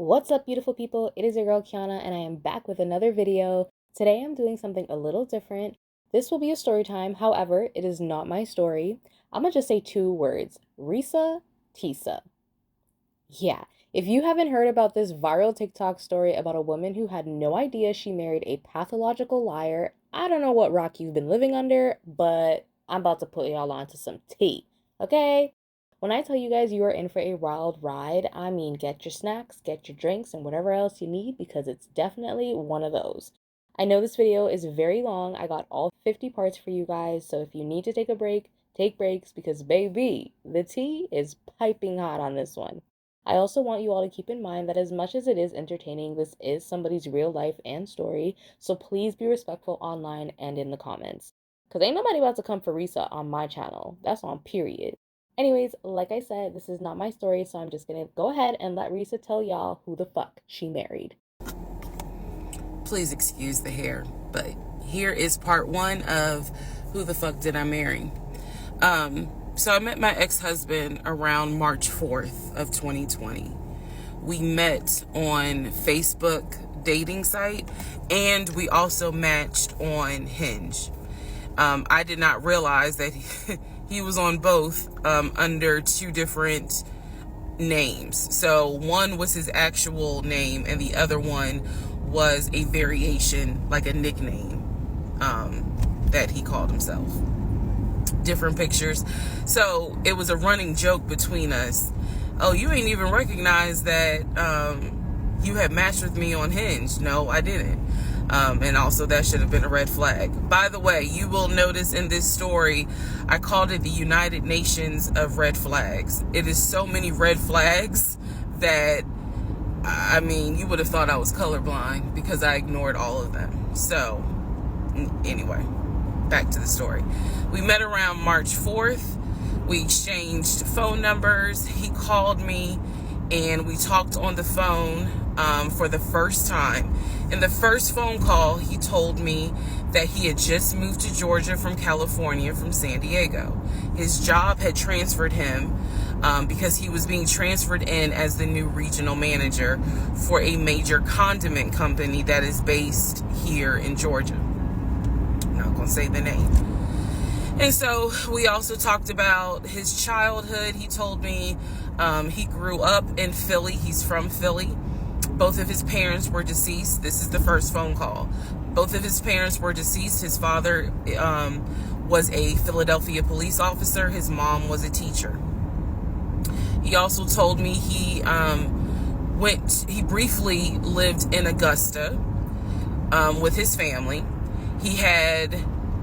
What's up, beautiful people? It is your girl Kiana, and I am back with another video. Today I'm doing something a little different. This will be a story time. However, it is not my story. I'm gonna just say two words: Risa Tisa. Yeah, if you haven't heard about this viral TikTok story about a woman who had no idea she married a pathological liar, I don't know what rock you've been living under, but I'm about to put y'all onto some tea, okay? When I tell you guys you are in for a wild ride, I mean get your snacks, get your drinks, and whatever else you need because it's definitely one of those. I know this video is very long. I got all 50 parts for you guys, so if you need to take a break, take breaks because baby, the tea is piping hot on this one. I also want you all to keep in mind that as much as it is entertaining, this is somebody's real life and story, so please be respectful online and in the comments. Because ain't nobody about to come for Risa on my channel. That's on period. Anyways, like I said, this is not my story, so I'm just gonna go ahead and let Risa tell y'all who the fuck she married. Please excuse the hair, but here is part one of who the fuck did I marry. So I met my ex-husband around March 4th of 2020. We met on Facebook dating site, and we also matched on Hinge. I did not realize that he was on both under two different names. So one was his actual name, and the other one was a variation, like a nickname that he called himself. Different pictures. So it was a running joke between us. Oh, you ain't even recognize that you had matched with me on Hinge. No, I didn't. And also that should have been a red flag. By the way, you will notice in this story, I called it the United Nations of red flags. It is so many red flags that, I mean, you would have thought I was colorblind because I ignored all of them. So anyway, back to the story. We met around March 4th. We exchanged phone numbers. He called me and we talked on the phone for the first time. In the first phone call, he told me that he had just moved to Georgia from California, from San Diego. His job had transferred him because he was being transferred in as the new regional manager for a major condiment company that is based here in Georgia. I'm not going to say the name. And so we also talked about his childhood. He told me he grew up in Philly. He's from Philly. Both of his parents were deceased. This is the first phone call. Both of his parents were deceased. His father was a Philadelphia police officer. His mom was a teacher. He also told me he briefly lived in Augusta with his family. He had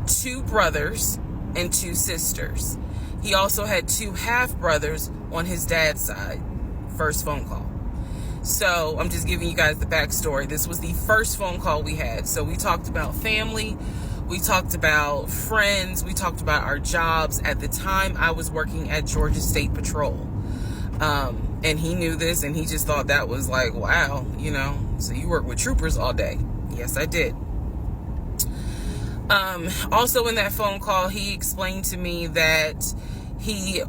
two brothers and two sisters. He also had two half-brothers on his dad's side. First phone call. So I'm just giving you guys the backstory. This was the first phone call we had. So we talked about family. We talked about friends. We talked about our jobs. At the time, I was working at Georgia State Patrol. And he knew this, and he just thought that was like, wow, you know, so you work with troopers all day. Yes, I did. Also in that phone call, he explained to me that he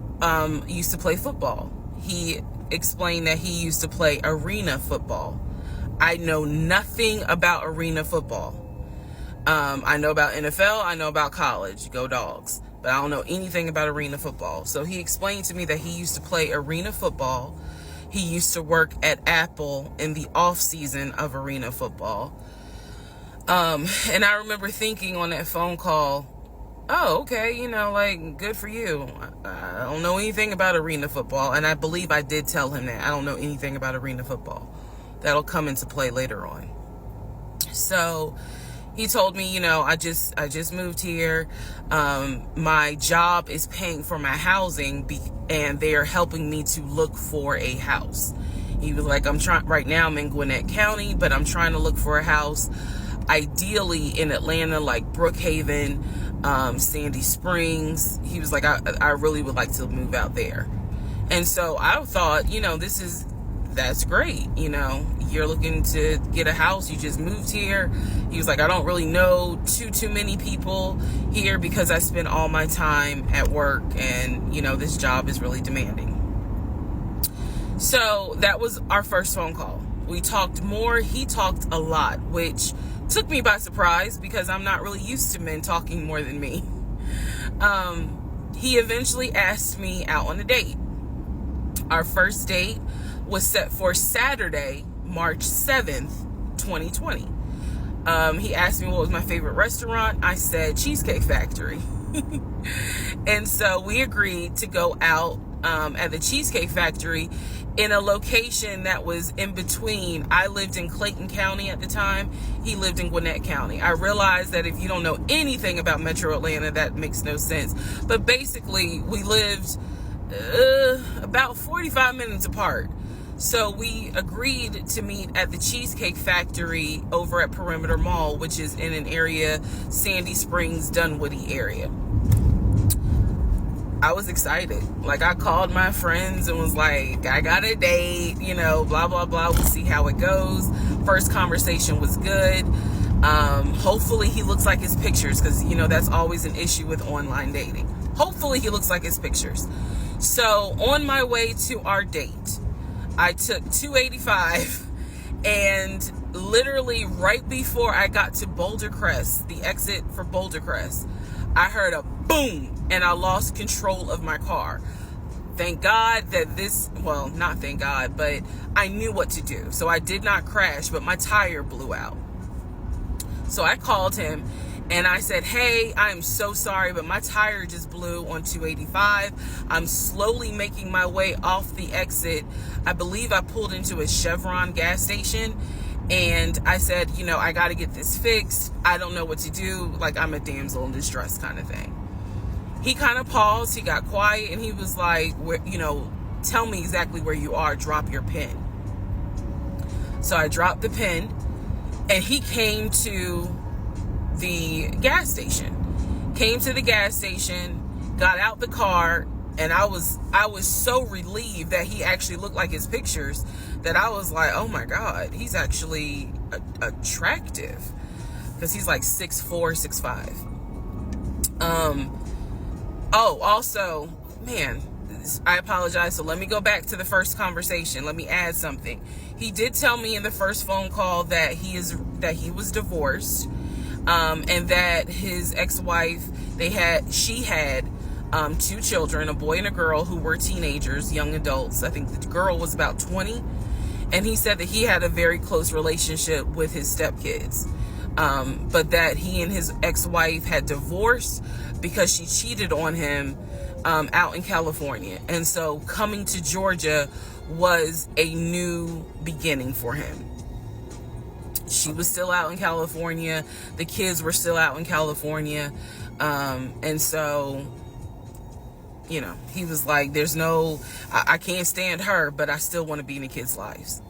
used to play football. He explained that he used to play arena football. I know nothing about arena football. I know about NFL. I know about college. Go Dogs. But I don't know anything about arena football. So he explained to me that he used to play arena football. He used to work at Apple in the off season of arena football. And I remember thinking on that phone call, oh, okay, you know, like, good for you. I don't know anything about arena football. And I believe I did tell him that. I don't know anything about arena football. That'll come into play later on. So he told me, you know, I just moved here. My job is paying for my housing and they are helping me to look for a house. He was like, right now I'm in Gwinnett County, but I'm trying to look for a house. Ideally in Atlanta, like Brookhaven, Sandy Springs. He was like, I really would like to move out there. And so I thought, you know, that's great. You know, you're looking to get a house. You just moved here. He was like, I don't really know too many people here because I spend all my time at work and, you know, this job is really demanding. So that was our first phone call. We talked more. He talked a lot, which took me by surprise because I'm not really used to men talking more than me. He eventually asked me out on a date. Our first date was set for Saturday, March 7th, 2020. He asked me what was my favorite restaurant. I said Cheesecake Factory. And so we agreed to go out at the Cheesecake Factory in a location that was in between. I lived in Clayton County at the time. He lived in Gwinnett County. I realized that if you don't know anything about Metro Atlanta, that makes no sense. But basically, we lived about 45 minutes apart. So we agreed to meet at the Cheesecake Factory over at Perimeter Mall, which is in an area, Sandy Springs, Dunwoody area. I was excited. Like, I called my friends and was like, I got a date, you know, blah, blah, blah. We'll see how it goes. First conversation was good. Hopefully he looks like his pictures, because, you know, that's always an issue with online dating. Hopefully he looks like his pictures. So on my way to our date, I took 285, and literally right before I got to Boulder Crest, the exit for Boulder Crest, I heard a boom and I lost control of my car. Thank God that not thank God, but I knew what to do. So I did not crash, but my tire blew out. So I called him and I said, hey, I'm so sorry, but my tire just blew on 285. I'm slowly making my way off the exit. I believe I pulled into a Chevron gas station. And I said, you know, I got to get this fixed. I don't know what to do. Like, I'm a damsel in distress kind of thing. He kind of paused. He got quiet and he was like, you know, tell me exactly where you are. Drop your pin. So I dropped the pin and he came to the gas station. Got out the car, and I was so relieved that he actually looked like his pictures that I was like, oh my God, he's actually attractive, because he's like 6'4", 6'5". Oh, also, man, I apologize. So let me go back to the first conversation. Let me add something. He did tell me in the first phone call that he was divorced, and that his ex-wife, she had 2 children, a boy and a girl, who were teenagers, young adults. I think the girl was about 20. And he said that he had a very close relationship with his stepkids, but that he and his ex-wife had divorced because she cheated on him out in California. And so coming to Georgia was a new beginning for him. She was still out in California. The kids were still out in California. And so, you know, he was like, I can't stand her, but I still want to be in the kids' lives.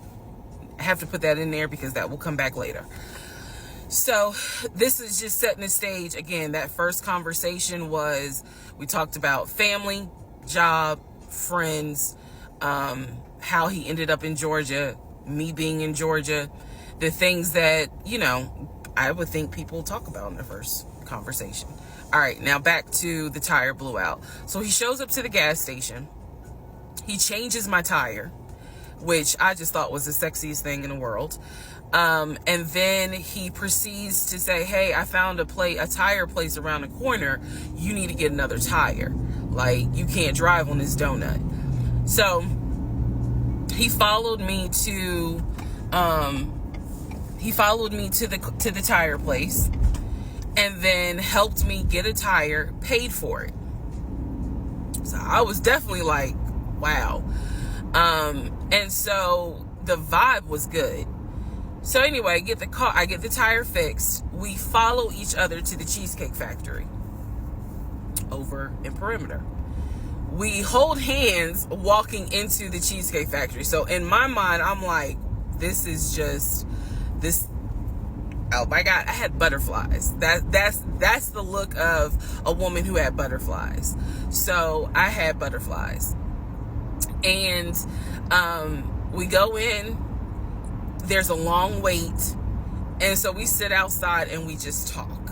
I have to put that in there because that will come back later. So this is just setting the stage. Again, that first conversation we talked about family, job, friends, how he ended up in Georgia, me being in Georgia, the things that, you know, I would think people talk about in the first conversation. All right, now back to the tire blew out. So he shows up to the gas station. He changes my tire, which I just thought was the sexiest thing in the world. And then he proceeds to say, hey, I found a tire place around the corner. You need to get another tire. Like, you can't drive on this donut. So he followed me to the tire place, and then helped me get a tire, paid for it. So I was definitely like, wow. And so the vibe was good. So anyway, I get the tire fixed. We follow each other to the Cheesecake Factory over in Perimeter. We hold hands walking into the Cheesecake Factory. So in my mind, I'm like, this is just this. Oh my God, I had butterflies. That's the look of a woman who had butterflies. So I had butterflies. And we go in, there's a long wait. And so we sit outside and we just talk.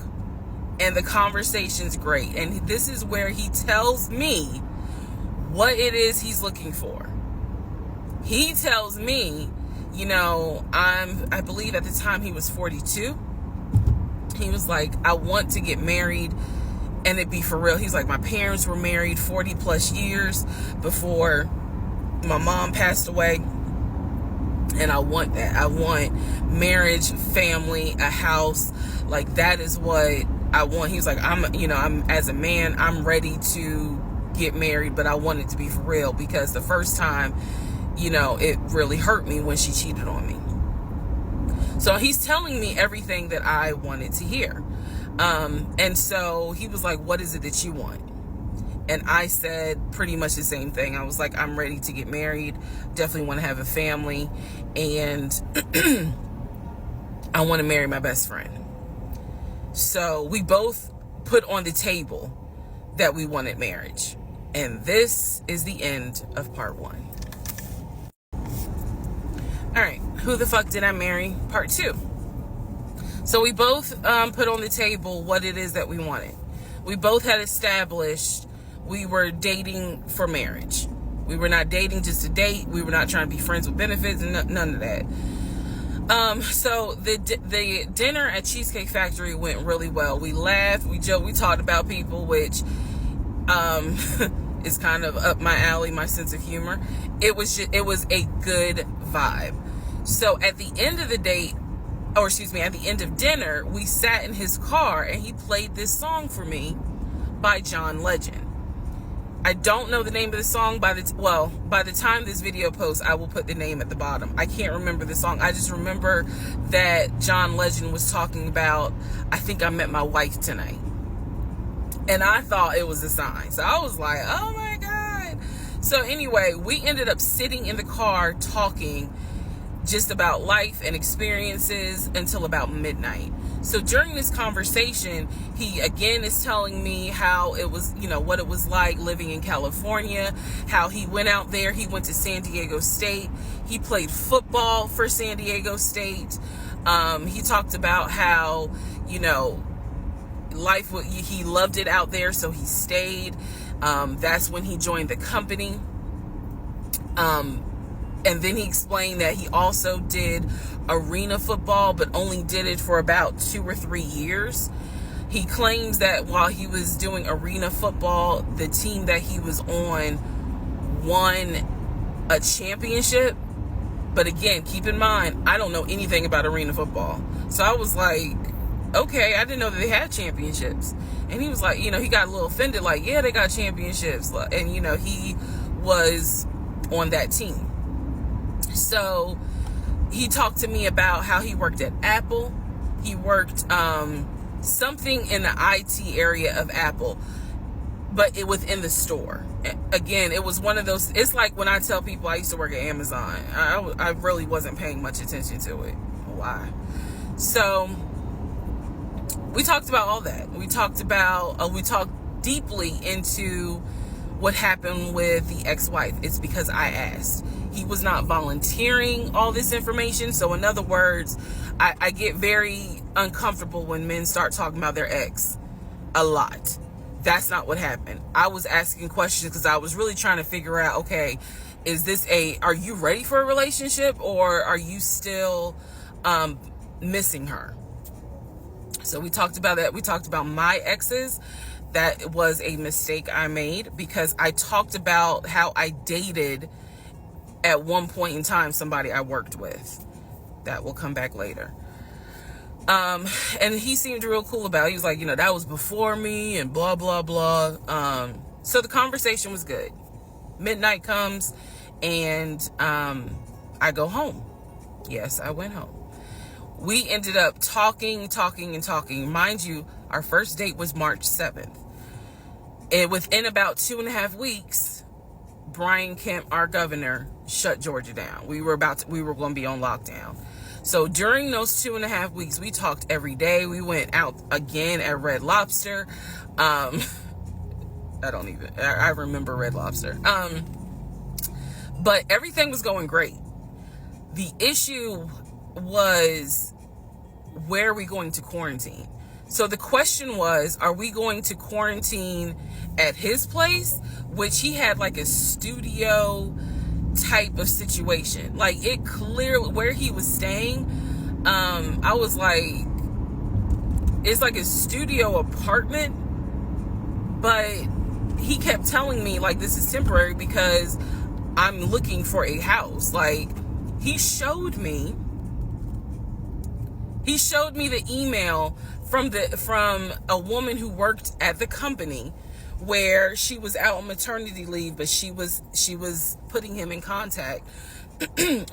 And the conversation's great. And this is where he tells me what it is he's looking for. He tells me, I believe at the time he was 42. He was like, I want to get married and it be for real. He's like, my parents were married 40 plus years before my mom passed away. And I want that. I want marriage, family, a house. Like, that is what I want. He's like, I'm as a man, I'm ready to get married, but I want it to be for real, because the first time, it really hurt me when she cheated on me. So he's telling me everything that I wanted to hear. And so he was like, what is it that you want? And I said pretty much the same thing. I was like, I'm ready to get married. Definitely want to have a family. And I want to marry my best friend. So we both put on the table that we wanted marriage. And this is the end of part 1. All right, who the fuck did I marry? Part 2. So we both put on the table what it is that we wanted. We both had established we were dating for marriage. We were not dating just to date. We were not trying to be friends with benefits and none of that. So the dinner at Cheesecake Factory went really well. We laughed, we joked, we talked about people, which is kind of up my alley, my sense of humor. It was a good vibe. So at the end of the date, at the end of dinner, we sat in his car and he played this song for me by John Legend. I don't know the name of the song. By the time this video posts, I will put the name at the bottom. I can't remember the song. I just remember that John Legend was talking about, I think I met my wife tonight. And I thought it was a sign. So I was like, oh my God. So anyway, we ended up sitting in the car talking just about life and experiences until about midnight. So during this conversation, he again is telling me how it was, what it was like living in California, how he went out there. He went to San Diego State. He played football for San Diego State. He talked about how, he loved it out there, so he stayed. That's when he joined the company. And then he explained that he also did arena football, but only did it for about 2 or 3 years. He claims that while he was doing arena football, the team that he was on won a championship. But again, keep in mind, I don't know anything about arena football. So I was like, okay, I didn't know that they had championships. And he was like, he got a little offended, like, yeah, they got championships. And, he was on that team. So he talked to me about how he worked at Apple. He worked something in the IT area of Apple, but within the store. Again, it was one of those, it's like when I tell people I used to work at Amazon. I really wasn't paying much attention to it. Why? So we talked about all that. We talked deeply into what happened with the ex-wife. It's because I asked. He was not volunteering all this information. So in other words, I get very uncomfortable when men start talking about their ex a lot. That's not what happened. I was asking questions because I was really trying to figure out, okay, are you ready for a relationship, or are you still missing her? So we talked about that. We talked about my exes. That was a mistake I made because I talked about how I dated at one point in time somebody I worked with. That will come back later. And he seemed real cool about it. He was like, that was before me and blah, blah, blah. So the conversation was good. Midnight comes and I go home. Yes, I went home. We ended up talking. Mind you, our first date was March 7th. And within about 2.5 weeks, Brian Kemp, our governor, shut Georgia down. We were going to be on lockdown. So during those 2.5 weeks, we talked every day. We went out again at Red Lobster. I remember Red Lobster. But everything was going great. The issue was, where are we going to quarantine? So the question was, are we going to quarantine at his place, which he had like a studio type of situation. Like, it clearly, where he was staying, I was like, it's like a studio apartment, but he kept telling me, like, this is temporary because I'm looking for a house. Like, he showed me the email from a woman who worked at the company, where she was out on maternity leave, but she was putting him in contact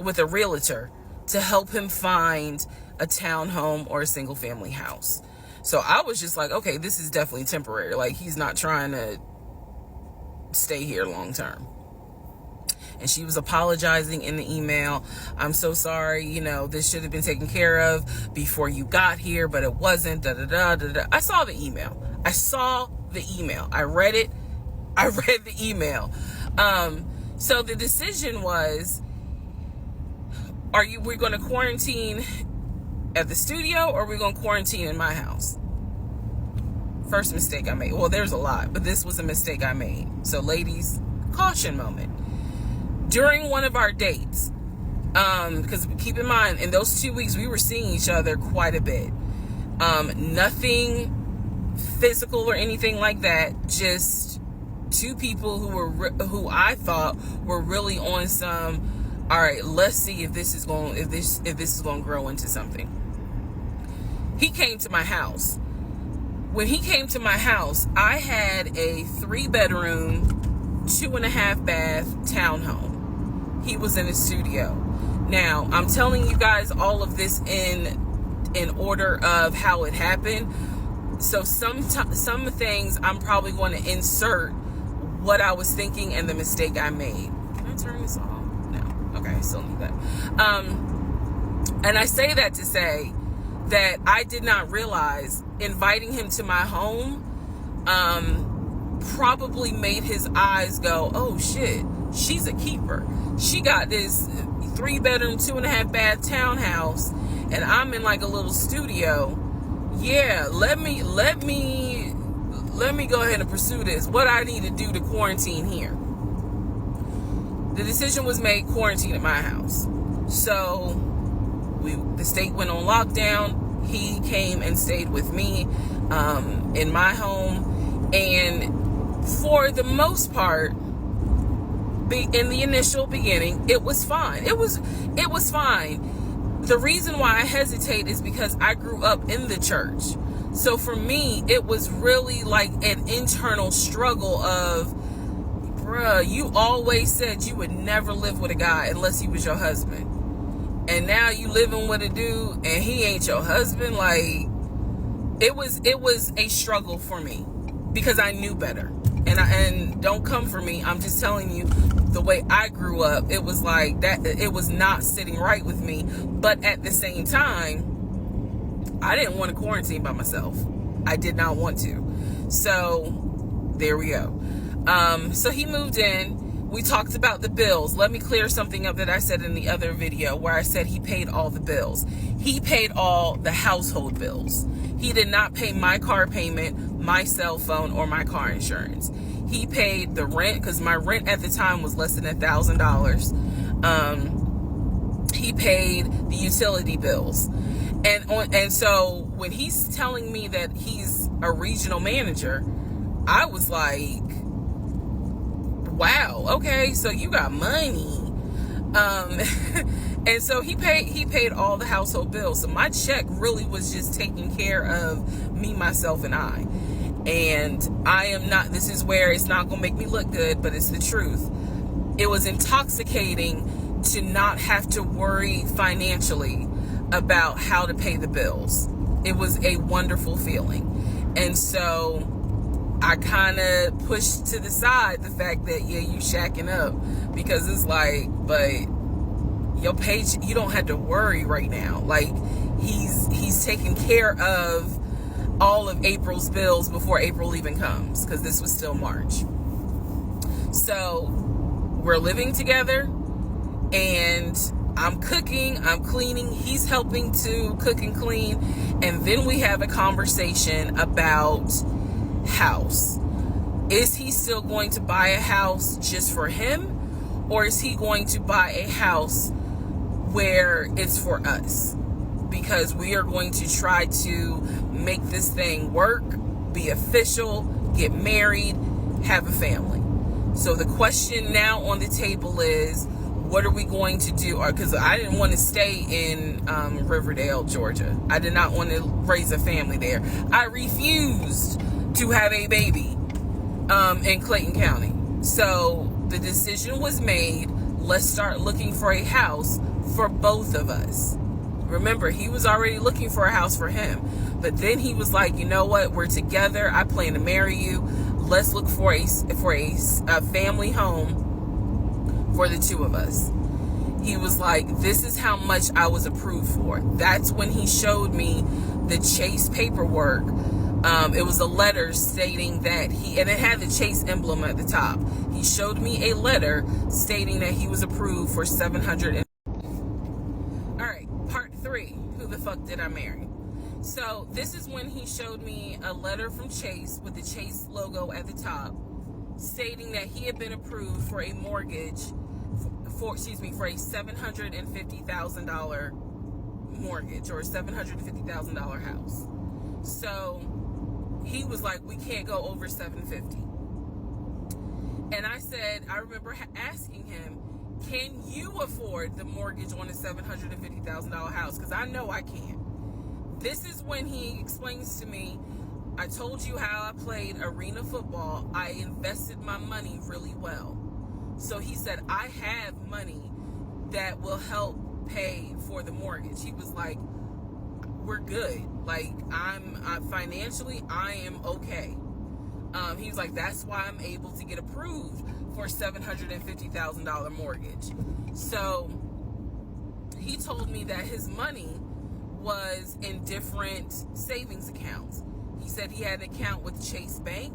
with a realtor to help him find a townhome or a single family house. So I was just like, okay, this is definitely temporary. Like, he's not trying to stay here long term. And she was apologizing in the email. I'm so sorry, you know, this should have been taken care of before you got here, but it wasn't. Da da da da da. I saw the email. I read it. I read the email. So the decision was, we're going to quarantine at the studio, or we're going to quarantine in my house? First mistake I made. Well, there's a lot, but this was a mistake I made. So ladies, caution moment. During one of our dates, because keep in mind, in those 2 weeks, we were seeing each other quite a bit. Nothing physical or anything like that. Just two people who I thought were really on some, all right, let's see if this is going to grow into something. He came to my house. When he came to my house, I had a 3-bedroom, 2.5-bath townhome. He was in the studio. Now, I'm telling you guys all of this in order of how it happened. So some things I'm probably going to insert what I was thinking and the mistake I made. Can I turn this off? No. Okay, I still need that. And I say that to say that I did not realize inviting him to my home probably made his eyes go, oh shit, she's a keeper. She got this 3-bedroom, 2.5-bath townhouse, and I'm in like a little studio. Yeah, let me go ahead and pursue this. What I need to do to quarantine here. The decision was made, quarantine at my house. So the state went on lockdown. He came and stayed with me in my home, and for the most part, in the initial beginning, it was fine. It was fine. The reason why I hesitate is because I grew up in the church. So for me, it was really like an internal struggle of, bruh, you always said you would never live with a guy unless he was your husband. And now you living with a dude and he ain't your husband. Like, it was a struggle for me because I knew better. And don't come for me. I'm just telling you the way I grew up. It was like that. It was not sitting right with me. But at the same time, I didn't want to quarantine by myself. I did not want to. So there we go. So he moved in. We talked about the bills. Let me clear something up that I said in the other video where I said he paid all the bills. He paid all the household bills. He did not pay my car payment, my cell phone, or my car insurance. He paid the rent, because my rent at the time was less than $1,000. He paid the utility bills. And so when he's telling me that he's a regional manager, I was like, wow, okay, so you got money. And so he paid all the household bills. So my check really was just taking care of me, myself, and I. And I am not, this is where it's not going to make me look good, but it's the truth. It was intoxicating to not have to worry financially about how to pay the bills. It was a wonderful feeling. And so I kind of pushed to the side the fact that, yeah, you shacking up, because it's like, but your paycheck, you don't have to worry right now. Like, he's taking care of all of April's bills before April even comes, because this was still March. So we're living together, and I'm cooking, I'm cleaning, he's helping to cook and clean, and then we have a conversation about house. Is he still going to buy a house just for him, or is he going to buy a house where it's for us? Because we are going to try to make this thing work, be official, get married, have a family. So the question now on the table is, what are we going to do? Because I didn't want to stay in Riverdale, Georgia. I did not want to raise a family there. I refused to have a baby in Clayton County. So the decision was made, let's start looking for a house for both of us. Remember, he was already looking for a house for him. But then he was like, you know what? We're together. I plan to marry you. Let's look for a family home for the two of us. He was like, this is how much I was approved for. That's when he showed me the Chase paperwork. It was a letter stating that and it had the Chase emblem at the top. He showed me a letter stating that he was approved for $700. All right, part 3, who the fuck did I marry? So this is when he showed me a letter from Chase with the Chase logo at the top, stating that he had been approved for a mortgage for a $750,000 mortgage, or a $750,000 house. So he was like, we can't go over $750,000. And I said, I remember asking him, can you afford the mortgage on a $750,000 house? Because I know I can't. This is when he explains to me, I told you how I played arena football. I invested my money really well. So he said, I have money that will help pay for the mortgage. He was like, we're good. Like, I'm financially, I am okay. He was like, that's why I'm able to get approved for a $750,000 mortgage. So he told me that his money was in different savings accounts. He said he had an account with Chase Bank,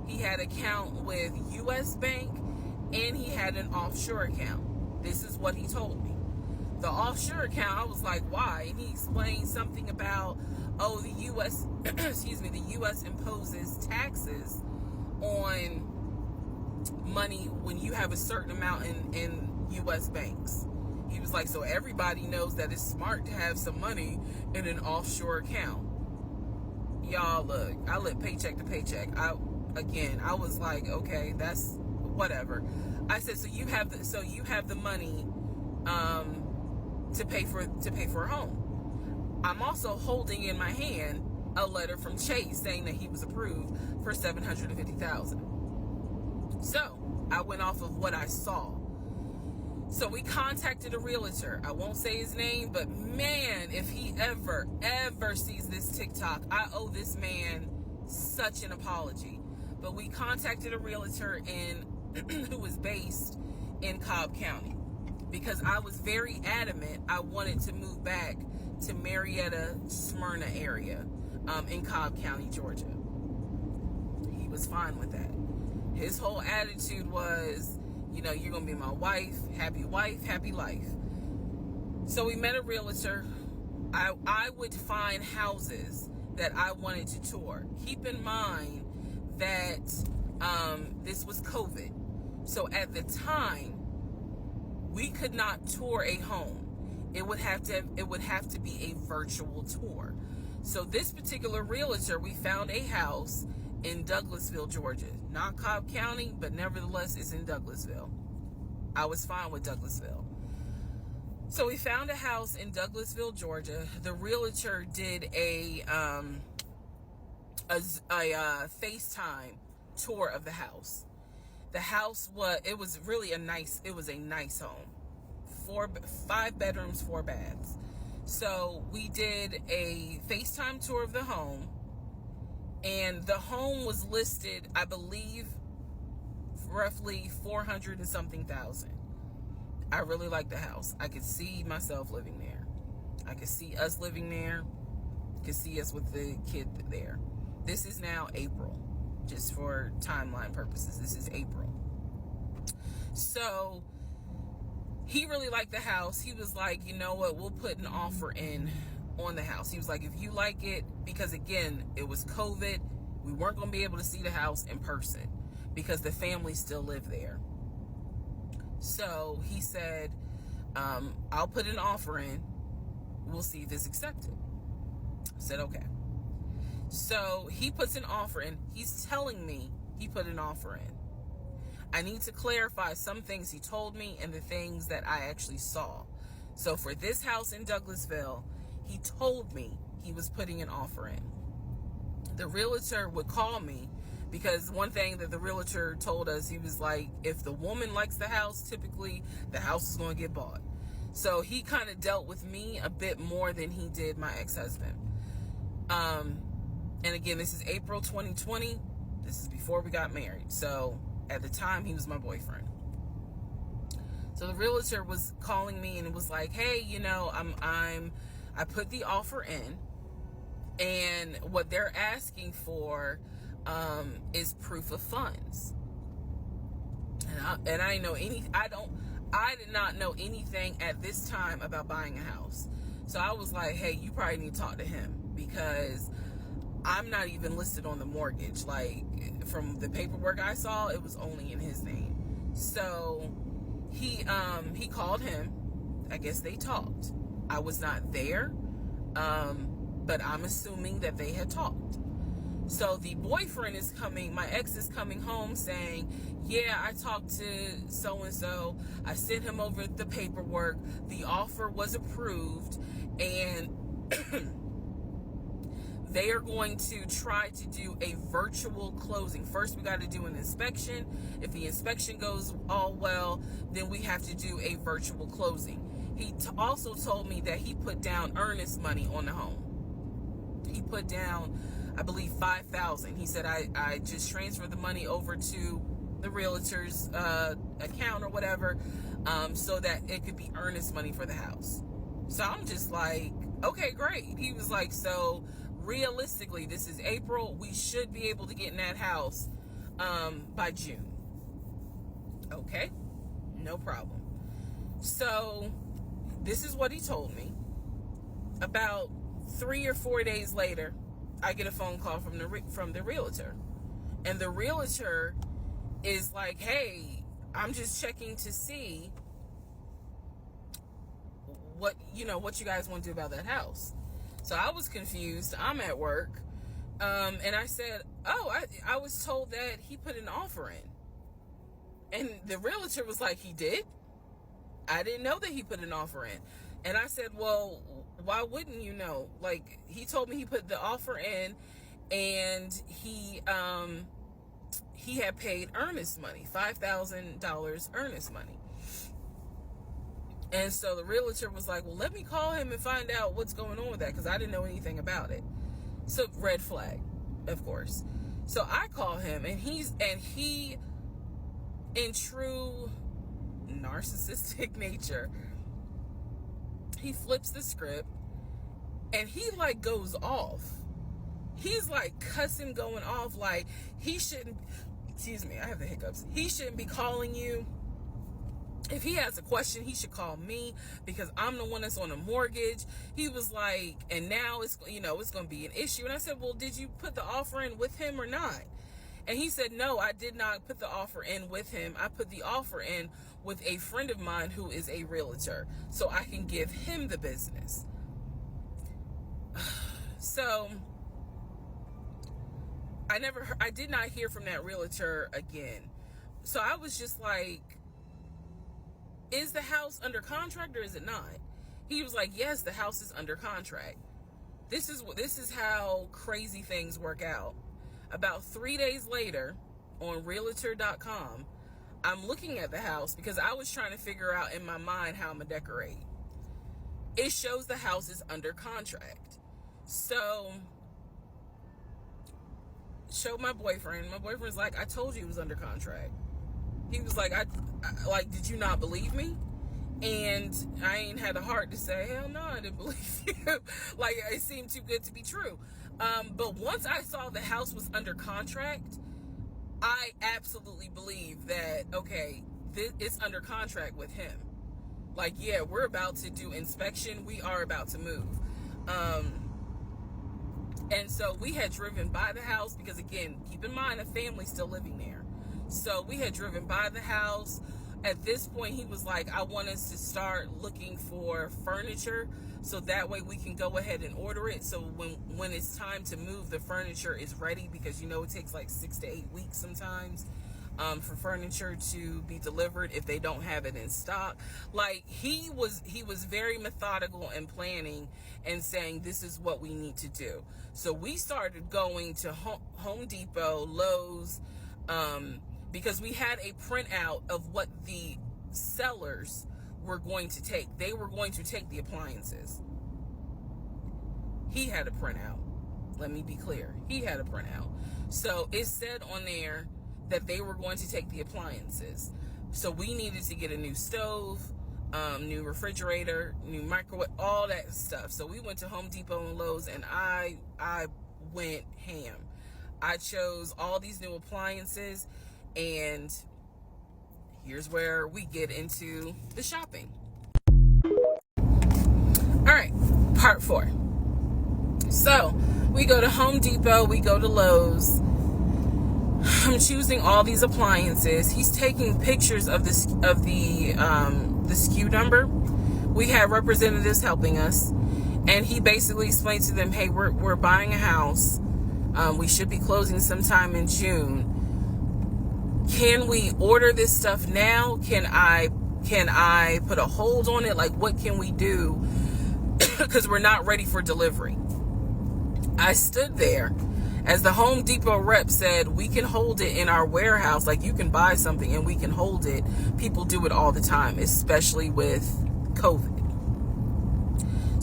he had an account with US Bank, and he had an offshore account. This is what he told me. The offshore account, I was like, why? And he explained something about, the US, the US imposes taxes on money when you have a certain amount in US banks. He was like, so everybody knows that it's smart to have some money in an offshore account. Y'all, look, I live paycheck to paycheck. I was like, okay, that's whatever. I said, so you have the money to pay for a home. I'm also holding in my hand a letter from Chase saying that he was approved for $750,000. So I went off of what I saw. So we contacted a realtor. I won't say his name, but man, if he ever sees this TikTok, I owe this man such an apology. But we contacted a realtor who was based in Cobb County, because I was very adamant I wanted to move back to Marietta, Smyrna area in Cobb County, Georgia. He was fine with that. His whole attitude was, you're going to be my wife, happy life. So we met a realtor. I would find houses that I wanted to tour. Keep in mind that this was COVID. So at the time, we could not tour a home. It would have to be a virtual tour. So this particular realtor, we found a house in Douglasville, Georgia. Not Cobb County, but nevertheless, it's in Douglasville. I was fine with Douglasville. So we found a house in Douglasville, Georgia. The realtor did a FaceTime tour of the house. The house was a nice home. 5 bedrooms, 4 baths. So we did a FaceTime tour of the home, and the home was listed, I believe, roughly 400 and something thousand. I really liked the house. I could see myself living there. I could see us living there. I could see us with the kid there. This is now April, just for timeline purposes. This is April. So he really liked the house. He was like, you know what, we'll put an offer in on the house. He was like, if you like it, because again, it was COVID, we weren't going to be able to see the house in person because the family still lived there. So he said, I'll put an offer in. We'll see if it's accepted. I said, okay. So he puts an offer in. He's telling me he put an offer in. I need to clarify some things he told me and the things that I actually saw. So for this house in Douglasville, he told me he was putting an offer in. The realtor would call me because one thing that the realtor told us, he was like, if the woman likes the house, typically the house is going to get bought. So he kind of dealt with me a bit more than he did my ex-husband. And again, this is April 2020. This is before we got married. So at the time, he was my boyfriend. So the realtor was calling me and it was like, hey, you know, I put the offer in, and what they're asking for is proof of funds. And I did not know anything at this time about buying a house. So I was like, hey, you probably need to talk to him, because I'm not even listed on the mortgage. Like, from the paperwork I saw, it was only in his name. So he called him. I guess they talked. I was not there, but I'm assuming that they had talked. So the boyfriend is coming, my ex is coming home saying, yeah, I talked to so-and-so. I sent him over the paperwork. The offer was approved, and they are going to try to do a virtual closing. First, we got to do an inspection. If the inspection goes all well, then we have to do a virtual closing. He also told me that he put down earnest money on the home. He put down, I believe, $5,000. He said, I just transferred the money over to the realtor's account or whatever, so that it could be earnest money for the house. So I'm just like, okay, great. He was like, so realistically, this is April. We should be able to get in that house by June. Okay, no problem. So this is what he told me. About 3 or 4 days later, I get a phone call from the realtor, and the realtor is like, hey, I'm just checking to see what you guys want to do about that house. So I was confused. I'm at work, and I said, oh, I was told that he put an offer in. And the realtor was like, he did? I didn't know that he put an offer in. And I said, well, why wouldn't you know? Like, he told me he put the offer in, and he had paid earnest money, $5,000 earnest money. And so the realtor was like, well, let me call him and find out what's going on with that, because I didn't know anything about it. So red flag, of course. So I call him, and he, in true narcissistic nature, he flips the script, and he like goes off. He's like cussing, going off, like he shouldn't, excuse me, I have the hiccups. He shouldn't be calling you. If he has a question, he should call me, because I'm the one that's on a mortgage. He was like, and now it's going to be an issue. And I said, well, did you put the offer in with him or not? And he said, no, I did not put the offer in with him. I put the offer in with a friend of mine who is a realtor, so I can give him the business. So I did not hear from that realtor again. So I was just like, is the house under contract or is it not? He was like, yes, the house is under contract. This is how crazy things work out. About 3 days later, on realtor.com, I'm looking at the house because I was trying to figure out in my mind how I'm gonna decorate. It shows the house is under contract. So, showed my boyfriend. My boyfriend's like, I told you it was under contract. He was like, I did you not believe me? And I ain't had the heart to say, hell no, I didn't believe you. Like, it seemed too good to be true. But once I saw the house was under contract, I absolutely believe that, okay, it's under contract with him. Like, yeah, we're about to do inspection. We are about to move. And so we had driven by the house because, again, keep in mind, a family's still living there. So we had driven by the house, At this point, he was like, I want us to start looking for furniture so that way we can go ahead and order it. So when it's time to move, the furniture is ready, because you know it takes like 6 to 8 weeks sometimes for furniture to be delivered if they don't have it in stock. Like, he was very methodical and planning and saying, this is what we need to do. So we started going to Home Depot, Lowe's, because we had a printout of what the sellers were going to take. They were going to take the appliances. He had a printout. Let me be clear. He had a printout. So it said on there that they were going to take the appliances. So we needed to get a new stove, new refrigerator, new microwave, all that stuff. So we went to Home Depot and Lowe's, and I went ham. I chose all these new appliances, and here's where we get into the shopping. All right, part 4. So we go to Home Depot, we go to Lowe's. I'm choosing all these appliances. He's taking pictures of the SKU number. We had representatives helping us, and he basically explained to them, hey, we're buying a house. We should be closing sometime in June. Can we order this stuff now? Can I put a hold on it? Like, what can we do? Because we're not ready for delivery. I stood there as the Home Depot rep said, we can hold it in our warehouse. Like, you can buy something and we can hold it. People do it all the time, especially with COVID.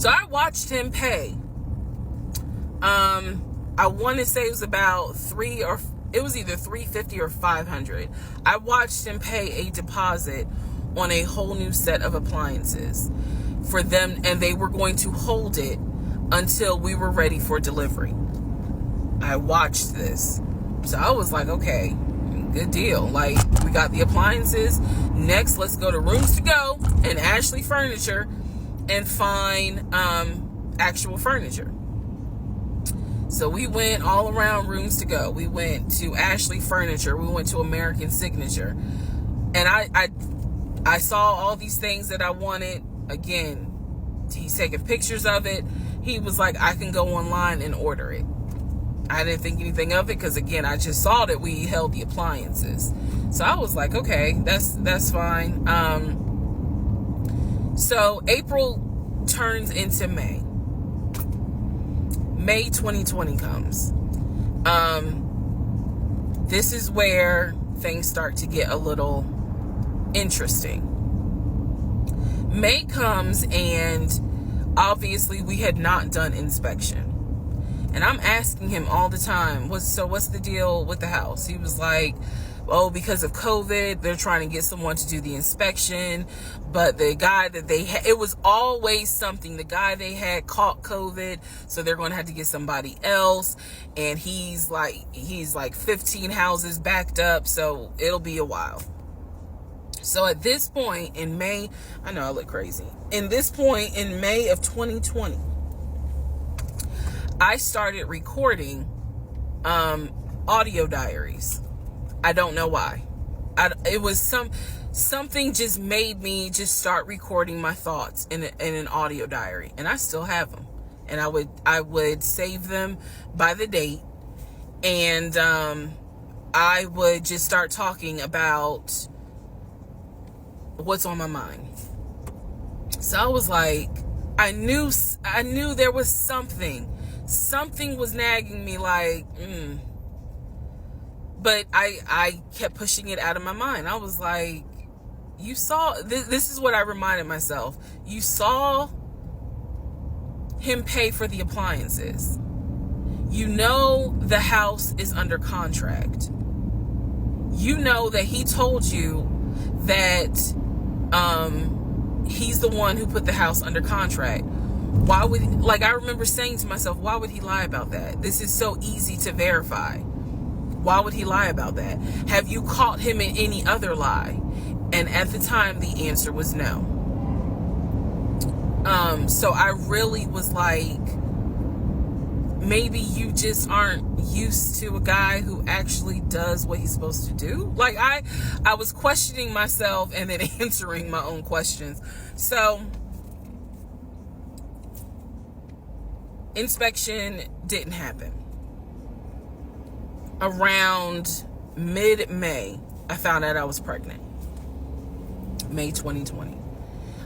So I watched him pay. I want to say it was about it was either $350 or $500. I watched him pay a deposit on a whole new set of appliances for them, and they were going to hold it until we were ready for delivery. I watched this. So I was like, okay, good deal. Like, we got the appliances. Next, let's go to Rooms to Go and Ashley Furniture and find actual furniture. So we went all around Rooms to Go. We went to Ashley Furniture. We went to American Signature. And I saw all these things that I wanted. Again, he's taking pictures of it. He was like, I can go online and order it. I didn't think anything of it because, again, I just saw that we held the appliances. So I was like, okay, that's fine. So April turns into May. May 2020 comes. This is where things start to get a little interesting. May comes, and obviously we had not done inspection. And I'm asking him all the time, what's the deal with the house? He was like, oh, because of COVID, they're trying to get someone to do the inspection. But the guy that they had, it was always something. The guy they had caught COVID, so they're going to have to get somebody else. And he's like 15 houses backed up, so it'll be a while. So at this point in May, I know I look crazy. In this point in May of 2020, I started recording audio diaries. I don't know why. It was something just made me just start recording my thoughts in an audio diary, and I still have them. And I would save them by the date, and I would just start talking about what's on my mind. So I was like, I knew there was something was nagging me, like, but I kept pushing it out of my mind. I was like, you saw, this is what I reminded myself. You saw him pay for the appliances. You know the house is under contract. You know that he told you that he's the one who put the house under contract. Why would, I remember saying to myself, why would he lie about that? This is so easy to verify. Why would he lie about that? Have you caught him in any other lie? And at the time, the answer was no. So I really was like, maybe you just aren't used to a guy who actually does what he's supposed to do. Like, I was questioning myself and then answering my own questions. So inspection didn't happen. Around mid-May, I found out I was pregnant. May 2020.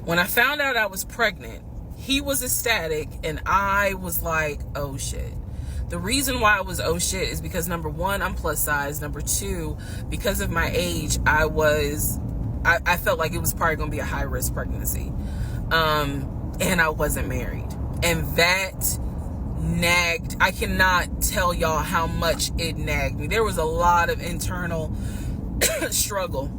When I found out I was pregnant, he was ecstatic and I was like, oh shit. The reason why I was oh shit is because, number one, I'm plus size. Number two, because of my age, I felt like it was probably going to be a high risk pregnancy. And I wasn't married. And that nagged. I cannot tell y'all how much it nagged me. There was a lot of internal struggle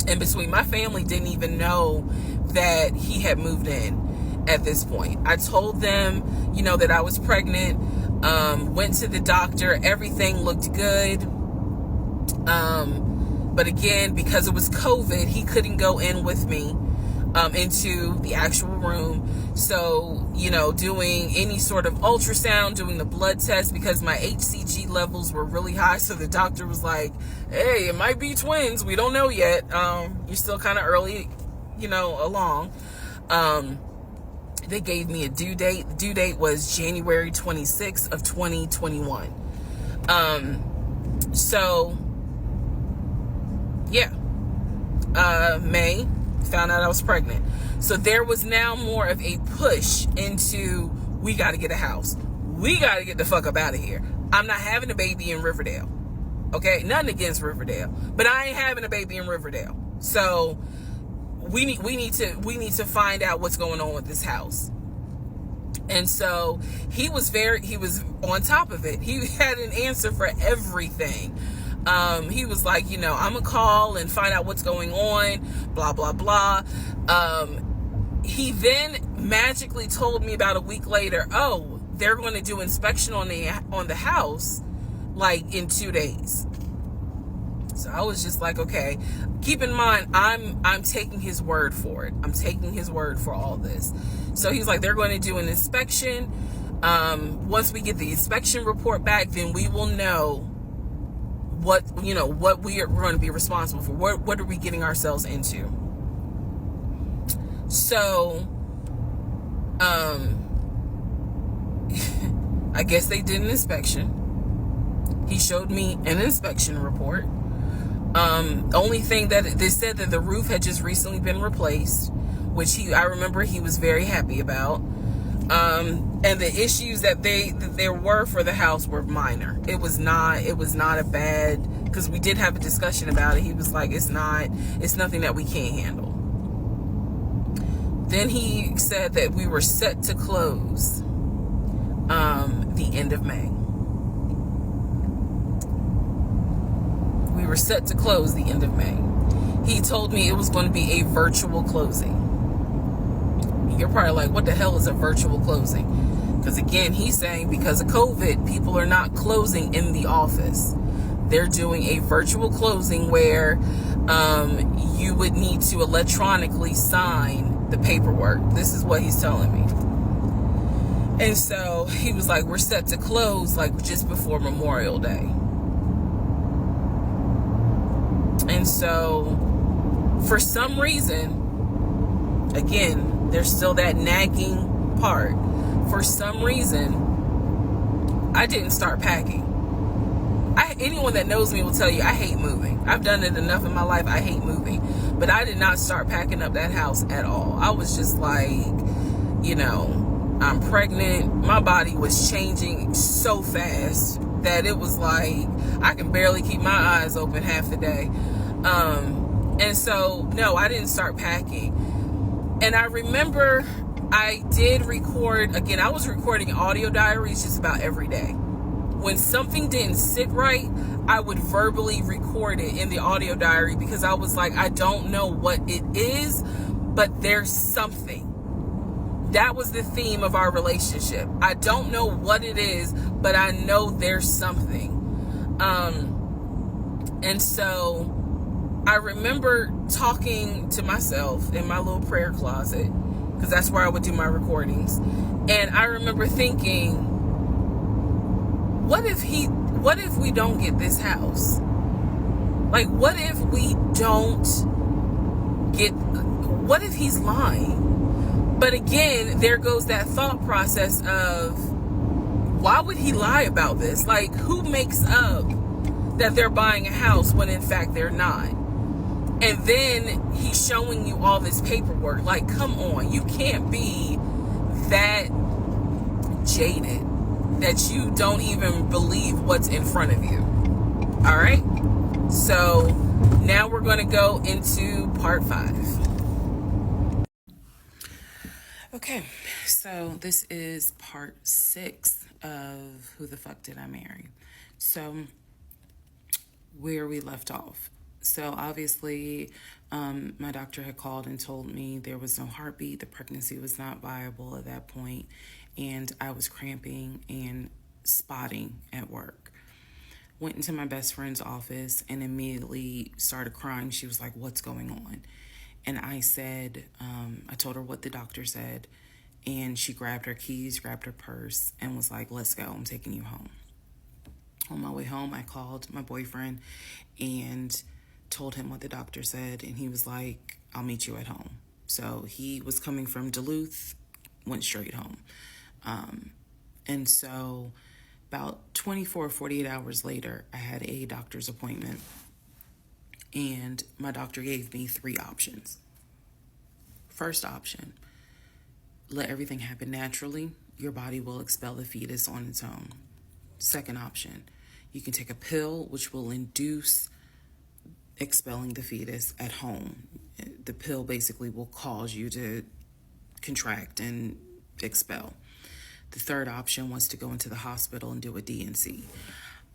in between. My family didn't even know that he had moved in at this point. I told them, that I was pregnant, went to the doctor, everything looked good. But again, because it was COVID, he couldn't go in with me into the actual room. So, doing any sort of ultrasound, doing the blood test, because my HCG levels were really high. So the doctor was like, hey, it might be twins. We don't know yet. You're still kind of early, along. They gave me a due date. The due date was January 26th of 2021. So yeah, May, found out I was pregnant. So there was now more of a push into, we got to get a house. We got to get the fuck up out of here. I'm not having a baby in Riverdale. Okay, nothing against Riverdale, but I ain't having a baby in Riverdale. So we need to find out what's going on with this house. And so he was on top of it. He had an answer for everything. He was like, I'm gonna call and find out what's going on, blah, blah, blah. He then magically told me about a week later, oh, they're going to do inspection on the house like in 2 days. So I was just like, okay, keep in mind, I'm taking his word for it. I'm taking his word for all this. So he's like, they're going to do an inspection. Once we get the inspection report back, then we will know what we're going to be responsible for. What are we getting ourselves into? So, I guess they did an inspection. He showed me an inspection report. Only thing that they said that the roof had just recently been replaced, which I remember he was very happy about. And the issues that there were for the house were minor. It was not a bad, because we did have a discussion about it. He was like, it's nothing that we can't handle. Then he said that we were set to close the end of May. We were set to close the end of May. He told me it was going to be a virtual closing. You're probably like, what the hell is a virtual closing? Because again, he's saying because of COVID, people are not closing in the office. They're doing a virtual closing where you would need to electronically sign the paperwork. This is what he's telling me. And so he was like, we're set to close like just before Memorial Day. And so for some reason, again, there's still that nagging part. For some reason, I didn't start packing. Anyone that knows me will tell you I hate moving. I've done it enough in my life. I hate moving. But I did not start packing up that house at all. I was just like, I'm pregnant. My body was changing so fast that it was like I can barely keep my eyes open half the day. And so, no, I didn't start packing. And I remember I did record, again, I was recording audio diaries just about every day. When something didn't sit right, I would verbally record it in the audio diary because I was like, I don't know what it is, but there's something. That was the theme of our relationship. I don't know what it is, but I know there's something. And so I remember talking to myself in my little prayer closet, because that's where I would do my recordings. And I remember thinking, what if we don't get this house? Like, what if we don't what if he's lying? But again, there goes that thought process of, why would he lie about this? Like, who makes up that they're buying a house when in fact they're not? And then he's showing you all this paperwork. Like, come on, you can't be that jaded that you don't even believe what's in front of you. All right? So now we're going to go into part 5. Okay, so this is part 6 of Who the Fuck Did I Marry? So where we left off. So obviously, my doctor had called and told me there was no heartbeat. The pregnancy was not viable at that point, and I was cramping and spotting at work. Went into my best friend's office and immediately started crying. She was like, "What's going on?" And I said, I told her what the doctor said, and she grabbed her keys, grabbed her purse, and was like, "Let's go, I'm taking you home." On my way home, I called my boyfriend and told him what the doctor said, and he was like, "I'll meet you at home." So he was coming from Duluth, went straight home. And so about 24, 48 hours later, I had a doctor's appointment, and my doctor gave me 3 options. First option, let everything happen naturally. Your body will expel the fetus on its own. Second option, you can take a pill which will induce expelling the fetus at home. The pill basically will cause you to contract and expel. The third option was to go into the hospital and do a D&C.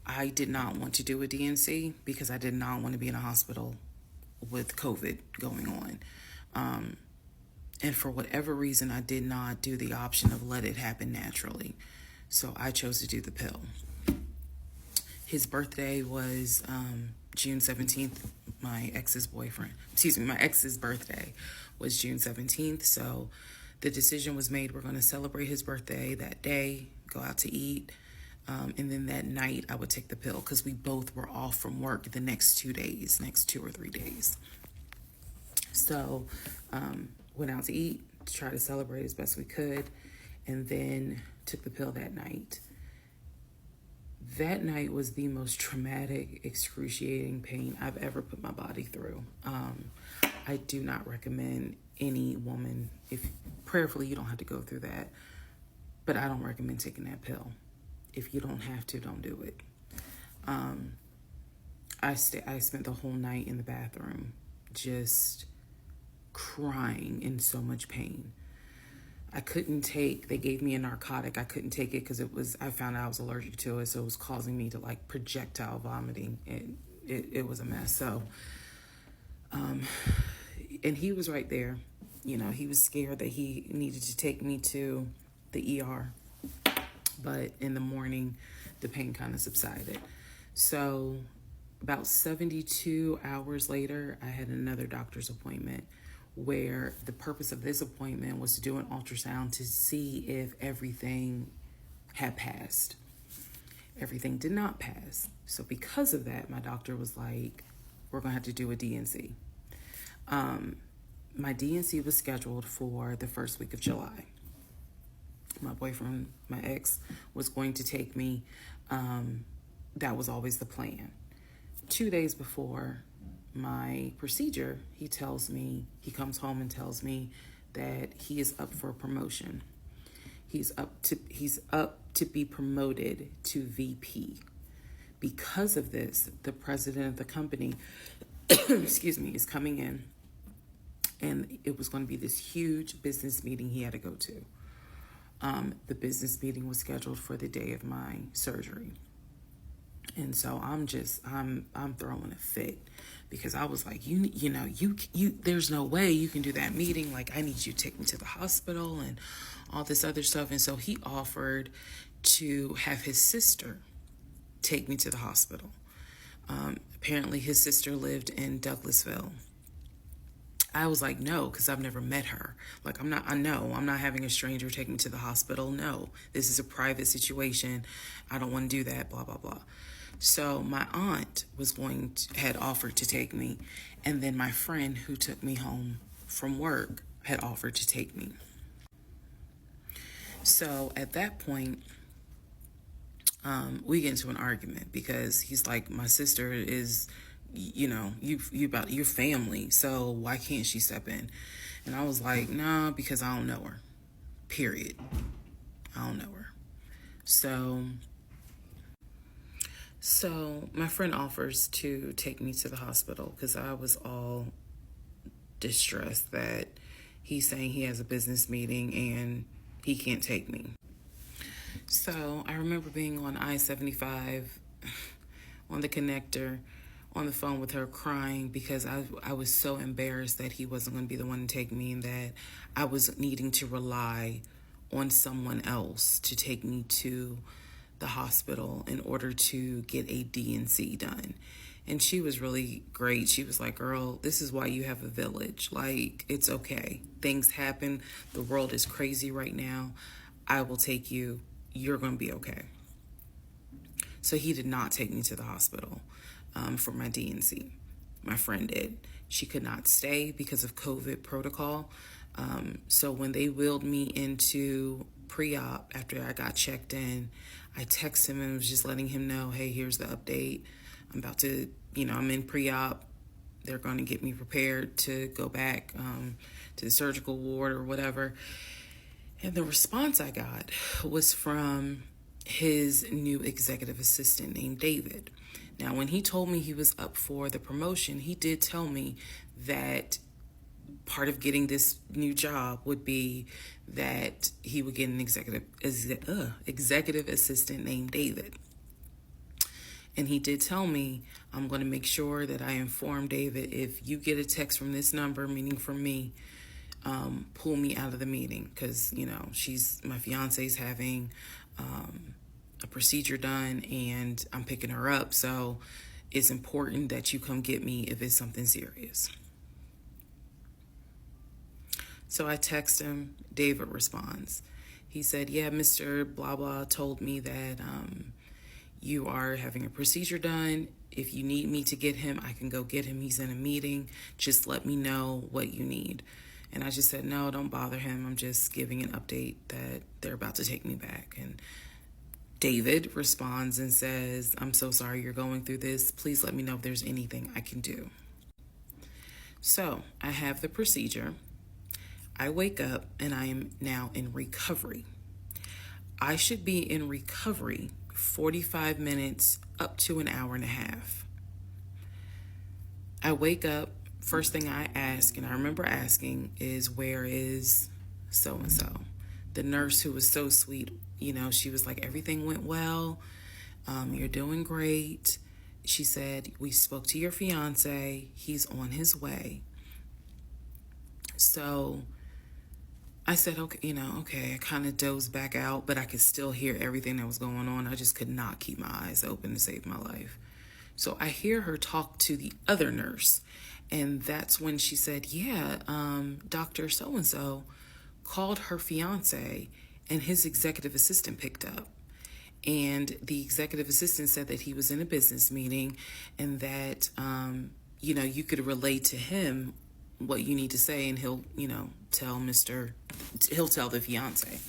I did not want to do a D&C because I did not want to be in a hospital with COVID going on. And for whatever reason, I did not do the option of let it happen naturally. So I chose to do the pill. His birthday was June 17th. My ex's birthday was June 17th. So the decision was made, we're going to celebrate his birthday that day, go out to eat. And then that night I would take the pill because we both were off from work the next 2 or 3 days. So went out to eat to try to celebrate as best we could, and then took the pill that night. That night was the most traumatic, excruciating pain I've ever put my body through. I do not recommend any woman, if prayerfully you don't have to go through that, but I don't recommend taking that pill. If you don't have to, don't do it. I spent the whole night in the bathroom just crying in so much pain. They gave me a narcotic. I couldn't take it because I found out I was allergic to it. So it was causing me to like projectile vomiting. It was a mess. So, and he was right there. You know, he was scared that he needed to take me to the ER. But in the morning, the pain kind of subsided. So about 72 hours later, I had another doctor's appointment where the purpose of this appointment was to do an ultrasound to see if everything had passed. Everything did not pass. So because of that, my doctor was like, we're going to have to do a D&C. My D&C was scheduled for the first week of July. My boyfriend, my ex, was going to take me. That was always the plan. 2 days before my procedure, he comes home and tells me that he is up for a promotion. He's up to be promoted to VP. Because of this, the president of the company, is coming in, and it was going to be this huge business meeting he had to go to. The business meeting was scheduled for the day of my surgery. And so I'm throwing a fit because I was like, you there's no way you can do that meeting. Like, I need you to take me to the hospital and all this other stuff. And so he offered to have his sister take me to the hospital. Apparently his sister lived in Douglasville. I was like, no, because I've never met her. Like, I'm not having a stranger take me to the hospital. No, this is a private situation. I don't want to do that, blah, blah, blah. So my aunt had offered to take me. And then my friend who took me home from work had offered to take me. So at that point, we get into an argument because he's like, my sister is, you about your family, so why can't she step in? And I was like, nah, because I don't know her. Period. I don't know her. So my friend offers to take me to the hospital because I was all distressed that he's saying he has a business meeting and he can't take me. So I remember being on I-75 on the connector on the phone with her crying because I was so embarrassed that he wasn't going to be the one to take me and that I was needing to rely on someone else to take me to the hospital in order to get a D&C done. And she was really great. She was like, girl, this is why you have a village. Like, it's okay. Things happen. The world is crazy right now. I will take you. You're going to be okay. So he did not take me to the hospital for my D&C. My friend did. She could not stay because of COVID protocol. So when they wheeled me into pre-op after I got checked in, I texted him and was just letting him know, hey, here's the update. I'm about to, I'm in pre-op. They're going to get me prepared to go back to the surgical ward or whatever. And the response I got was from his new executive assistant named David. Now, when he told me he was up for the promotion, he did tell me that part of getting this new job would be that he would get an executive assistant named David. And he did tell me, I'm going to make sure that I inform David, if you get a text from this number, meaning from me, pull me out of the meeting because, my fiance's having a procedure done and I'm picking her up. So it's important that you come get me if it's something serious. So I text him. David responds. He said, yeah, Mr. Blah, blah told me that you are having a procedure done. If you need me to get him, I can go get him. He's in a meeting. Just let me know what you need. And I just said, no, don't bother him. I'm just giving an update that they're about to take me back. And David responds and says, I'm so sorry you're going through this. Please let me know if there's anything I can do. So I have the procedure. I wake up and I am now in recovery. I should be in recovery 45 minutes up to an hour and a half. I wake up, first thing I ask, and I remember asking, is where is so-and-so? The nurse who was so sweet, she was like, everything went well. You're doing great. She said, we spoke to your fiance. He's on his way. So I said, okay, I kind of dozed back out, but I could still hear everything that was going on. I just could not keep my eyes open to save my life. So I hear her talk to the other nurse, and that's when she said, yeah, Dr. So-and-so called her fiance, and his executive assistant picked up. And the executive assistant said that he was in a business meeting and that, you could relate to him what you need to say, and he'll tell the fiance.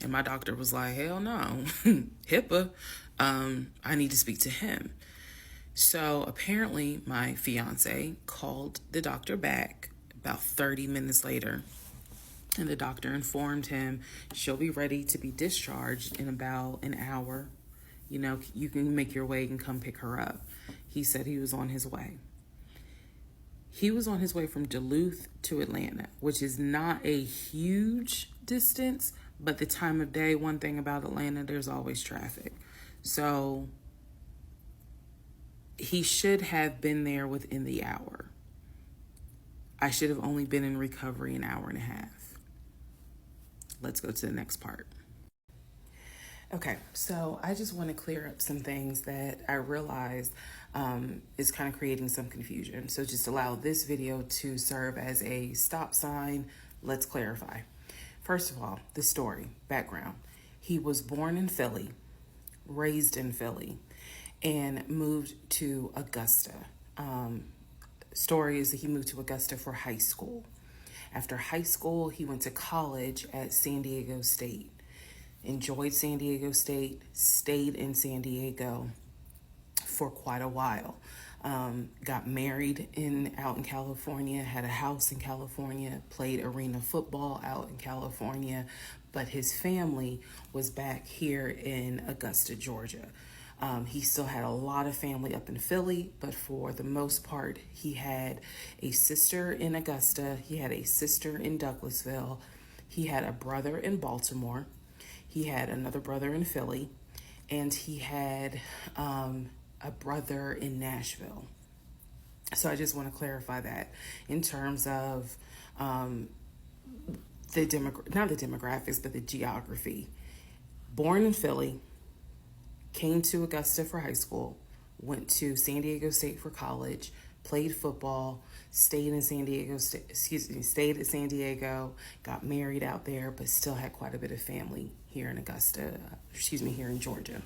And my doctor was like, hell no, HIPAA, I need to speak to him. So apparently my fiance called the doctor back about 30 minutes later, and the doctor informed him she'll be ready to be discharged in about an hour. You can make your way and come pick her up. He said he was on his way. He was on his way from Duluth to Atlanta, which is not a huge distance, but the time of day, one thing about Atlanta, there's always traffic. So he should have been there within the hour. I should have only been in recovery an hour and a half. Let's go to the next part. Okay, so I just want to clear up some things that I realized is kind of creating some confusion. So just allow this video to serve as a stop sign. Let's clarify. First of all, the story, background. He was born in Philly, raised in Philly, and moved to Augusta. Story is that he moved to Augusta for high school. After high school, he went to college at San Diego State. Enjoyed San Diego State, stayed in San Diego for quite a while. Got married out in California, had a house in California, played arena football out in California, but his family was back here in Augusta, Georgia. He still had a lot of family up in Philly, but for the most part, he had a sister in Augusta, he had a sister in Douglasville, he had a brother in Baltimore, he had another brother in Philly, and he had a brother in Nashville. So I just want to clarify that in terms of not the demographics, but the geography. Born in Philly, came to Augusta for high school, went to San Diego State for college, played football, stayed at San Diego, got married out there, but still had quite a bit of family here in here in Georgia.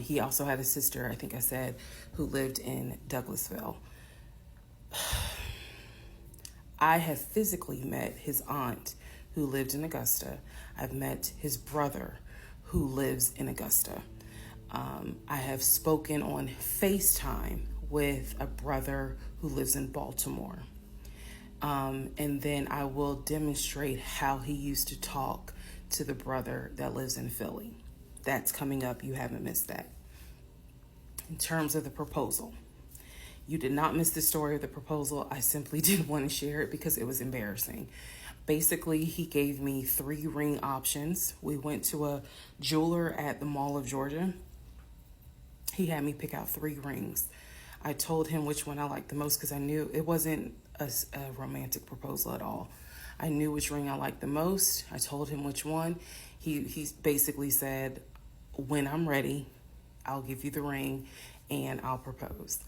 He also had a sister, I think I said, who lived in Douglasville. I have physically met his aunt who lived in Augusta. I've met his brother who lives in Augusta. I have spoken on FaceTime with a brother who lives in Baltimore. And then I will demonstrate how he used to talk to the brother that lives in Philly. That's coming up. You haven't missed that. In terms of the proposal, you did not miss the story of the proposal. I simply didn't want to share it because it was embarrassing. Basically, he gave me 3 ring options. We went to a jeweler at the Mall of Georgia. He had me pick out 3 rings. I told him which one I liked the most because I knew it wasn't a romantic proposal at all. I knew which ring I liked the most. I told him which one. He basically said, when I'm ready, I'll give you the ring and I'll propose.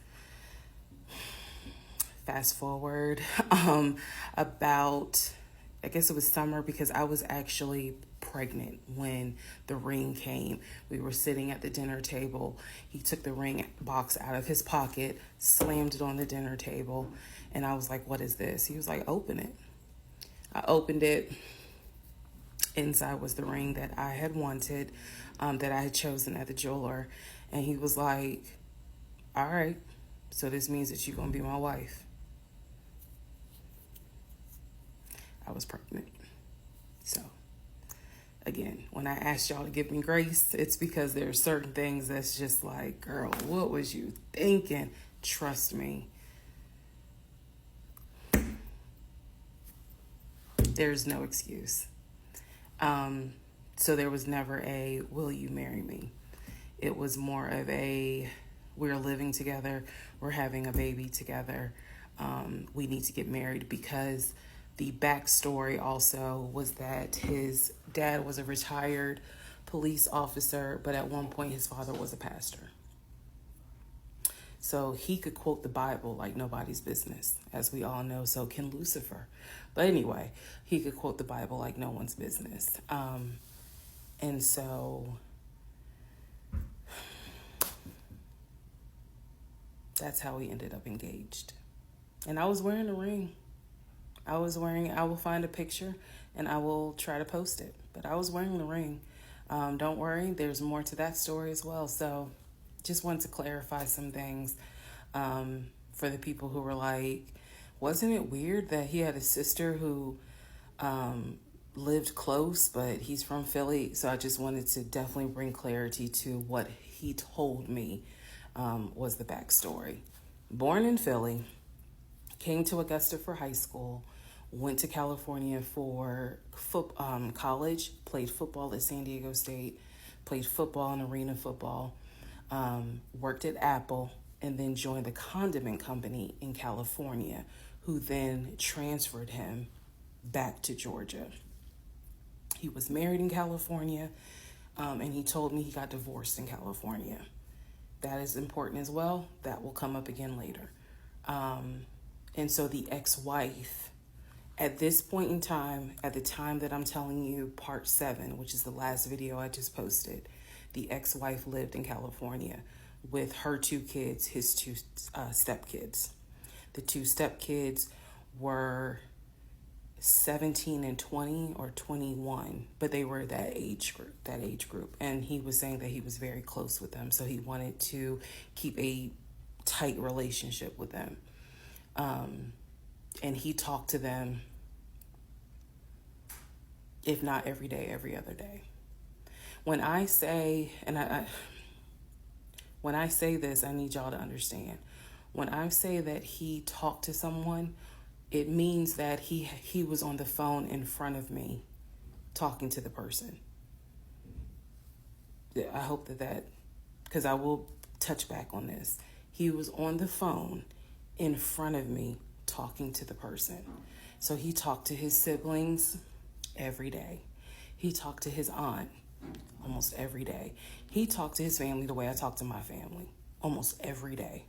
Fast forward about, I guess it was summer because I was actually pregnant when the ring came. We were sitting at the dinner table. He took the ring box out of his pocket, slammed it on the dinner table, and I was like, what is this? He was like, open it. I opened it. Inside was the ring that I had wanted, that I had chosen at the jeweler. And he was like, all right, so this means that you're going to be my wife. I was pregnant. So, again, when I asked y'all to give me grace, it's because there are certain things that's just like, girl, what was you thinking? Trust me. There's no excuse. So there was never a, will you marry me? It was more of a, we're living together, we're having a baby together, we need to get married, because the backstory also was that his dad was a retired police officer, but at one point his father was a pastor. So he could quote the Bible like nobody's business, as we all know. So can Lucifer. But anyway, he could quote the Bible like no one's business. And so that's how we ended up engaged. And I was wearing a ring. I will find a picture and I will try to post it. But I was wearing the ring. Don't worry, there's more to that story as well. So just wanted to clarify some things for the people who were like, wasn't it weird that he had a sister who lived close, but he's from Philly? So I just wanted to definitely bring clarity to what he told me was the backstory. Born in Philly, came to Augusta for high school, went to California for college, played football at San Diego State, played football and arena football, worked at Apple, and then joined the condiment company in California, who then transferred him back to Georgia. He was married in California, and he told me he got divorced in California. That is important as well. That will come up again later. And so the ex-wife, at this point in time, at the time that I'm telling you part 7, which is the last video I just posted, the ex-wife lived in California with her 2 kids, his 2 stepkids. The 2 stepkids were 17 and 20 or 21, but they were that age group. And he was saying that he was very close with them, so he wanted to keep a tight relationship with them. And he talked to them, if not every day, every other day. When I say, when I say this, I need y'all to understand. When I say that he talked to someone, it means that he was on the phone in front of me talking to the person. I hope that, because I will touch back on this. He was on the phone in front of me talking to the person. So he talked to his siblings every day. He talked to his aunt almost every day. He talked to his family the way I talk to my family almost every day.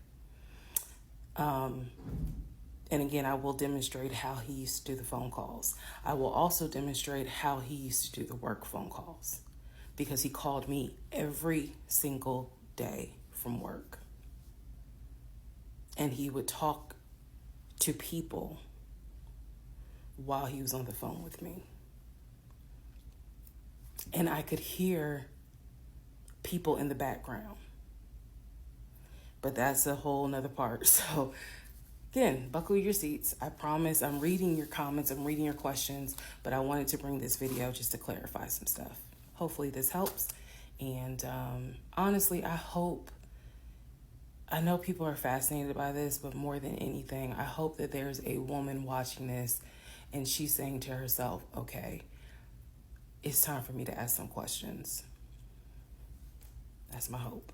And again, I will demonstrate how he used to do the phone calls. I will also demonstrate how he used to do the work phone calls, because he called me every single day from work. And he would talk to people while he was on the phone with me. And I could hear people in the background. But that's a whole nother part. So again, buckle your seats. I promise I'm reading your comments, I'm reading your questions, but I wanted to bring this video just to clarify some stuff. Hopefully this helps. And honestly, I know people are fascinated by this, but more than anything, I hope that there's a woman watching this and she's saying to herself, okay, it's time for me to ask some questions. That's my hope.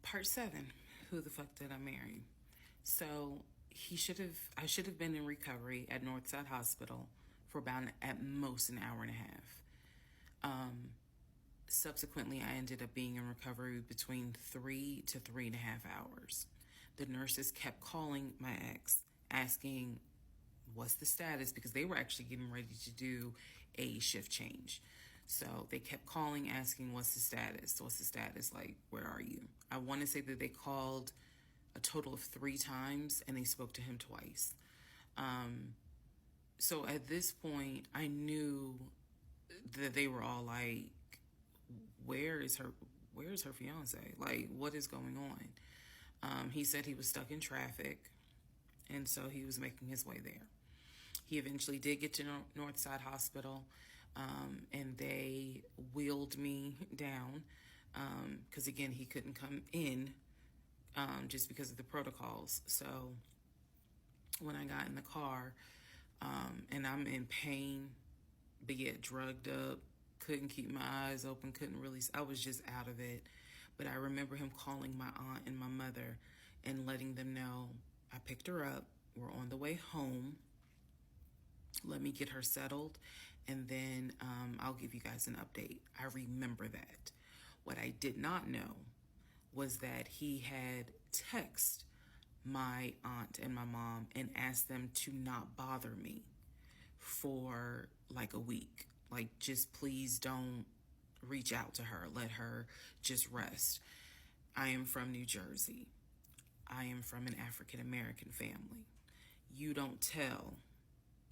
Part 7, who the fuck did I marry? So I should have been in recovery at Northside Hospital for about at most an hour and a half. Subsequently, I ended up being in recovery between 3 to 3.5 hours. The nurses kept calling my ex, asking what's the status, because they were actually getting ready to do a shift change. So they kept calling, asking what's the status, like, where are you? I want to say that they called a total of 3 times and they spoke to him twice. So at this point, I knew that they were all like, where is her fiance? Like, what is going on? He said he was stuck in traffic, and so he was making his way there. He eventually did get to Northside Hospital, and they wheeled me down, because again, he couldn't come in, just because of the protocols. So when I got in the car, and I'm in pain, but yet drugged up, couldn't keep my eyes open, I was just out of it. But I remember him calling my aunt and my mother and letting them know, I picked her up, we're on the way home, let me get her settled, and then I'll give you guys an update. I remember that. What I did not know was that he had texted my aunt and my mom and asked them to not bother me for like a week. Like, just please don't reach out to her. Let her just rest. I am from New Jersey. I am from an African American family. You don't tell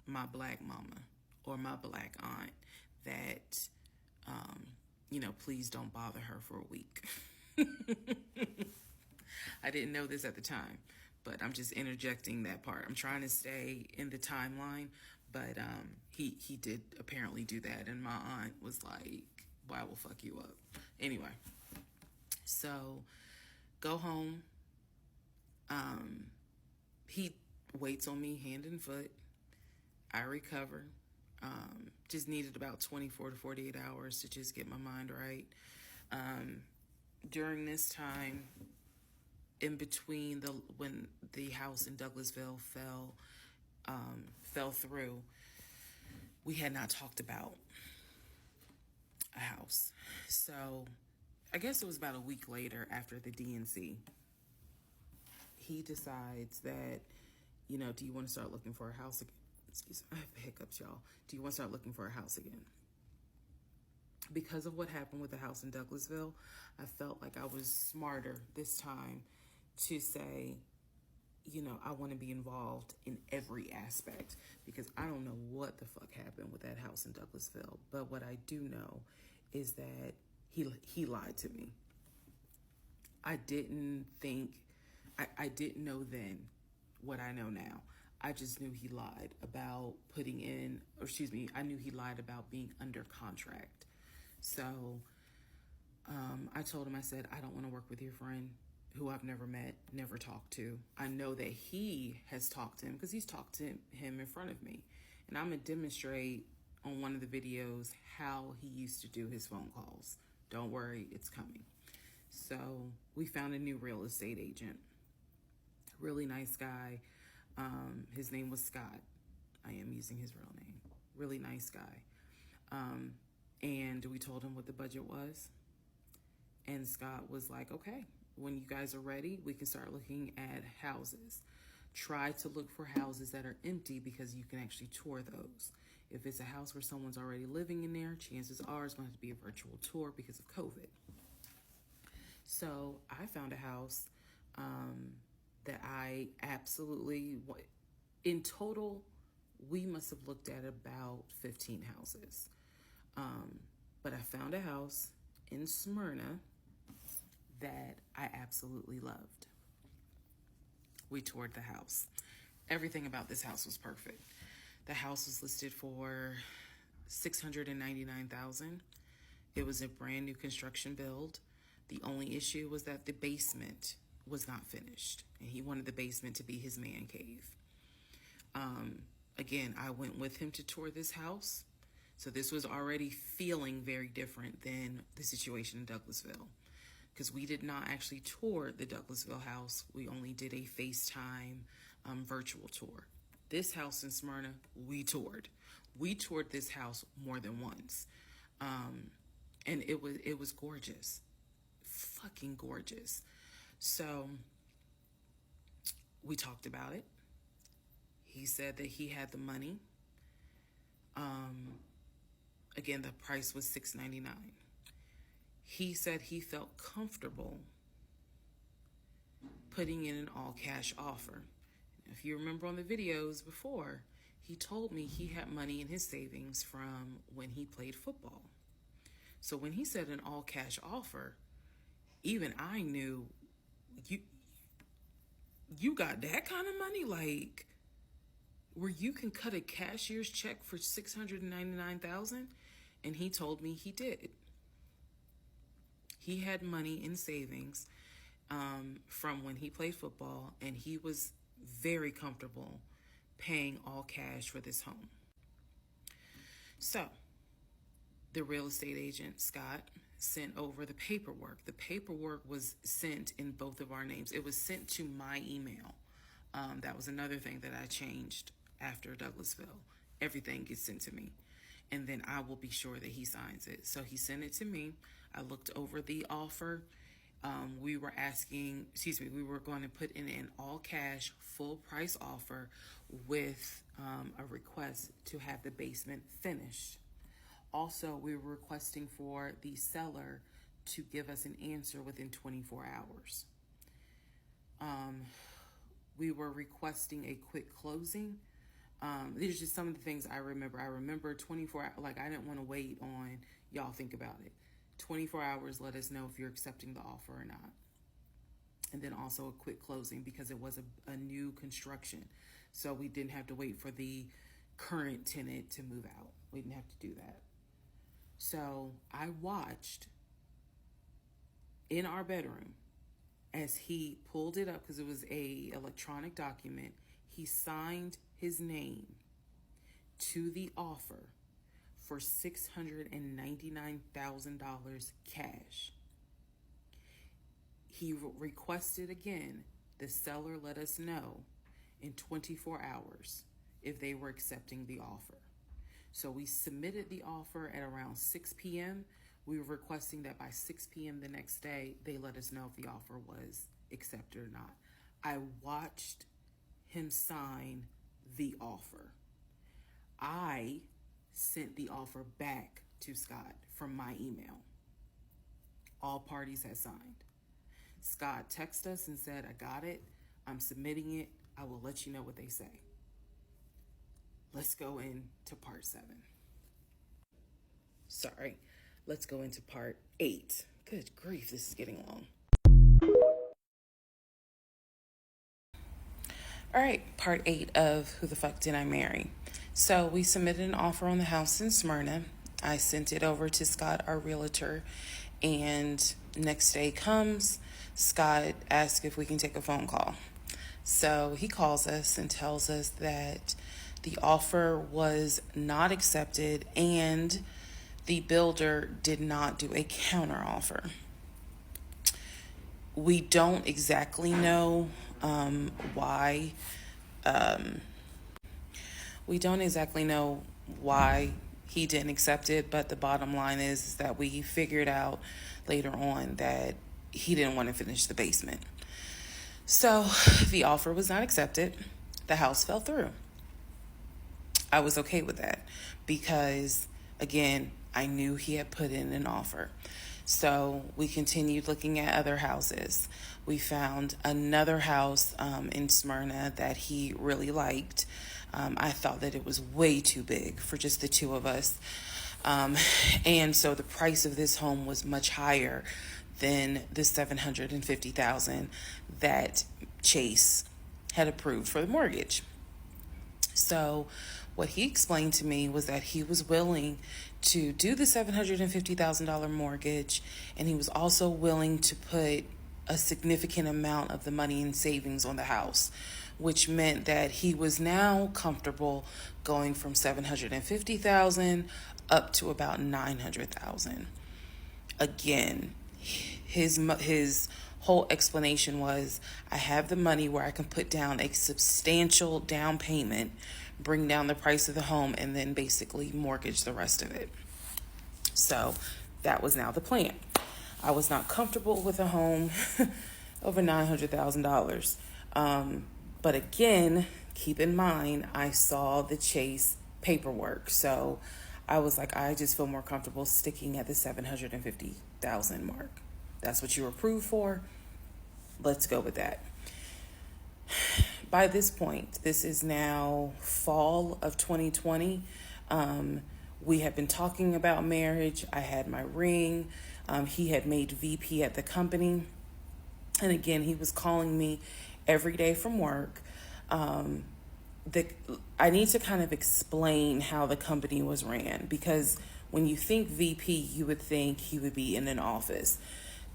my black mama or my black aunt that, please don't bother her for a week. I didn't know this at the time, but I'm just interjecting that part. I'm trying to stay in the timeline, but he did apparently do that, and my aunt was like, "Well, I will fuck you up." Anyway, so go home. He waits on me hand and foot. I recover. Just needed about 24 to 48 hours to just get my mind right. During this time, in between when the house in Douglasville fell through, we had not talked about a house. So I guess it was about a week later after the DNC, he decides that, you know, do you want to start looking for a house again? Excuse me, I have hiccups, y'all. Do you want to start looking for a house again? Because of what happened with the house in Douglasville, I felt like I was smarter this time to say, you know, I want to be involved in every aspect, because I don't know what the fuck happened with that house in Douglasville. But what I do know is that he lied to me. I didn't know then what I know now. I just knew he lied about I knew he lied about being under contract. So I told him, I said, I don't want to work with your friend who I've never met, never talked to. I know that he has talked to him because he's talked to him in front of me. And I'm going to demonstrate on one of the videos how he used to do his phone calls. Don't worry, it's coming. So we found a new real estate agent. Really nice guy. His name was Scott. I am using his real name. Really nice guy. And we told him what the budget was. And Scott was like, okay, when you guys are ready, we can start looking at houses. Try to look for houses that are empty because you can actually tour those. If it's a house where someone's already living in there, chances are it's going to have to be a virtual tour because of COVID. So I found a house that I absolutely, in total, we must have looked at about 15 houses. But I found a house in Smyrna that I absolutely loved. We toured the house. Everything about this house was perfect. The house was listed for $699,000. It was a brand new construction build. The only issue was that the basement was not finished, and he wanted the basement to be his man cave. Again, I went with him to tour this house. So this was already feeling very different than the situation in Douglasville, because we did not actually tour the Douglasville house. We only did a FaceTime virtual tour. This house in Smyrna, we toured. We toured this house more than once. And it was gorgeous. Fucking gorgeous. So we talked about it. He said that he had the money. Again, the price was $699. He said he felt comfortable putting in an all-cash offer. If you remember on the videos before, he told me he had money in his savings from when he played football. So when he said an all-cash offer, even I knew, you got that kind of money? Like, where you can cut a cashier's check for $699,000? And he told me he did. He had money in savings from when he played football, and he was very comfortable paying all cash for this home. So the real estate agent, Scott, sent over the paperwork. The paperwork was sent in both of our names. It was sent to my email. That was another thing that I changed after Douglasville. Everything gets sent to me, and then I will be sure that he signs it. So he sent it to me. I looked over the offer. We were going to put in an all cash, full price offer with a request to have the basement finished. Also, we were requesting for the seller to give us an answer within 24 hours. We were requesting a quick closing. These are just some of the things I remember. I remember 24 hours, like I didn't want to wait on, y'all think about it. 24 hours, let us know if you're accepting the offer or not. And then also a quick closing because it was a new construction. So we didn't have to wait for the current tenant to move out. We didn't have to do that. So I watched in our bedroom as he pulled it up, because it was a electronic document. He signed his name to the offer for $699,000 cash. He requested again, the seller let us know in 24 hours if they were accepting the offer. So we submitted the offer at around 6 p.m. We were requesting that by 6 p.m. the next day, they let us know if the offer was accepted or not. I watched him sign the offer. I sent the offer back to Scott from my email. All parties had signed. Scott texted us and said, I got it. I'm submitting it. I will let you know what they say. Let's go into part 7. Sorry. Let's go into part 8. Good grief, this is getting long. All right, part 8 of Who the Fuck Did I Marry? So we submitted an offer on the house in Smyrna. I sent it over to Scott, our realtor, and next day comes, Scott asks if we can take a phone call. So he calls us and tells us that the offer was not accepted and the builder did not do a counter offer. We don't exactly know why. We don't exactly know why he didn't accept it, but the bottom line is that we figured out later on that he didn't want to finish the basement. So the offer was not accepted. The house fell through. I was okay with that because, again, I knew he had put in an offer. So we continued looking at other houses. We found another house in Smyrna that he really liked. I thought that it was way too big for just the two of us. And so the price of this home was much higher than the $750,000 that Chase had approved for the mortgage. So what he explained to me was that he was willing to do the $750,000 mortgage, and he was also willing to put a significant amount of the money in savings on the house, which meant that he was now comfortable going from $750,000 up to about $900,000. Again, his whole explanation was, I have the money where I can put down a substantial down payment, bring down the price of the home, and then basically mortgage the rest of it. So that was now the plan. I was not comfortable with a home over $900,000. But again, keep in mind, I saw the Chase paperwork. So I was like, I just feel more comfortable sticking at the $750,000 mark. That's what you were approved for. Let's go with that. By this point, this is now fall of 2020. We had been talking about marriage. I had my ring. He had made VP at the company. And again, he was calling me every day from work. I need to kind of explain how the company was ran, because when you think VP, you would think he would be in an office.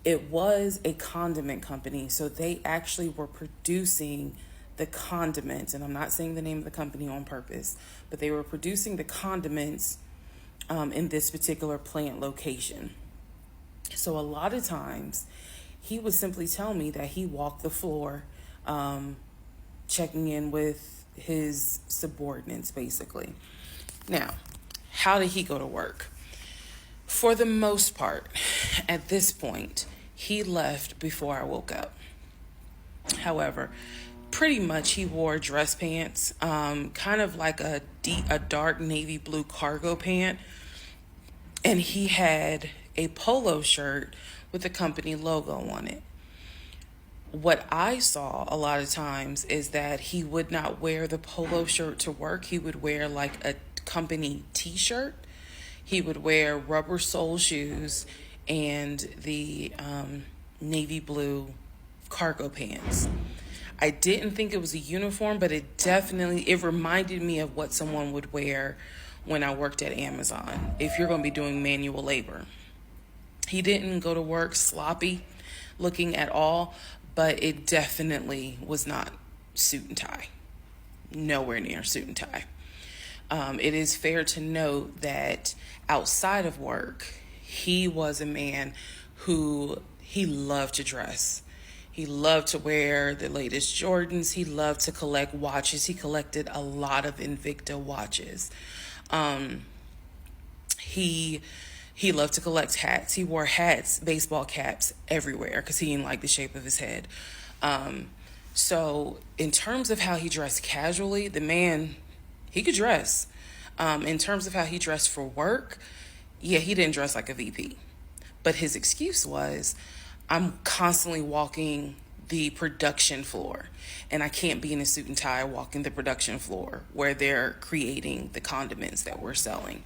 It was a condiment company, so they actually were producing the condiments, and I'm not saying the name of the company on purpose, but they were producing the condiments in this particular plant location. So a lot of times he would simply tell me that he walked the floor, checking in with his subordinates, basically. Now, how did he go to work? For the most part, at this point, he left before I woke up. However, pretty much he wore dress pants, kind of like a dark navy blue cargo pant. And he had a polo shirt with the company logo on it. What I saw a lot of times is that he would not wear the polo shirt to work. He would wear like a company t-shirt. He would wear rubber sole shoes and the navy blue cargo pants. I didn't think it was a uniform, but it reminded me of what someone would wear when I worked at Amazon, if you're going to be doing manual labor. He didn't go to work sloppy looking at all, but it definitely was not suit and tie. Nowhere near suit and tie. It is fair to note that outside of work, he was a man who he loved to dress. He loved to wear the latest Jordans. He loved to collect watches. He collected a lot of Invicta watches. He loved to collect hats. He wore hats, baseball caps everywhere because he didn't like the shape of his head. So in terms of how he dressed casually, the man, he could dress. In terms of how he dressed for work, yeah, he didn't dress like a VP. But his excuse was, I'm constantly walking the production floor, and I can't be in a suit and tie walking the production floor where they're creating the condiments that we're selling.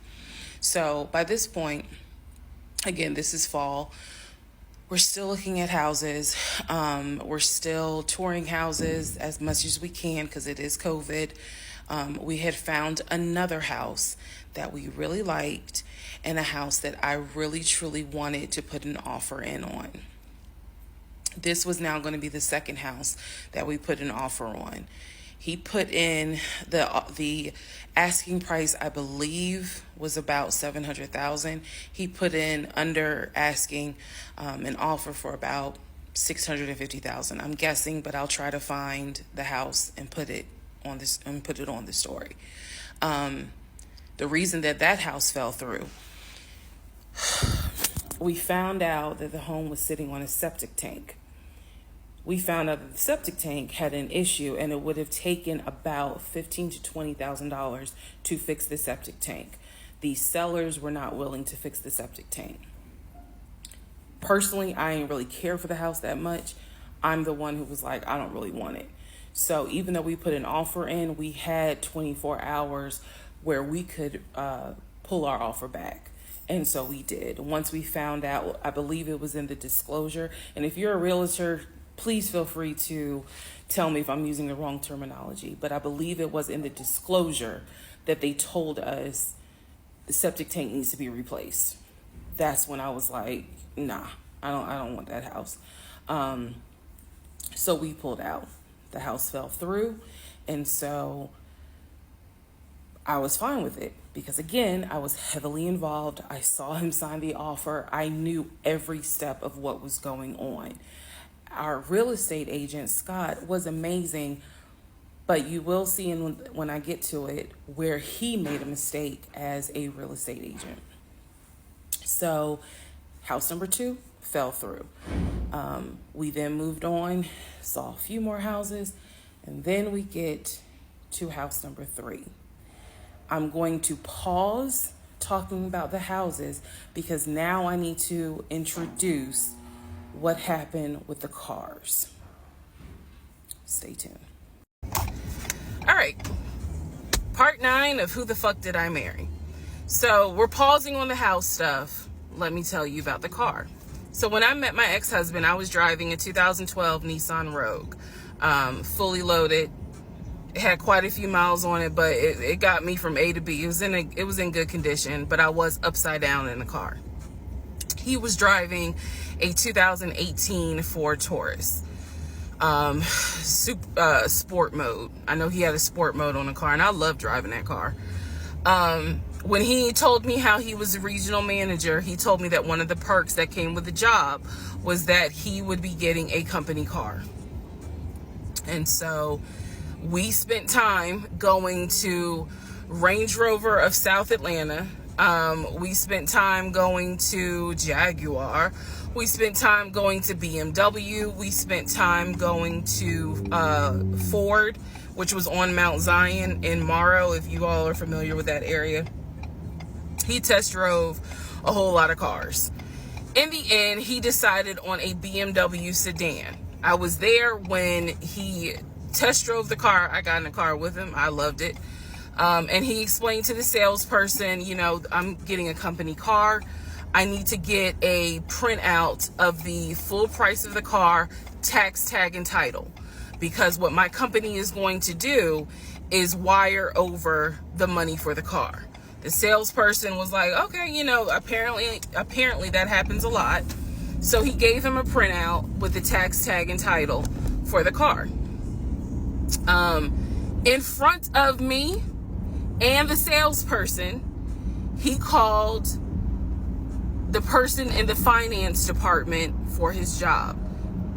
So by this point, again, this is fall. We're still looking at houses. We're still touring houses as much as we can because it is COVID. We had found another house that we really liked and a house that I really, truly wanted to put an offer in on. This was now going to be the second house that we put an offer on. He put in the asking price, I believe, was about $700,000. He put in under asking an offer for about $650,000. I'm guessing, but I'll try to find the house and put it on the story. The reason that house fell through, we found out that the home was sitting on a septic tank. We found out that the septic tank had an issue, and it would have taken about $15,000 to $20,000 to fix the septic tank. The sellers were not willing to fix the septic tank. Personally, I ain't really care for the house that much. I'm the one who was like, I don't really want it. So even though we put an offer in, we had 24 hours where we could pull our offer back. And so we did. Once we found out, I believe it was in the disclosure. And if you're a realtor, please feel free to tell me if I'm using the wrong terminology. But I believe it was in the disclosure that they told us the septic tank needs to be replaced. That's when I was like, nah, I don't want that house. So we pulled out. The house fell through. And so I was fine with it because, again, I was heavily involved. I saw him sign the offer. I knew every step of what was going on. Our real estate agent, Scott, was amazing, but you will see when I get to it where he made a mistake as a real estate agent. So house number 2 fell through. We then moved on, saw a few more houses, and then we get to house number 3. I'm going to pause talking about the houses because now I need to introduce what happened with the cars. Stay tuned. All right. Part 9 of Who the Fuck Did I Marry? So we're pausing on the house stuff. Let me tell you about the car. So when I met my ex-husband, I was driving a 2012 Nissan Rogue, fully loaded. It had quite a few miles on it, but it got me from A to B. It was in good condition, but I was upside down in the car. He was driving a 2018 Ford Taurus, sport mode. I know he had a sport mode on the car, and I love driving that car. When he told me how he was a regional manager, he told me that one of the perks that came with the job was that he would be getting a company car. And so we spent time going to Range Rover of South Atlanta. We spent time going to Jaguar. We spent time going to BMW. We spent time going to Ford, which was on Mount Zion in Morrow, if you all are familiar with that area. He test drove a whole lot of cars. In the end, he decided on a BMW sedan. I was there when he test drove the car. I got in the car with him. I loved it. And he explained to the salesperson, I'm getting a company car. I need to get a printout of the full price of the car, tax, tag, and title. Because what my company is going to do is wire over the money for the car. The salesperson was like, okay, apparently that happens a lot. So he gave him a printout with the tax, tag, and title for the car. In front of me and the salesperson, he called the person in the finance department for his job.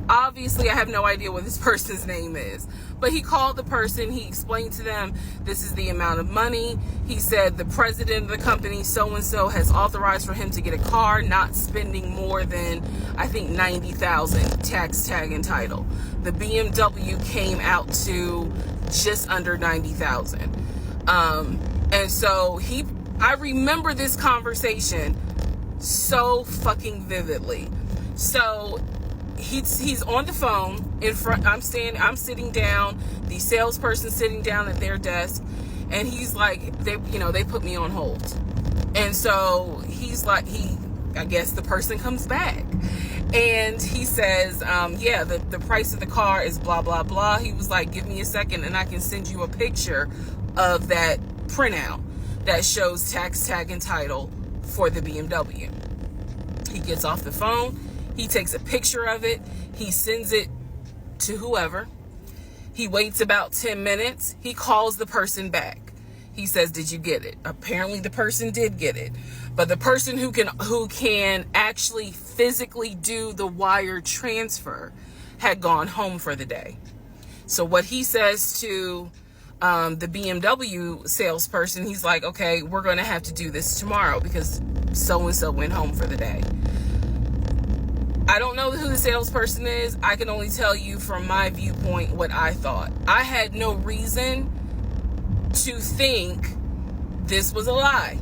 Obviously, I have no idea what this person's name is. But he called the person. He explained to them, this is the amount of money. He said the president of the company, so-and-so, has authorized for him to get a car, not spending more than, I think, $90,000 tax tag and title. The BMW came out to just under $90,000. And so I remember this conversation so fucking vividly. So he's on the phone in front. I'm sitting down, the salesperson sitting down at their desk, and he's like, they put me on hold. And so he's like, I guess the person comes back and he says, yeah, the price of the car is blah, blah, blah. He was like, give me a second and I can send you a picture of that printout that shows tax tag and title for the BMW. He gets off the phone. He takes a picture of it. He sends it to whoever. He waits about 10 minutes. He calls the person back. He says, did you get it? Apparently the person did get it. But the person who can actually physically do the wire transfer had gone home for the day. So what he says to the BMW salesperson, he's like, okay, we're going to have to do this tomorrow because so-and-so went home for the day. I don't know who the salesperson is. I can only tell you from my viewpoint what I thought. I had no reason to think this was a lie.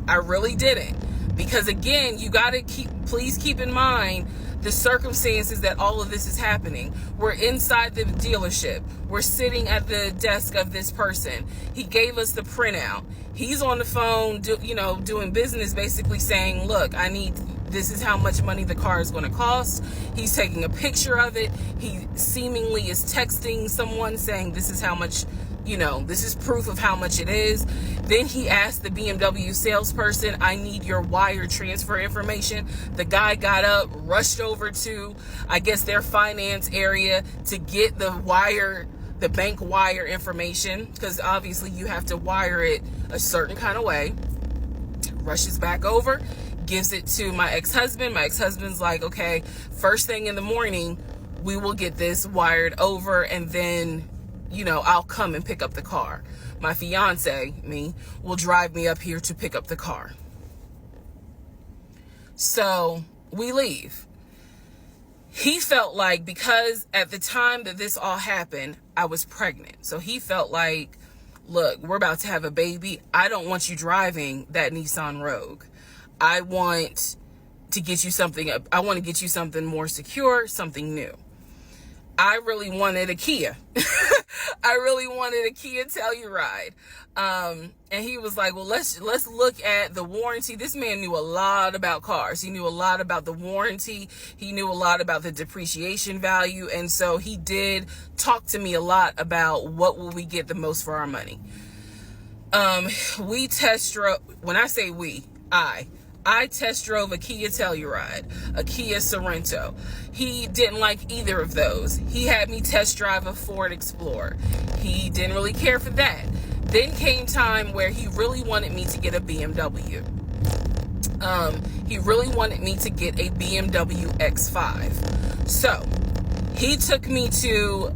I really didn't. Because again, you got to please keep in mind the circumstances that all of this is happening. We're inside the dealership. We're sitting at the desk of this person. He gave us the printout. He's on the phone, doing business, basically saying, look, this is how much money the car is going to cost. He's taking a picture of it. He seemingly is texting someone saying, this is how much, this is proof of how much it is. Then he asked the BMW salesperson, I need your wire transfer information. The guy got up, rushed over to, I guess, their finance area to get the bank wire information, because obviously you have to wire it a certain kind of way. Rushes back over, gives it to my ex-husband. My ex-husband's like, okay, first thing in the morning, we will get this wired over, and then, I'll come and pick up the car. My fiance, will drive me up here to pick up the car. So we leave. He felt like, because at the time that this all happened, I was pregnant. So he felt like, look, we're about to have a baby. I don't want you driving that Nissan Rogue. I want to get you something more secure, something new. I really wanted a Kia. I really wanted a Kia Telluride. And he was like, well, let's look at the warranty. This man knew a lot about cars. He knew a lot about the warranty. He knew a lot about the depreciation value. And so he did talk to me a lot about what will we get the most for our money. We test drove, when I say we, I test drove a Kia Telluride, a Kia Sorento. He didn't like either of those. He had me test drive a Ford Explorer. He didn't really care for that. Then came time where he really wanted me to get a BMW. He really wanted me to get a BMW X5. So he took me to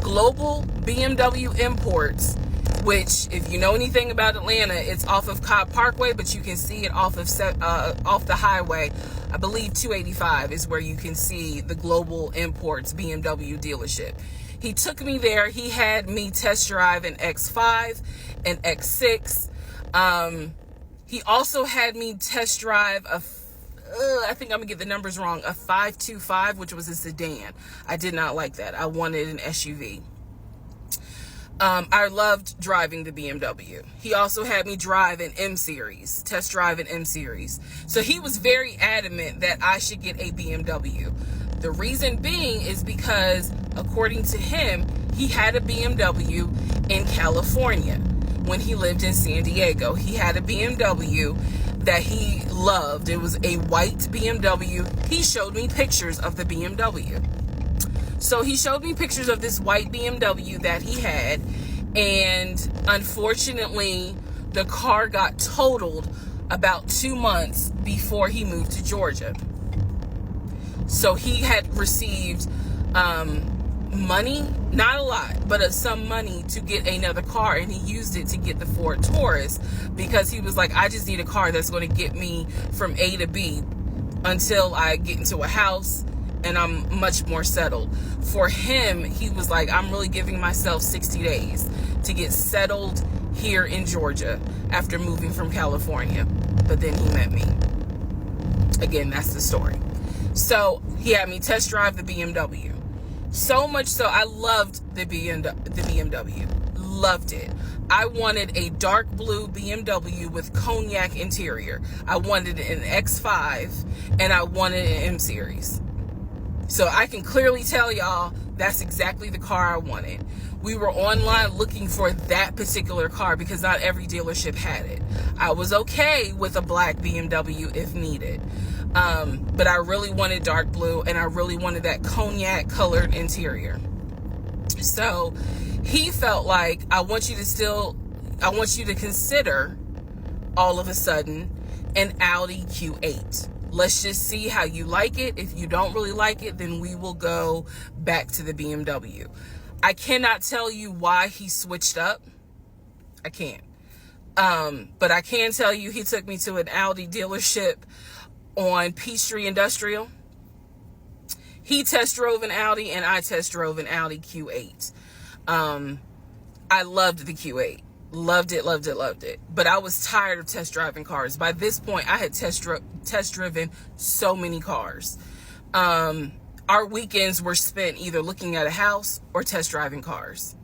Global BMW Imports, which, if you know anything about Atlanta, it's off of Cobb Parkway, but you can see it off the highway. I believe 285 is where you can see the Global Imports BMW dealership. He took me there. He had me test drive an X5, an X6. He also had me test drive I think I'm gonna get the numbers wrong, a 525, which was a sedan. I did not like that. I wanted an SUV. I loved driving the BMW. He also had me drive an M-Series, test drive an M-Series. So he was very adamant that I should get a BMW. The reason being is because, according to him, he had a BMW in California when he lived in San Diego. He had a BMW that he loved. It was a white BMW. He showed me pictures of the BMW. So he showed me pictures of this white BMW that he had, and unfortunately, the car got totaled about 2 months before he moved to Georgia. So he had received money, not a lot, but some money to get another car, and he used it to get the Ford Taurus because he was like, I just need a car that's going to get me from A to B until I get into a house and I'm much more settled. For him, he was like, I'm really giving myself 60 days to get settled here in Georgia after moving from California. But then he met me. Again, that's the story. So he had me test drive the BMW. So much so, I loved the BMW. Loved it. I wanted a dark blue BMW with cognac interior. I wanted an X5 and I wanted an M Series. So I can clearly tell y'all that's exactly the car I wanted. We were online looking for that particular car because not every dealership had it. I was okay with a black BMW if needed. But I really wanted dark blue and I really wanted that cognac colored interior. So he felt like, I want you to consider all of a sudden an Audi Q8. Let's just see how you like it. If you don't really like it, then we will go back to the BMW. I cannot tell you why he switched up. I can't. But I can tell you he took me to an Audi dealership on Peachtree Industrial. He test drove an Audi and I test drove an Audi Q8. I loved the Q8. Loved it, loved it, loved it. But I was tired of test driving cars. By this point, I had test driven so many cars. Our weekends were spent either looking at a house or test driving cars.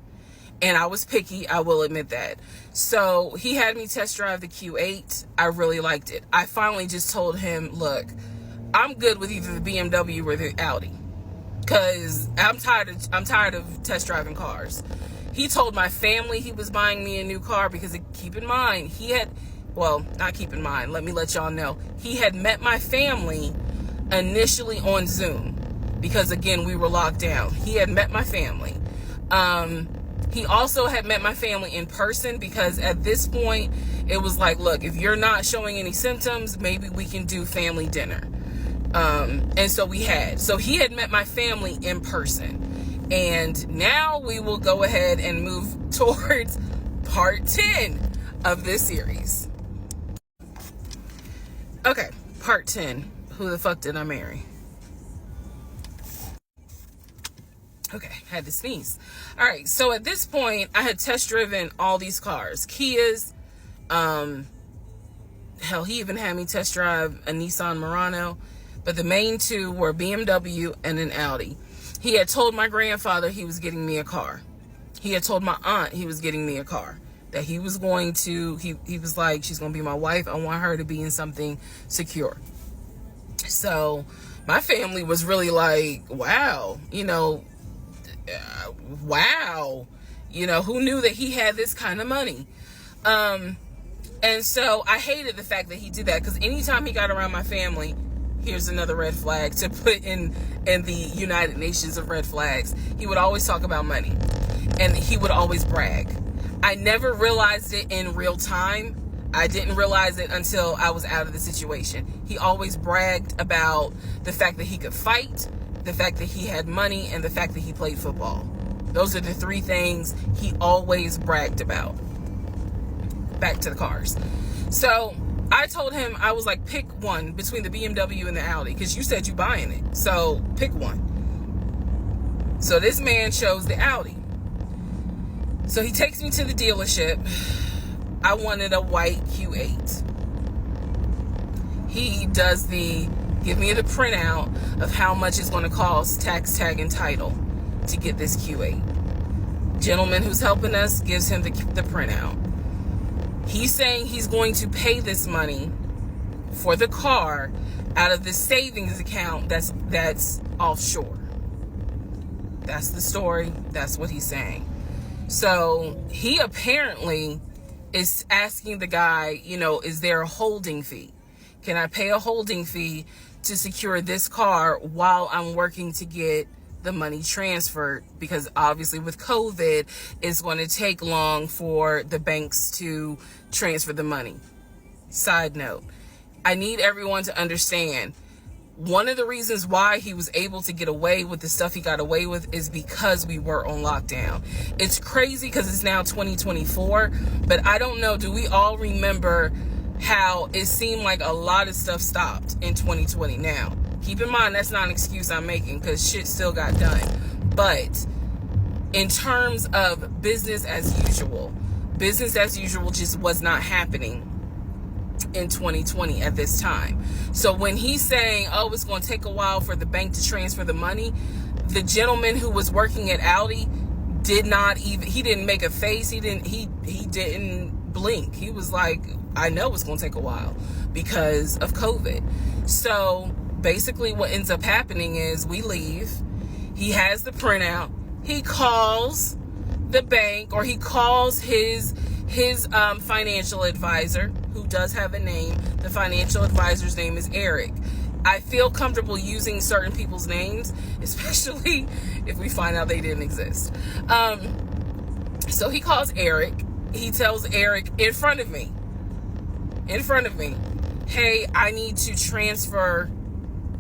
And I was picky, I will admit that. So he had me test drive the Q8. I really liked it. I finally just told him, look, I'm good with either the BMW or the Audi. Because I'm tired of test driving cars. He told my family he was buying me a new car because, keep in mind, let me let y'all know. He had met my family initially on Zoom because, again, we were locked down. He had met my family. He also had met my family in person because at this point, it was like, look, if you're not showing any symptoms, maybe we can do family dinner. And so we had. So he had met my family in person. And now we will go ahead and move towards part 10 of this series. Okay, part 10. Who the fuck did I marry? Okay, had to sneeze. All right, so at this point, I had test driven all these cars. Kias. Hell, he even had me test drive a Nissan Murano. But the main two were BMW and an Audi. He had told my grandfather he was getting me a car. He had told my aunt he was getting me a car. That he was going to, he was like, she's going to be my wife. I want her to be in something secure. So my family was really like, wow, wow. Who knew that he had this kind of money? And so I hated the fact that he did that because anytime he got around my family, here's another red flag to put in the United Nations of red flags. He would always talk about money and he would always brag. I never realized it in real time. I didn't realize it until I was out of the situation. He always bragged about the fact that he could fight, the fact that he had money, and the fact that he played football. Those are the three things he always bragged about. Back to the cars. So I told him, I was like, pick one between the BMW and the Audi, because you said you buying it. So pick one. So this man chose the Audi. So he takes me to the dealership. I wanted a white Q8. He does give me the printout of how much it's going to cost, tax, tag, and title to get this Q8. Gentleman who's helping us gives him the printout. He's saying he's going to pay this money for the car out of the savings account that's offshore. That's the story. That's what he's saying. So he apparently is asking the guy, is there a holding fee? Can I pay a holding fee to secure this car while I'm working to get the money transferred? Because obviously with COVID, it's going to take long for the banks to transfer the money. Side note, I need everyone to understand, One of the reasons why he was able to get away with the stuff he got away with is because we were on lockdown. It's crazy because it's now 2024, but I don't know, do we all remember how it seemed like a lot of stuff stopped in 2020? Now, keep in mind, that's not an excuse I'm making because shit still got done. But in terms of business as usual just was not happening in 2020 at this time. So when he's saying, oh, it's going to take a while for the bank to transfer the money, the gentleman who was working at Audi he didn't make a face. He didn't blink. He was like, I know it's going to take a while because of COVID. So basically what ends up happening is we leave. He has the printout. He calls the bank, or he calls his financial advisor, who does have a name. The financial advisor's name is Eric. I feel comfortable using certain people's names, especially if we find out they didn't exist. So he calls Eric. He tells Eric in front of me, hey, I need to transfer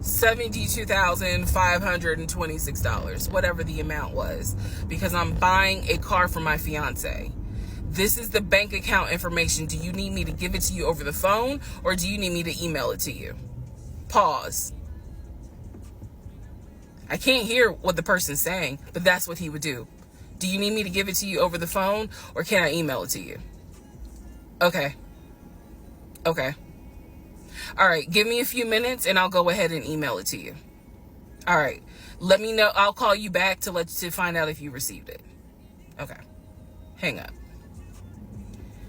$72,526, whatever the amount was, because I'm buying a car for my fiance. This is the bank account information. Do you need me to give it to you over the phone, or do you need me to email it to you? Pause. I can't hear what the person's saying, but that's what he would do. Do you need me to give it to you over the phone, or can I email it to you? Okay. All right, give me a few minutes and I'll go ahead and email it to you. All right, let me know. I'll call you back to find out if you received it. Okay, hang up.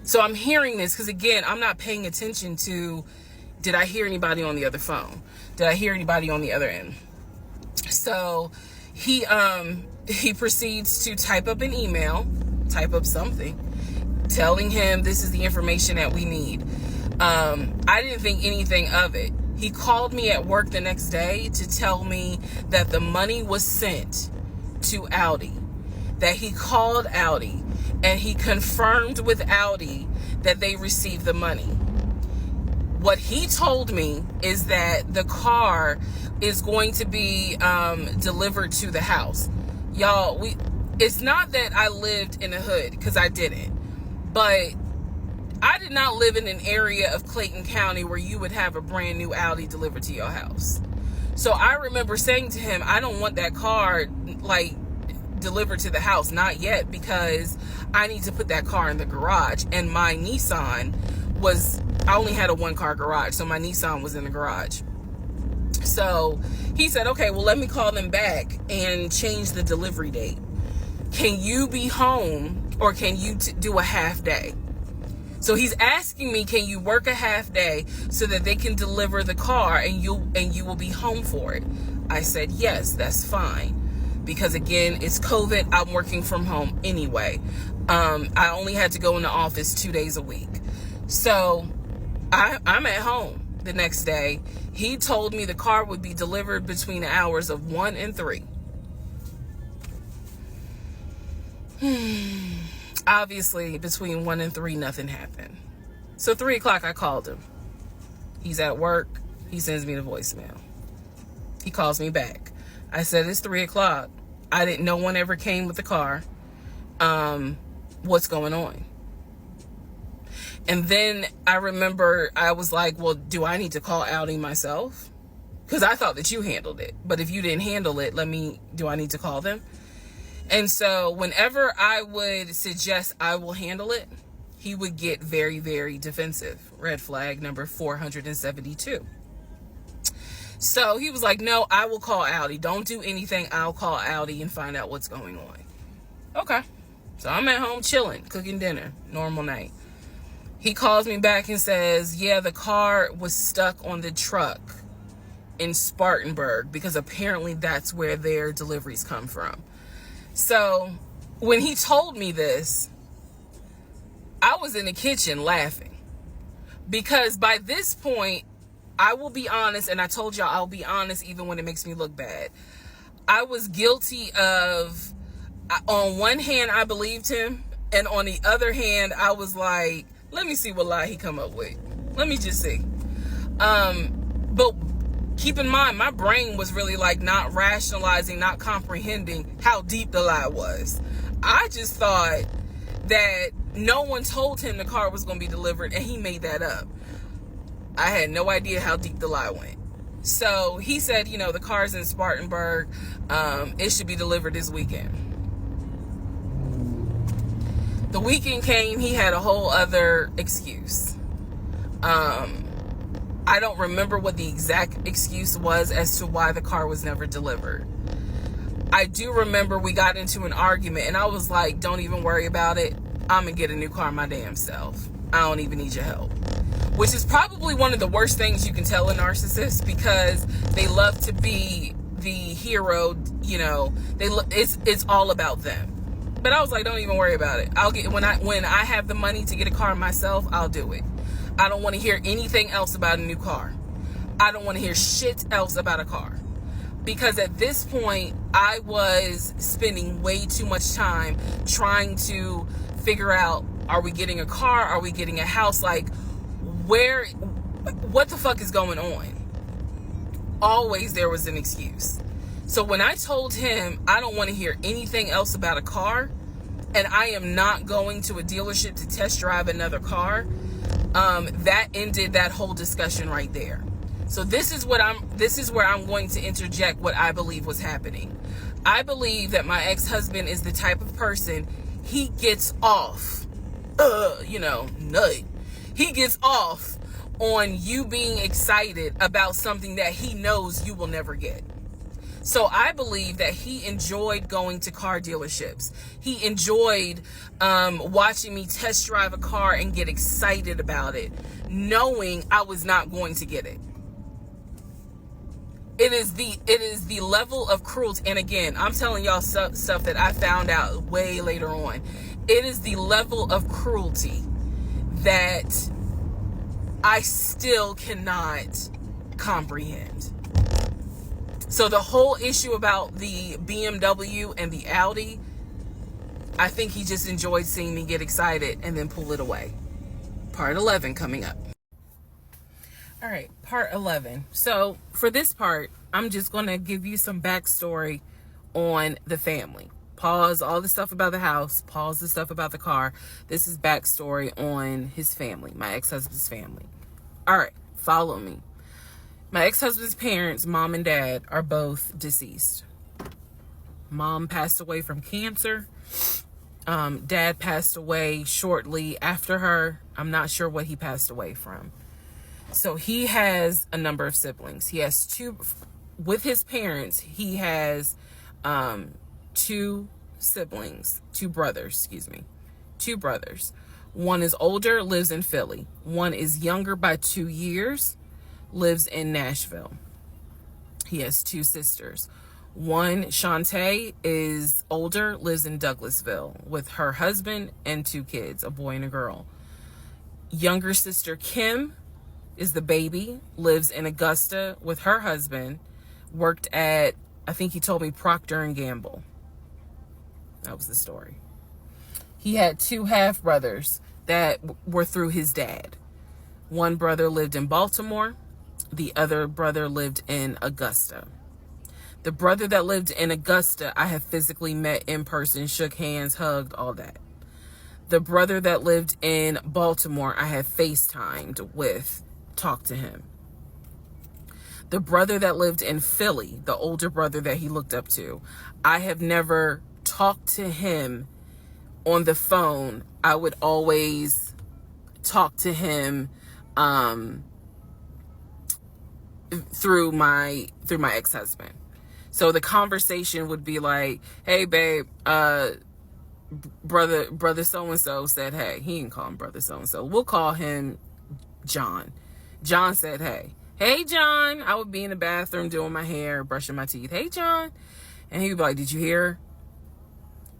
So I'm hearing this because, again, I'm not paying attention to, did I hear anybody on the other phone? Did I hear anybody on the other end? So he proceeds to type up an email, type up something, telling him this is the information that we need. I didn't think anything of it. He called me at work the next day to tell me that the money was sent to Audi, that he called Audi and he confirmed with Audi that they received the money. What he told me is that the car is going to be delivered to the house. Y'all, it's not that I lived in the hood, because I didn't, but I did not live in an area of Clayton County where you would have a brand new Audi delivered to your house. So I remember saying to him, I don't want that car delivered to the house, not yet, because I need to put that car in the garage. And my Nissan I only had a 1-car garage, so my Nissan was in the garage. So he said, okay, well, let me call them back and change the delivery date. Can you be home, or can you do a half day? So he's asking me, can you work a half day so that they can deliver the car and you will be home for it? I said, yes, that's fine. Because again, it's COVID. I'm working from home anyway. I only had to go in the office 2 days a week. So I'm at home the next day. He told me the car would be delivered between the hours of 1 and 3. Obviously, between 1 and 3, nothing happened. So 3 o'clock, I called him. He's at work. He sends me the voicemail. He calls me back. I said, it's 3 o'clock. No one ever came with the car. What's going on? And then I remember I was like, well, do I need to call Audi myself? Because I thought that you handled it. But if you didn't handle it, do I need to call them? And so whenever I would suggest I will handle it, he would get very, very defensive. Red flag number 472. So he was like, no, I will call Audi. Don't do anything. I'll call Audi and find out what's going on. Okay. So I'm at home chilling, cooking dinner, normal night. He calls me back and says, yeah, the car was stuck on the truck in Spartanburg, because apparently that's where their deliveries come from. So when he told me this, I was in the kitchen laughing, because by this point, I will be honest, and I told y'all I'll be honest even when it makes me look bad. I was guilty of, on one hand, I believed him, and on the other hand, I was like, let me see what lie he come up with. Let me just see. But keep in mind, my brain was really like not rationalizing, not comprehending how deep the lie was. I just thought that no one told him the car was going to be delivered and he made that up. I had no idea how deep the lie went. So he said, you know, the car's in Spartanburg. It should be delivered this weekend. The weekend came, he had a whole other excuse. I don't remember what the exact excuse was as to why the car was never delivered. I do remember we got into an argument and I was like, don't even worry about it. I'm gonna get a new car my damn self. I don't even need your help. Which is probably one of the worst things you can tell a narcissist, because they love to be the hero, you know, it's all about them. But I was like, don't even worry about it. I'll get, when I have the money to get a car myself, I'll do it. I don't want to hear anything else about a new car. I don't want to hear shit else about a car. Because at this point, I was spending way too much time trying to figure out, are we getting a car? Are we getting a house? Like, what the fuck is going on? Always there was an excuse. So when I told him I don't want to hear anything else about a car, and I am not going to a dealership to test drive another car, that ended that whole discussion right there. So this is where I'm going to interject what I believe was happening. I believe that my ex-husband is the type of person, he gets off, nut. He gets off on you being excited about something that he knows you will never get. So I believe that he enjoyed going to car dealerships. He enjoyed watching me test drive a car and get excited about it, knowing I was not going to get it. It is the level of cruelty. And again, I'm telling y'all stuff that I found out way later on. It is the level of cruelty that I still cannot comprehend. So the whole issue about the BMW and the Audi, I think he just enjoyed seeing me get excited and then pull it away. Part 11 coming up. All right, part 11. So for this part, I'm just going to give you some backstory on the family. Pause all the stuff about the house. Pause the stuff about the car. This is backstory on his family, my ex-husband's family. All right, follow me. My ex-husband's parents, mom and dad, are both deceased. Mom passed away from cancer. Dad passed away shortly after her. I'm not sure what he passed away from. So he has a number of siblings. He has two, with his parents, he has two brothers. One is older, lives in Philly. One is younger by 2 years, lives in Nashville. He has two sisters. One, Shantae, is older, lives in Douglasville with her husband and two kids, a boy and a girl. Younger sister, Kim, is the baby, lives in Augusta with her husband, worked at, I think he told me, Procter & Gamble. That was the story. He had two half brothers that were through his dad. One brother lived in Baltimore. The other brother lived in Augusta. The brother that lived in Augusta, I have physically met in person, shook hands, hugged, all that. The brother that lived in Baltimore, I have FaceTimed with, talked to him. The brother that lived in Philly, the older brother that he looked up to, I have never talked to him on the phone. I would always talk to him through my ex-husband. So the conversation would be like, hey babe, brother so-and-so said hey. He didn't call him brother so-and-so. We'll call him John. John said hey. Hey John. I would be in the bathroom doing my hair, brushing my teeth. Hey John. And he would be like, did you hear?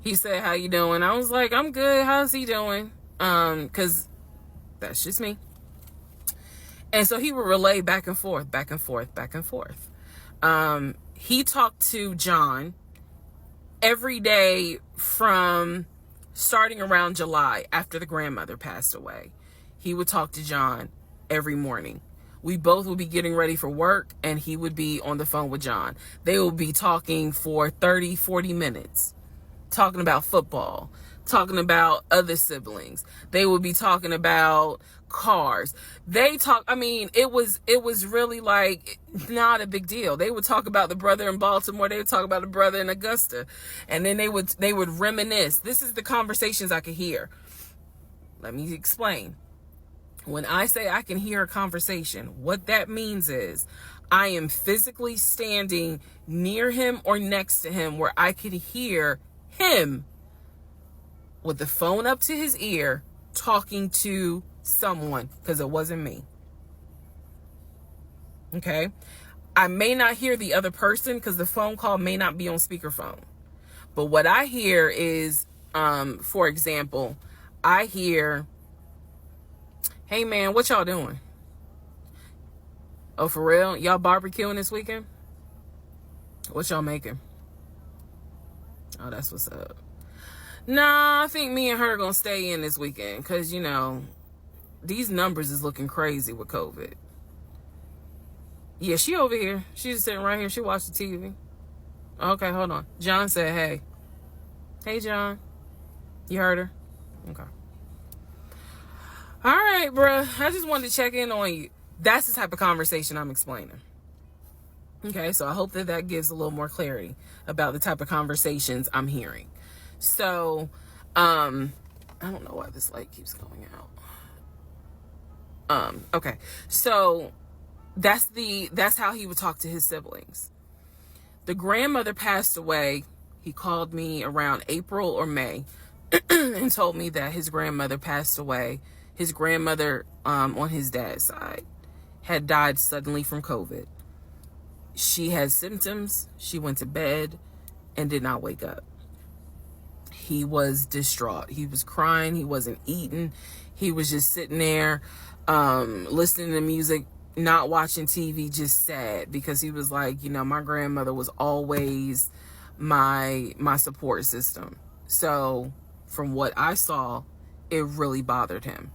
He said, how you doing? I was like, I'm good. How's he doing? Because that's just me. And so he would relay back and forth. He talked to John every day from starting around July after the grandmother passed away. He would talk to John every morning, We both would be getting ready for work, and he would be on the phone with John. They would be talking for 30, 40 minutes, talking about football, talking about other siblings. They would be talking about cars. It was really like not a big deal. They would talk about the brother in Baltimore. They would talk about the brother in Augusta. And then they would reminisce. This is the conversations I could hear. Let me explain. When I say I can hear a conversation, what that means is I am physically standing near him or next to him where I could hear him with the phone up to his ear talking to someone, because it wasn't me. Okay? I may not hear the other person because the phone call may not be on speakerphone. But what I hear is, for example, I hear, "Hey man, what y'all doing? Oh, for real? Y'all barbecuing this weekend? What y'all making? Oh, that's what's up. Nah, I think me and her gonna stay in this weekend because, these numbers is looking crazy with COVID. Yeah, she over here. She's just sitting right here. She watched the TV. Okay, hold on. John said, hey. Hey, John. You heard her? Okay. All right, bruh. I just wanted to check in on you. That's the type of conversation I'm explaining. Okay, so I hope that gives a little more clarity about the type of conversations I'm hearing. So, I don't know why this light keeps going out. Okay, so that's how he would talk to his siblings. The grandmother passed away. He called me around April or May and told me that his grandmother passed away. His grandmother, on his dad's side, had died suddenly from COVID. She had symptoms. She went to bed and did not wake up. He was distraught. He was crying. He wasn't eating. He was just sitting there, listening to music, not watching TV, just sad, because he was like, my grandmother was always my support system. So from what I saw, it really bothered him.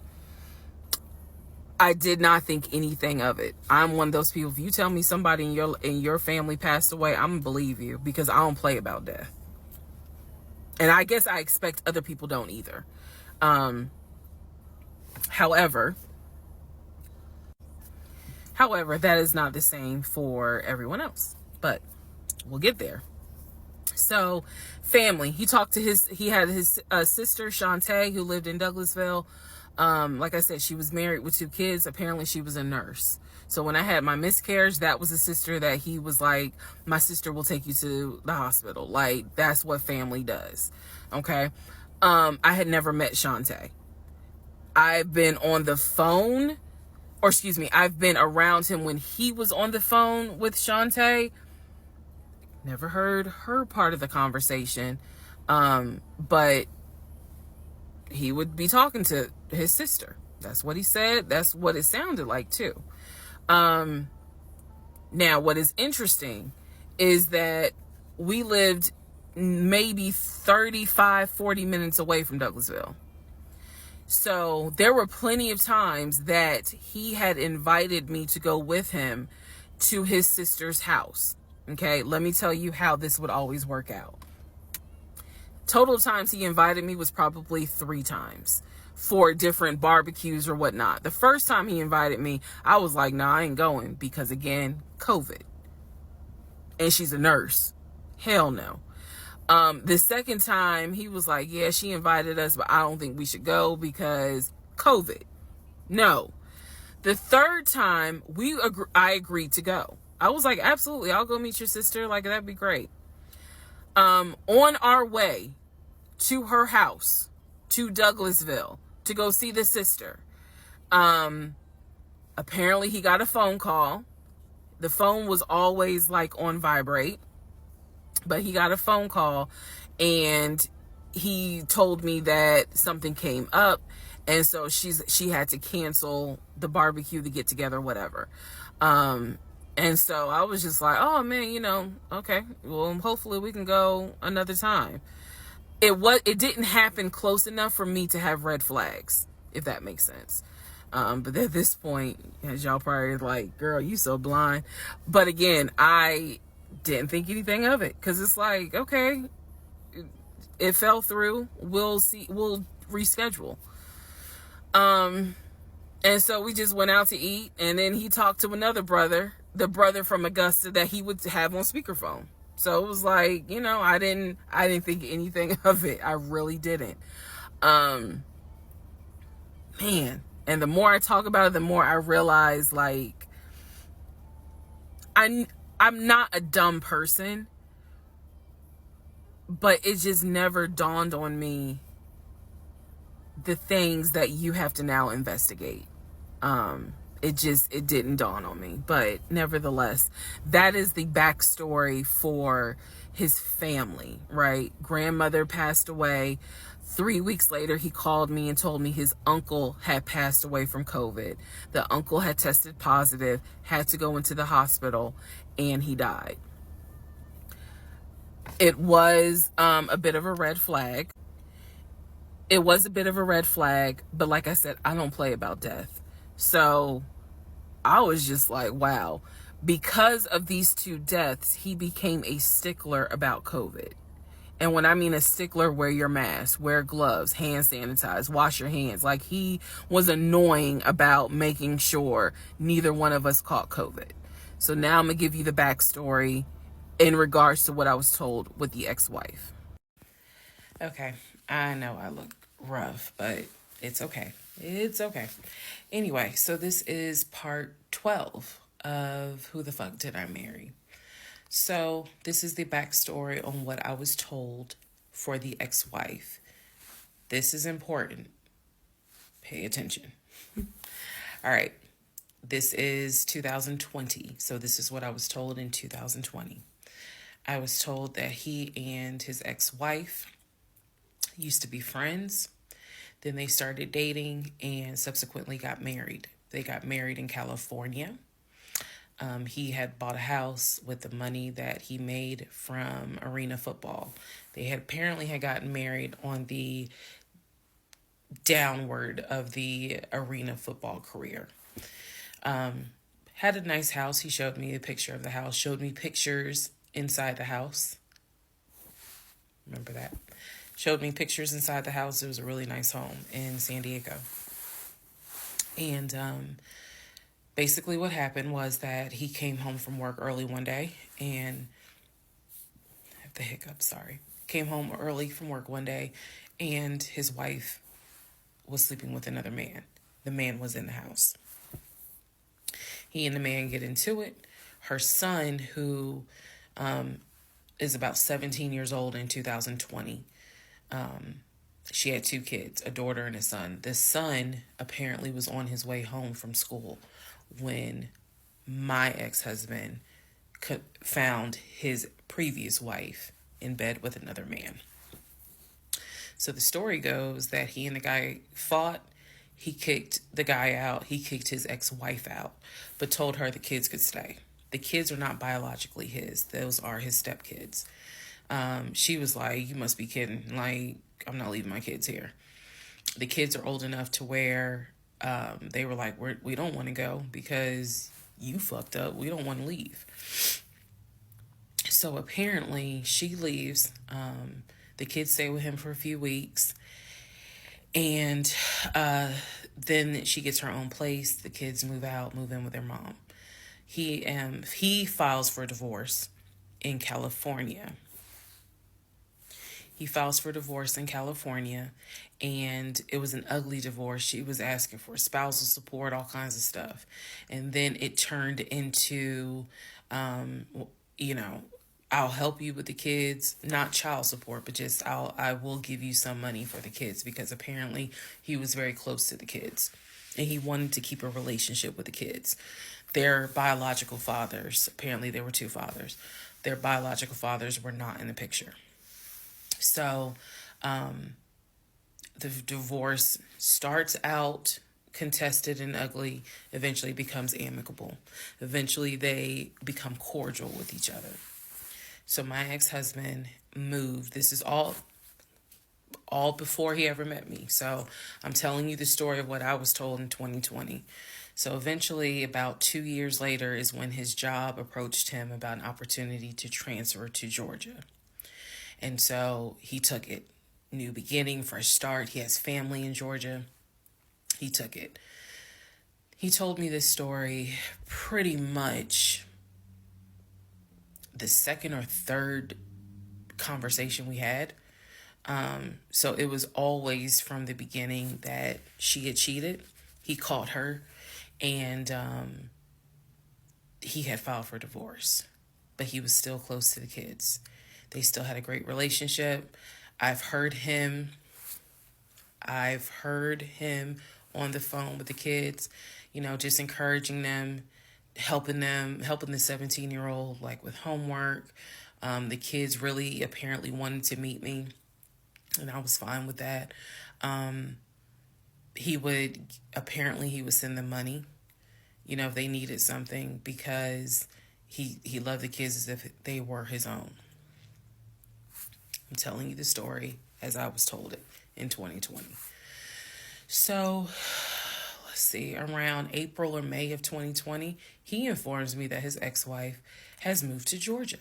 I did not think anything of it. I'm one of those people, if you tell me somebody in your family passed away, I'm gonna believe you, because I don't play about death. And I guess I expect other people don't either. However, that is not the same for everyone else, but we'll get there. So, family, he had his sister, Shantae, who lived in Douglasville. Like I said, she was married with 2 kids. Apparently she was a nurse. So when I had my miscarriage, that was a sister that he was like, my sister will take you to the hospital. Like, that's what family does. Okay. I had never met Shantae. I've been on the phone, I've been around him when he was on the phone with Shantae. Never heard her part of the conversation. But he would be talking to his sister. That's what he said. That's what it sounded like too. Now, what is interesting is that we lived maybe 35, 40 minutes away from Douglasville. So there were plenty of times that he had invited me to go with him to his sister's house. Okay, let me tell you how this would always work out. Total times he invited me was probably 3 times for different barbecues or whatnot. The first time he invited me, I was like, nah, I ain't going, because again, COVID. And she's a nurse. Hell no. The second time he was like, yeah, she invited us, but I don't think we should go because COVID. No. The third time I agreed to go. I was like, absolutely, I'll go meet your sister. Like, that'd be great. On our way to her house, to Douglasville, to go see the sister, apparently he got a phone call. The phone was always like on vibrate, but he got a phone call and he told me that something came up, and so she had to cancel the barbecue, the get together, whatever. And so I was just like, oh man, okay, well, hopefully we can go another time. It didn't happen close enough for me to have red flags, if that makes sense. But at this point, as y'all probably like, girl, you so blind. But again, I didn't think anything of it, because it's like, okay, it fell through. We'll see. We'll reschedule. And so we just went out to eat, and then he talked to another brother, the brother from Augusta that he would have on speakerphone. So it was like, I didn't think anything of it. I really didn't. Man. And the more I talk about it, the more I realize, like, I'm not a dumb person, but it just never dawned on me the things that you have to now investigate. It didn't dawn on me. But nevertheless, that is the backstory for his family, right? Grandmother passed away. 3 weeks later, he called me and told me his uncle had passed away from COVID. The uncle had tested positive, had to go into the hospital, and he died. It was a bit of a red flag. It was a bit of a red flag, but like I said, I don't play about death. So I was just like, wow. Because of these two deaths, he became a stickler about COVID. And when I mean a stickler, wear your mask, wear gloves, hand sanitize, wash your hands. Like, he was annoying about making sure neither one of us caught COVID. So now I'm going to give you the backstory in regards to what I was told with the ex-wife. Okay, I know I look rough, but it's okay. It's okay. Anyway, so this is part 12 of Who the Fuck Did I Marry? So this is the backstory on what I was told for the ex-wife. This is important. Pay attention. All right. This is 2020. So this is what I was told in 2020. I was told that he and his ex-wife used to be friends. Then they started dating and subsequently got married. They got married in California. He had bought a house with the money that he made from arena football. They had apparently gotten married on the downward of the arena football career. Had a nice house. He showed me a picture of the house, showed me pictures inside the house. Remember that? Showed me pictures inside the house. It was a really nice home in San Diego. And basically what happened was that he came home from work early one day and I have the hiccups, sorry. Came home early from work one day and his wife was sleeping with another man. The man was in the house. He and the man get into it. Her son, who is about 17 years old in 2020, she had 2 kids, a daughter and a son. The son apparently was on his way home from school when my ex-husband found his previous wife in bed with another man. So the story goes that he and the guy fought. He kicked the guy out. He kicked his ex-wife out, but told her the kids could stay. The kids are not biologically his. Those are his stepkids. She was like, you must be kidding. Like, I'm not leaving my kids here. The kids are old enough to where they were like, we don't want to go because you fucked up. We don't want to leave. So apparently she leaves. The kids stay with him for a few weeks. And then she gets her own place. The kids move in with their mom. He files for divorce in California. He files for divorce in California, and it was an ugly divorce. She was asking for spousal support, all kinds of stuff. And then it turned into, I'll help you with the kids, not child support, but just I will give you some money for the kids, because apparently he was very close to the kids and he wanted to keep a relationship with the kids. Their biological fathers, apparently there were 2 fathers. Their biological fathers were not in the picture. So the divorce starts out contested and ugly, eventually becomes amicable. Eventually they become cordial with each other. So my ex-husband moved. This is all all before he ever met me. So I'm telling you the story of what I was told in 2020. So eventually, about 2 years later, is when his job approached him about an opportunity to transfer to Georgia. And so he took it. New beginning, fresh start. He has family in Georgia. He took it. He told me this story pretty much the second or third conversation we had. So it was always from the beginning that she had cheated. He caught her, and he had filed for divorce, but he was still close to the kids. They still had a great relationship. I've heard him on the phone with the kids, just encouraging them, helping the 17-year-old like with homework. The kids really apparently wanted to meet me, and I was fine with that. He would send them money, if they needed something, because he loved the kids as if they were his own. I'm telling you the story as I was told it in 2020. So let's see, around April or May of 2020, he informs me that his ex-wife has moved to Georgia.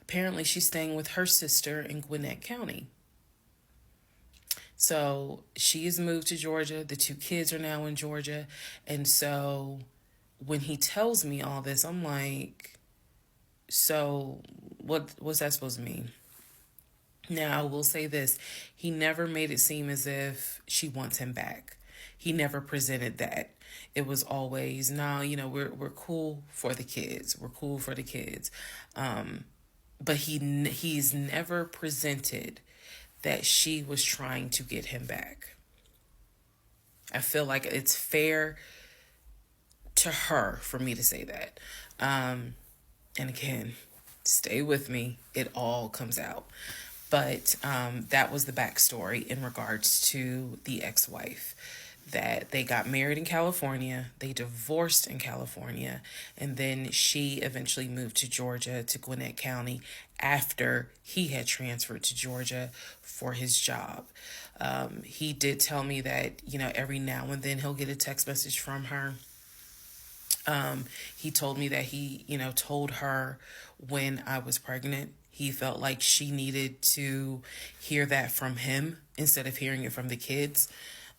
Apparently, she's staying with her sister in Gwinnett County. So she has moved to Georgia. The 2 kids are now in Georgia. And so when he tells me all this, I'm like, so what's that supposed to mean? Now, I will say this. He never made it seem as if she wants him back. He never presented that. It was always, no, we're cool for the kids. We're cool for the kids. But he's never presented that she was trying to get him back. I feel like it's fair to her for me to say that. And again, stay with me. It all comes out. But that was the backstory in regards to the ex-wife, that they got married in California, they divorced in California, and then she eventually moved to Georgia, to Gwinnett County, after he had transferred to Georgia for his job. He did tell me that, every now and then he'll get a text message from her. He told me that he, told her when I was pregnant. He felt like she needed to hear that from him instead of hearing it from the kids.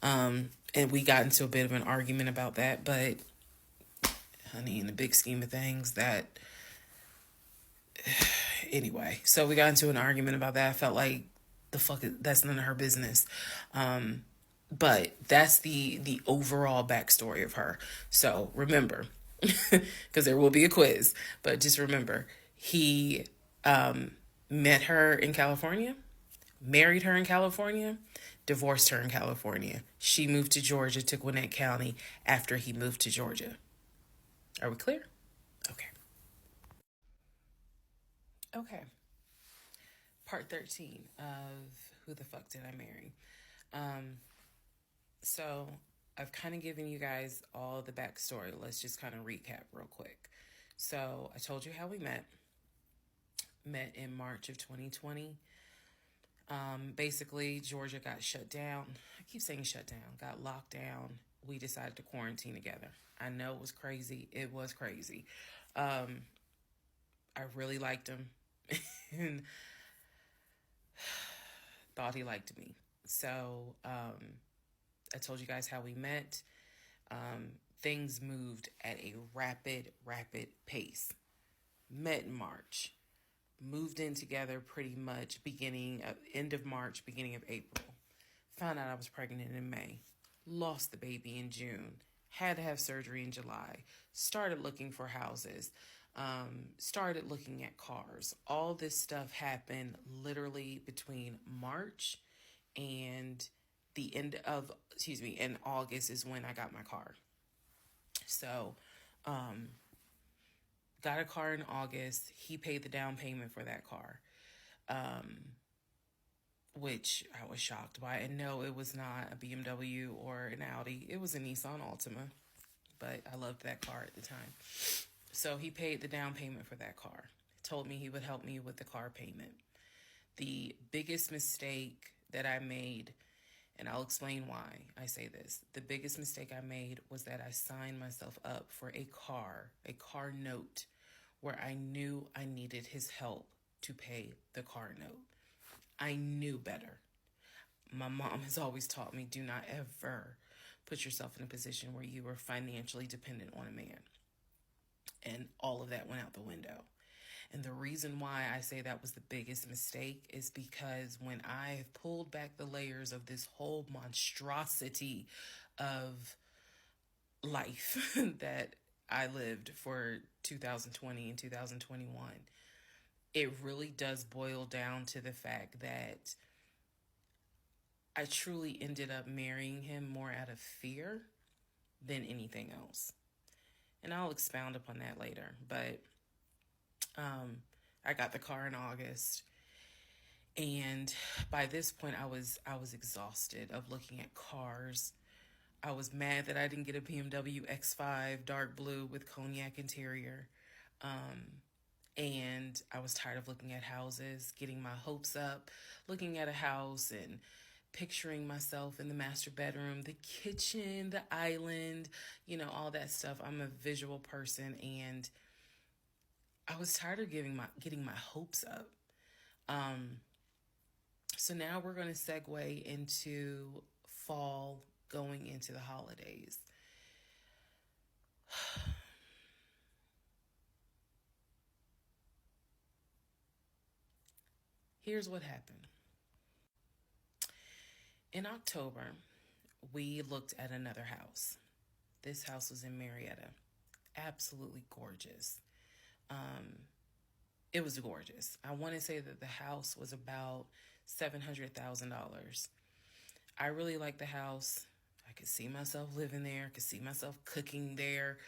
And we got into a bit of an argument about that. But, honey, in the big scheme of things, anyway. So we got into an argument about that. I felt like that's none of her business. But that's the overall backstory of her. So remember, because there will be a quiz, but just remember, he met her in California, married her in California, divorced her in California. She moved to Georgia, to Gwinnett County, after he moved to Georgia. Are we clear? Okay. Part 13 of Who the Fuck Did I Marry? So I've kind of given you guys all the backstory. Let's just kind of recap real quick. So I told you how we met in March of 2020. Basically, Georgia got shut down. I keep saying shut down, got locked down. We decided to quarantine together. I know it was crazy. It was crazy. I really liked him and thought he liked me. So I told you guys how we met. Things moved at a rapid pace. Met in March. Moved in together pretty much end of March, beginning of April. Found out I was pregnant in May. Lost the baby in June. Had to have surgery in July. Started looking for houses. Started looking at cars. All this stuff happened literally between March and in August is when I got my car. So, got a car in August. He paid the down payment for that car, which I was shocked by. And no, it was not a BMW or an Audi. It was a Nissan Altima, but I loved that car at the time. So he paid the down payment for that car. He told me he would help me with the car payment. The biggest mistake that I made, and I'll explain why I say this. The biggest mistake I made was that I signed myself up for a car note, where I knew I needed his help to pay the car note. I knew better. My mom has always taught me, do not ever put yourself in a position where you are financially dependent on a man. And all of that went out the window. And the reason why I say that was the biggest mistake is because when I have pulled back the layers of this whole monstrosity of life that I lived for 2020 and 2021, it really does boil down to the fact that I truly ended up marrying him more out of fear than anything else. And I'll expound upon that later. But I got the car in August, and by this point I was exhausted of looking at cars. I was mad that I didn't get a BMW X5 dark blue with cognac interior. And I was tired of looking at houses, getting my hopes up, looking at a house and picturing myself in the master bedroom, the kitchen, the island, all that stuff. I'm a visual person, and I was tired of getting my hopes up. So now we're going to segue into fall, going into the holidays. Here's what happened. In October, we looked at another house. This house was in Marietta. Absolutely gorgeous. It was gorgeous. I want to say that the house was about $700,000. I really liked the house. I could see myself living there, could see myself cooking there.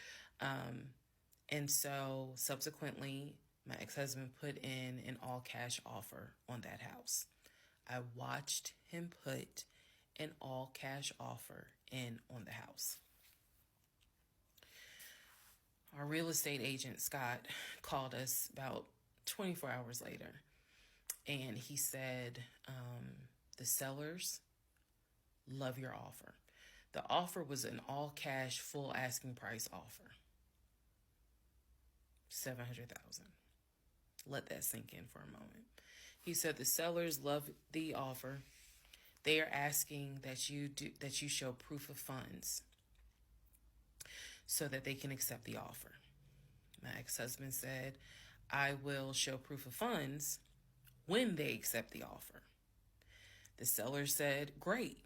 And so subsequently, my ex-husband put in an all-cash offer on that house. I watched him put an all-cash offer in on the house. Our real estate agent, Scott, called us about 24 hours later, and he said, the sellers love your offer. The offer was an all-cash, full asking price offer. $700,000. Let that sink in for a moment. He said the sellers love the offer. They are asking that you show proof of funds so that they can accept the offer. My ex-husband said, I will show proof of funds when they accept the offer. The seller said, great,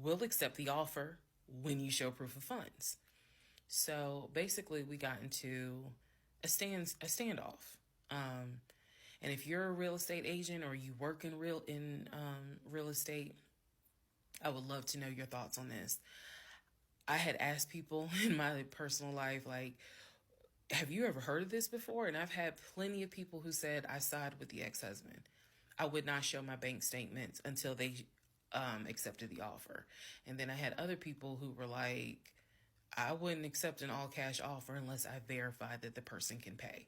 we'll accept the offer when you show proof of funds. So basically we got into a standoff. And if you're a real estate agent or you work in real estate, I would love to know your thoughts on this. I had asked people in my personal life, like, have you ever heard of this before? And I've had plenty of people who said, I side with the ex-husband. I would not show my bank statements until they accepted the offer. And then I had other people who were like, I wouldn't accept an all-cash offer unless I verified that the person can pay.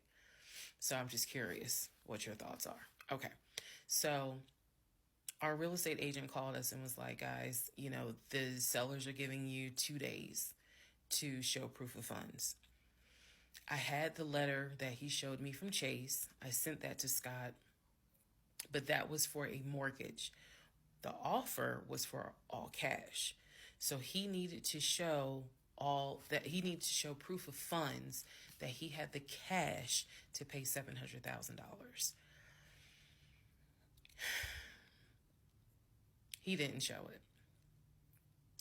So I'm just curious what your thoughts are. Okay. So our real estate agent called us and was like, guys, the sellers are giving you 2 days to show proof of funds. I had the letter that he showed me from Chase. I sent that to Scott, but that was for a mortgage. The offer was for all cash. So he needed to show proof of funds that he had the cash to pay $700,000. He didn't show it.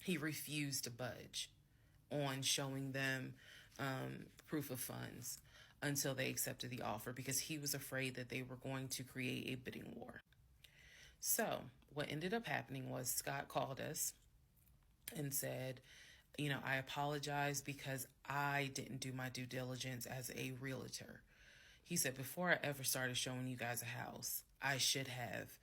He refused to budge on showing them proof of funds until they accepted the offer because he was afraid that they were going to create a bidding war. So what ended up happening was Scott called us and said, I apologize because I didn't do my due diligence as a realtor. He said, before I ever started showing you guys a house, I should have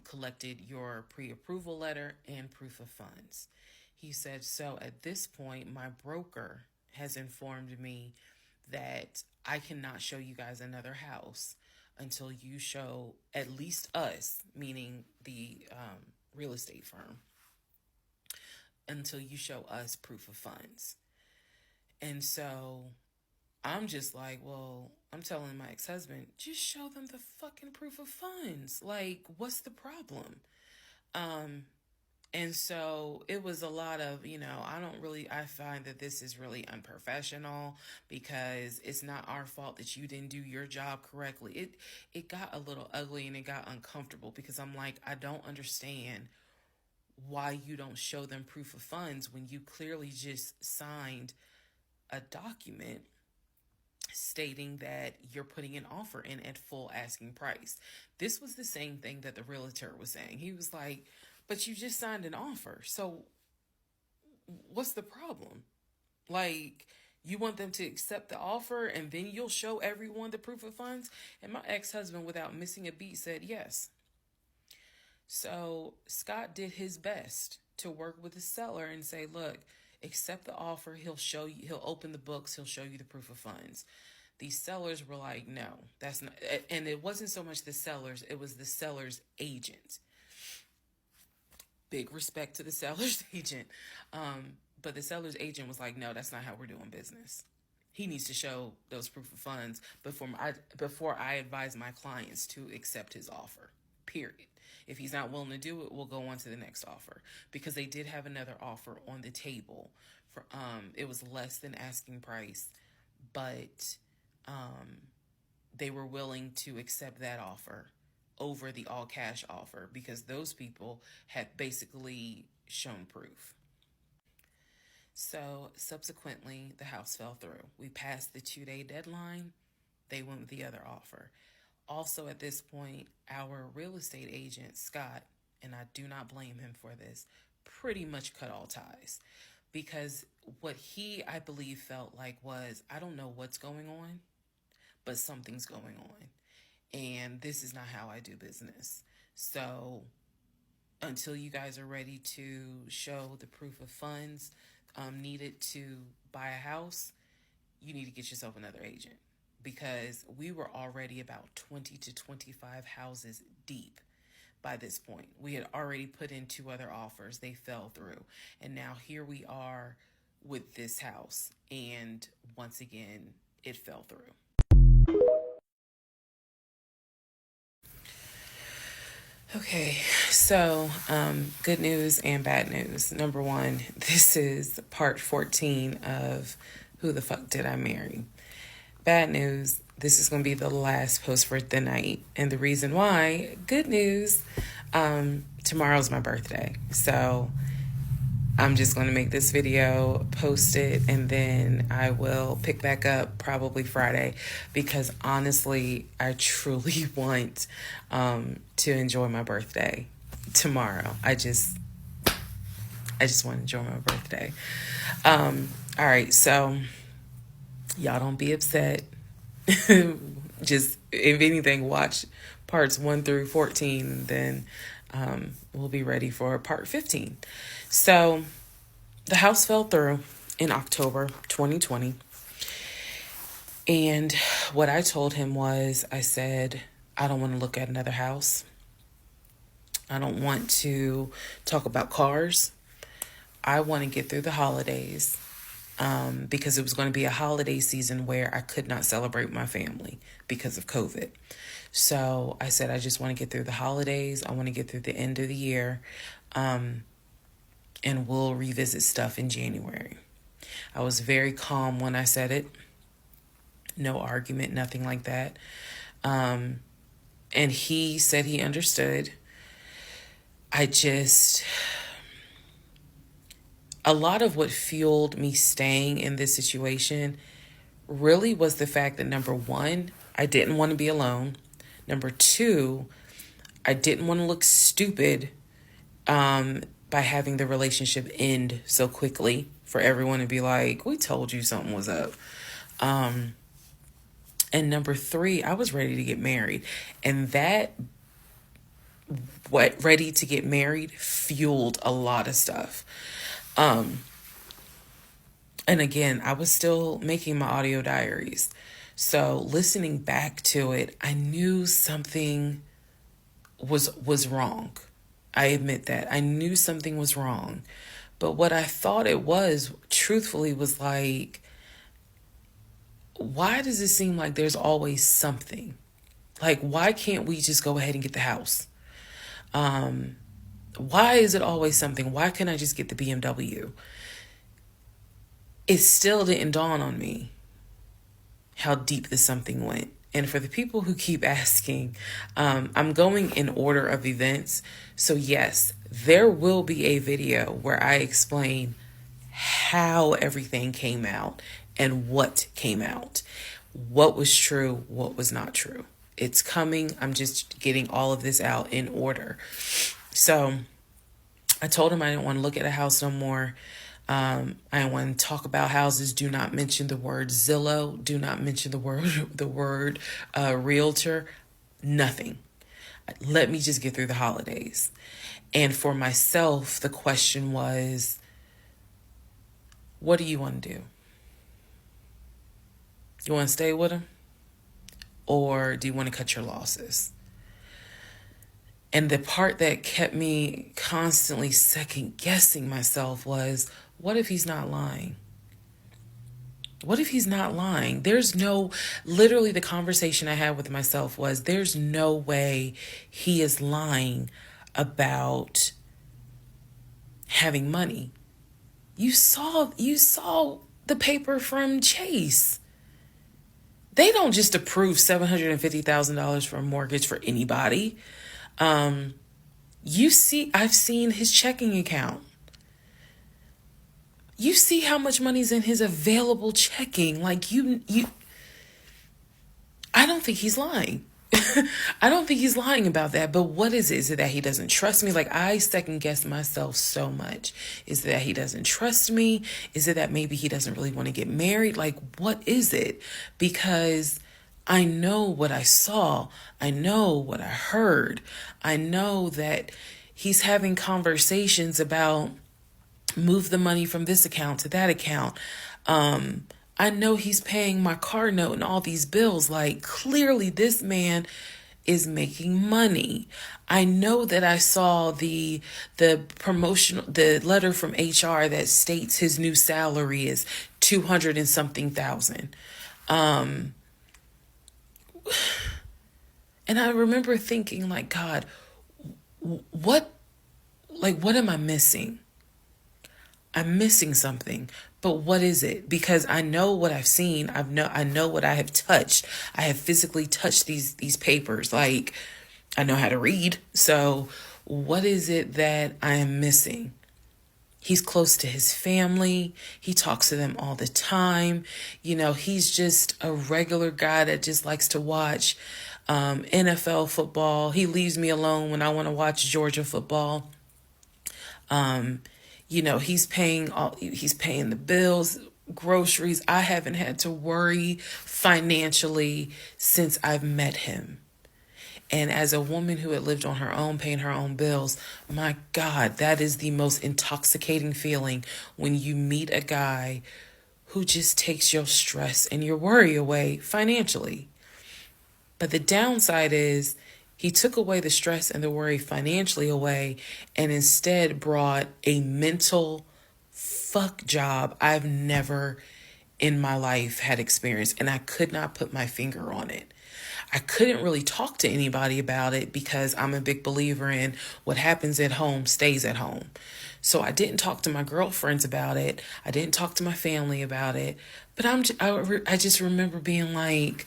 collected your pre-approval letter and proof of funds. He said, so at this point, my broker has informed me that I cannot show you guys another house until you show at least us, meaning the real estate firm, until you show us proof of funds. And so I'm just like, well, I'm telling my ex-husband, just show them the fucking proof of funds. Like, what's the problem? And so it was a lot of, I find that this is really unprofessional because it's not our fault that you didn't do your job correctly. It got a little ugly and it got uncomfortable because I'm like, I don't understand why you don't show them proof of funds when you clearly just signed a document stating that you're putting an offer in at full asking price. This was the same thing that the realtor was saying. He was like, but you just signed an offer. So what's the problem? Like, you want them to accept the offer and then you'll show everyone the proof of funds? And my ex-husband, without missing a beat, said yes. So Scott did his best to work with the seller and say, look, accept the offer. He'll show you, he'll open the books. He'll show you the proof of funds. These sellers were like, no, that's not. And it wasn't so much the sellers. It was the seller's agent. Big respect to the seller's agent. But the seller's agent was like, no, that's not how we're doing business. He needs to show those proof of funds before I advise my clients to accept his offer, period. If he's not willing to do it, we'll go on to the next offer, because they did have another offer on the table. It was less than asking price, but they were willing to accept that offer over the all cash offer because those people had basically shown proof. So subsequently, the house fell through. We passed the 2-day deadline. They went with the other offer. Also at this point, our real estate agent, Scott, and I do not blame him for this, pretty much cut all ties, because what he, I believe, felt like was, I don't know what's going on, but something's going on. And this is not how I do business. So until you guys are ready to show the proof of funds needed to buy a house, you need to get yourself another agent, because we were already about 20 to 25 houses deep by this point. We had already put in 2 other offers. They fell through. And now here we are with this house. And once again, it fell through. Okay, so good news and bad news. Number one, this is part 14 of Who the Fuck Did I Marry? Bad news, this is going to be the last post for the night. And the reason why, good news, tomorrow's my birthday. So I'm just going to make this video, post it, and then I will pick back up probably Friday, because honestly, I truly want to enjoy my birthday tomorrow. I just want to enjoy my birthday. All right, so y'all don't be upset. Just, if anything, watch parts 1 through 14, then we'll be ready for part 15. So the house fell through in October 2020. And what I told him was, I said, I don't want to look at another house. I don't want to talk about cars. I want to get through the holidays, because it was going to be a holiday season where I could not celebrate my family because of COVID. So I said, I just want to get through the holidays. I want to get through the end of the year. And we'll revisit stuff in January. I was very calm when I said it. No argument, nothing like that. And he said he understood. A lot of what fueled me staying in this situation really was the fact that, number one, I didn't want to be alone. Number two, I didn't want to look stupid by having the relationship end so quickly, for everyone to be like, we told you something was up. And number three, I was ready to get married. And that, ready to get married, fueled a lot of stuff. And again, I was still making my audio diaries. So listening back to it, I knew something was wrong. I admit that. I knew something was wrong. But what I thought it was, truthfully, was like, why does it seem like there's always something? Like, why can't we just go ahead and get the house? Why is it always something? Why can't I just get the BMW? It still didn't dawn on me how deep this something went. And for the people who keep asking, I'm going in order of events. So yes, there will be a video where I explain how everything came out and what came out, what was true, what was not true. It's coming. I'm just getting all of this out in order. So I told him I didn't want to look at a house no more. I don't want to talk about houses. Do not mention the word Zillow. Do not mention the word realtor. Nothing. Let me just get through the holidays. And for myself, the question was, what do you want to do? You want to stay with him? Or do you want to cut your losses? And the part that kept me constantly second guessing myself was, what if he's not lying? What if he's not lying? Literally the conversation I had with myself was, there's no way he is lying about having money. You saw the paper from Chase. They don't just approve $750,000 for a mortgage for anybody. I've seen his checking account. You see how much money's in his available checking. Like I don't think he's lying. I don't think he's lying about that. But what is it? Is it that he doesn't trust me? Like, I second guess myself so much. Is it that he doesn't trust me? Is it that maybe he doesn't really want to get married? Like, what is it? Because I know what I saw. I know what I heard. I know that he's having conversations about move the money from this account to that account. I know he's paying my car note and all these bills. Like, clearly this man is making money. I know that I saw the letter from HR that states his new salary is 200 and something thousand. And I remember thinking, like, God, what am I missing? I'm missing something, but what is it? Because I know what I've seen. I know what I have touched. I have physically touched these papers. Like, I know how to read. So what is it that I am missing? He's close to his family. He talks to them all the time. He's just a regular guy that just likes to watch NFL football. He leaves me alone when I want to watch Georgia football. He's paying the bills, groceries. I haven't had to worry financially since I've met him. And as a woman who had lived on her own, paying her own bills, my God, that is the most intoxicating feeling when you meet a guy who just takes your stress and your worry away financially. But the downside is he took away the stress and the worry financially away and instead brought a mental fuck job I've never in my life had experienced. And I could not put my finger on it. I couldn't really talk to anybody about it because I'm a big believer in what happens at home stays at home. So I didn't talk to my girlfriends about it. I didn't talk to my family about it. But I just remember being like,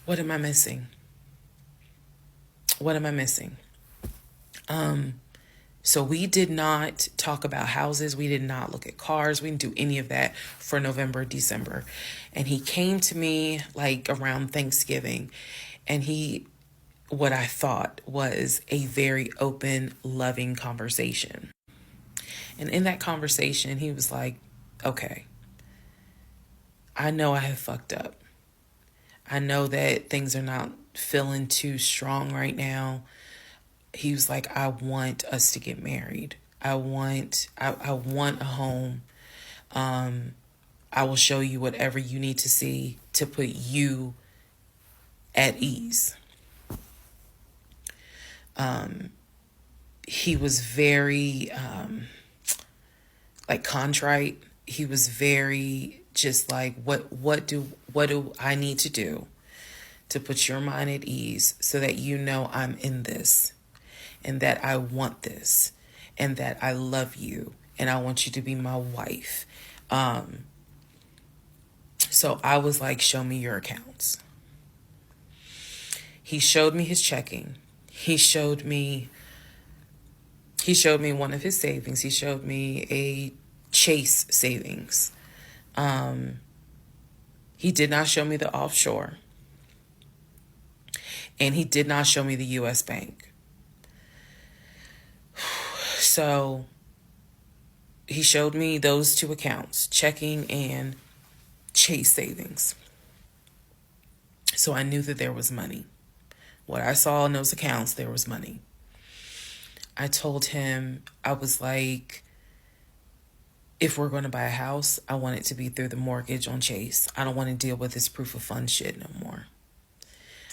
what am I missing? What am I missing? So we did not talk about houses. We did not look at cars. We didn't do any of that for November, December. And he came to me like around Thanksgiving, and what I thought was a very open, loving conversation. And in that conversation, he was like, okay, I know I have fucked up. I know that things are not feeling too strong right now. He was like, I want us to get married. I want a home. I will show you whatever you need to see to put you at ease. He was very like contrite. He was very just like, what do I need to do to put your mind at ease so that you know I'm in this and that I want this and that I love you and I want you to be my wife. So I was like, show me your accounts. He showed me his checking. He showed me one of his savings. He showed me a Chase savings. He did not show me the offshore. And he did not show me the US bank. So he showed me those two accounts, checking and Chase savings. So I knew that there was money. What I saw in those accounts, there was money. I told him, I was like, if we're going to buy a house, I want it to be through the mortgage on Chase. I don't want to deal with this proof of funds shit no more.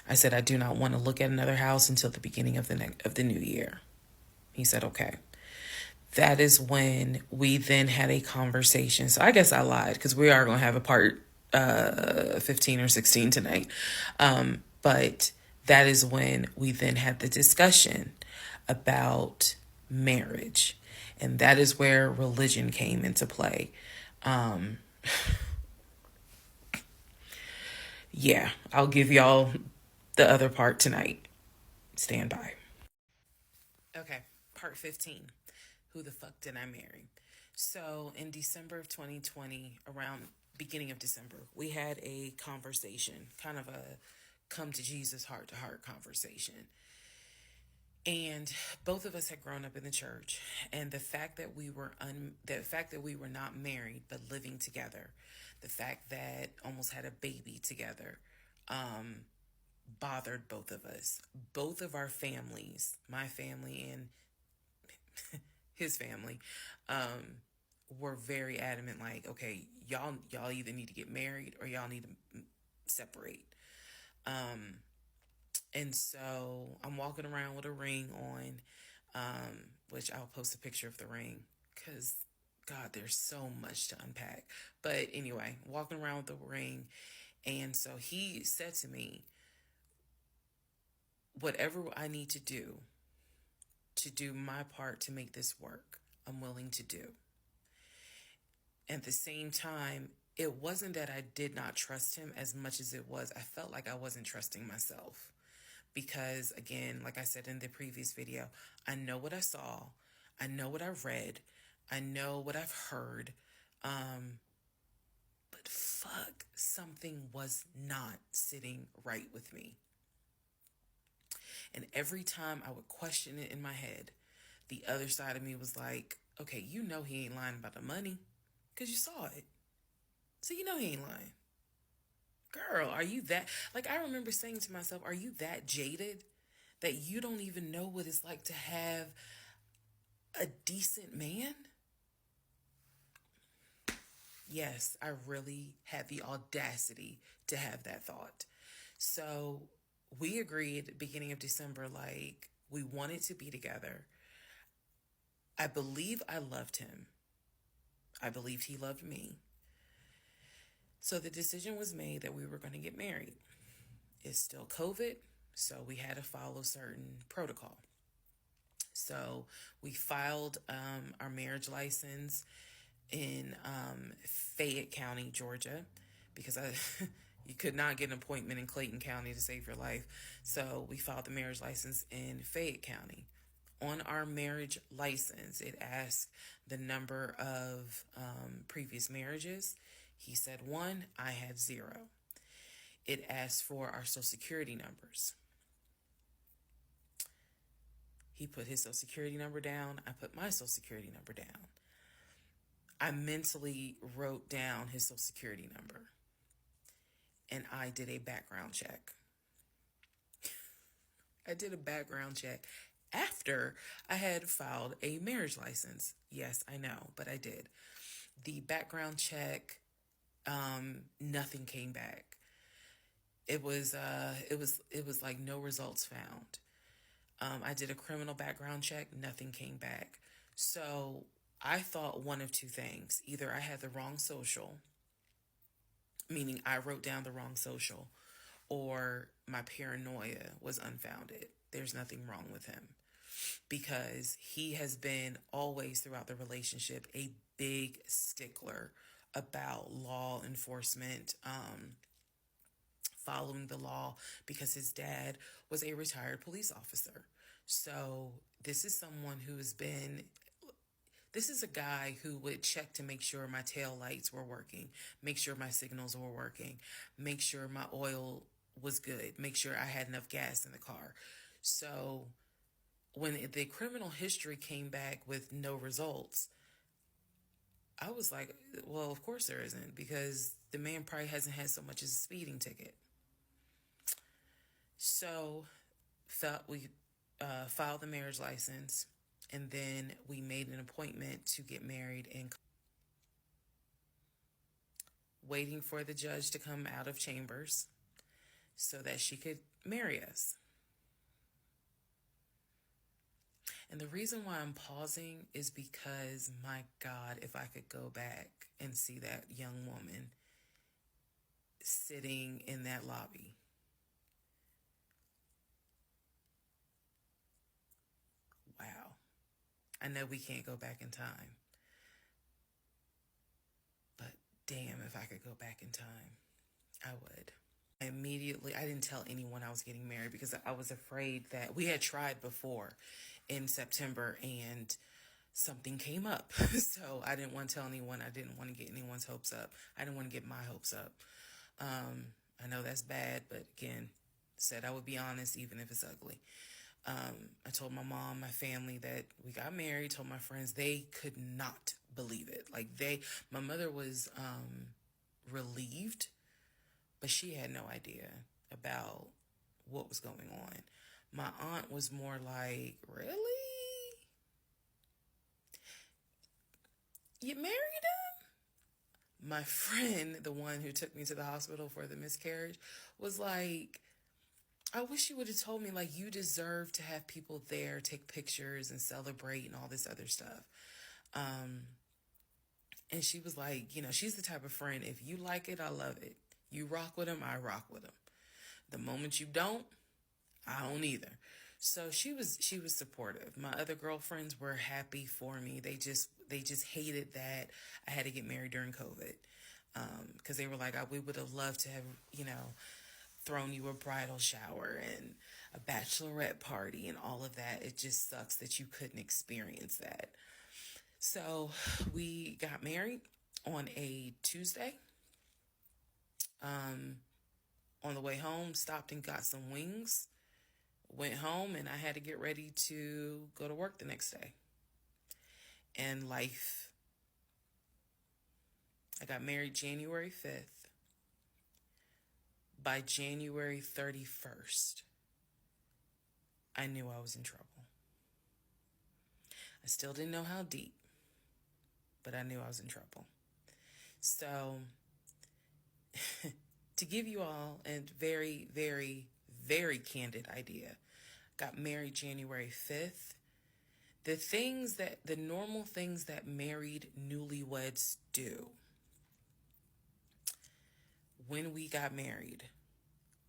I said, I do not want to look at another house until the beginning of the new year. He said, okay. That is when we then had a conversation. So I guess I lied because we are going to have a part 15 or 16 tonight. But that is when we then had the discussion about marriage. And that is where religion came into play. Yeah, I'll give y'all the other part tonight. Stand by. Okay, part 15. Who the fuck did I marry? So in December of 2020, around beginning of December, we had a conversation, kind of a come to Jesus heart to heart conversation. And both of us had grown up in the church, and the fact that we were not married but living together, the fact that almost had a baby together, bothered both of us. Both of our families, my family and his family, were very adamant. Like, okay, y'all either need to get married or y'all need to separate. And so I'm walking around with a ring on, which I'll post a picture of the ring because, God, there's so much to unpack. But anyway, walking around with the ring. And so he said to me, whatever I need to do my part to make this work, I'm willing to do. At the same time, it wasn't that I did not trust him as much as it was I felt like I wasn't trusting myself. Because, again, like I said in the previous video, I know what I saw. I know what I've read. I know what I've heard. But fuck, something was not sitting right with me. And every time I would question it in my head, the other side of me was like, okay, you know he ain't lying about the money because you saw it. So you know he ain't lying. Girl, are you that... Like, I remember saying to myself, are you that jaded that you don't even know what it's like to have a decent man? Yes, I really had the audacity to have that thought. So we agreed at the beginning of December, like, we wanted to be together. I believe I loved him. I believed he loved me. So the decision was made that we were going to get married. It's still COVID, so we had to follow certain protocol. So we filed our marriage license in Fayette County, Georgia, because you could not get an appointment in Clayton County to save your life. So we filed the marriage license in Fayette County. On our marriage license, it asked the number of previous marriages. He said 1, I had 0. It asked for our social security numbers. He put his social security number down. I put my social security number down. I mentally wrote down his social security number. And I did a background check. I did a background check after I had filed a marriage license. Yes, I know, but I did. The background check Nothing came back. It was like no results found. I did a criminal background check, nothing came back. So I thought one of two things. Either I had the wrong social, meaning I wrote down the wrong social, or my paranoia was unfounded. There's nothing wrong with him because he has been always throughout the relationship a big stickler about law enforcement, following the law, because his dad was a retired police officer. So this is someone who has been, this is a guy who would check to make sure my tail lights were working, make sure my signals were working, make sure my oil was good, make sure I had enough gas in the car. So when the criminal history came back with no results, I was like, well, of course there isn't, because the man probably hasn't had so much as a speeding ticket. So we filed the marriage license, and then we made an appointment to get married, and waiting for the judge to come out of chambers so that she could marry us. And the reason why I'm pausing is because, my God, if I could go back and see that young woman sitting in that lobby. Wow. I know we can't go back in time. But damn, if I could go back in time, I would. I didn't tell anyone I was getting married because I was afraid that we had tried before in September and something came up. So I didn't want to tell anyone. I didn't want to get anyone's hopes up. I didn't want to get my hopes up. I know that's bad, but again, said I would be honest even if it's ugly. I told my mom, my family that we got married, told my friends, they could not believe it. My mother was relieved, but she had no idea about what was going on. My aunt was more like, really? You married him? My friend, the one who took me to the hospital for the miscarriage, was like, I wish you would have told me, like, you deserve to have people there, take pictures and celebrate and all this other stuff. And she was like, she's the type of friend, if you like it, I love it. You rock with him, I rock with him. The moment you don't, I don't either. So she was supportive. My other girlfriends were happy for me. They just hated that I had to get married during COVID. Because they were like, we would have loved to have, thrown you a bridal shower and a bachelorette party and all of that. It just sucks that you couldn't experience that. So we got married on a Tuesday. On the way home, stopped and got some wings, went home, and I had to get ready to go to work the next day. And life. I got married January 5th. By January 31st, I knew I was in trouble. I still didn't know how deep, but I knew I was in trouble. So, to give you all a very, very, very candid idea, got married January 5th. The normal things that married newlyweds do, when we got married,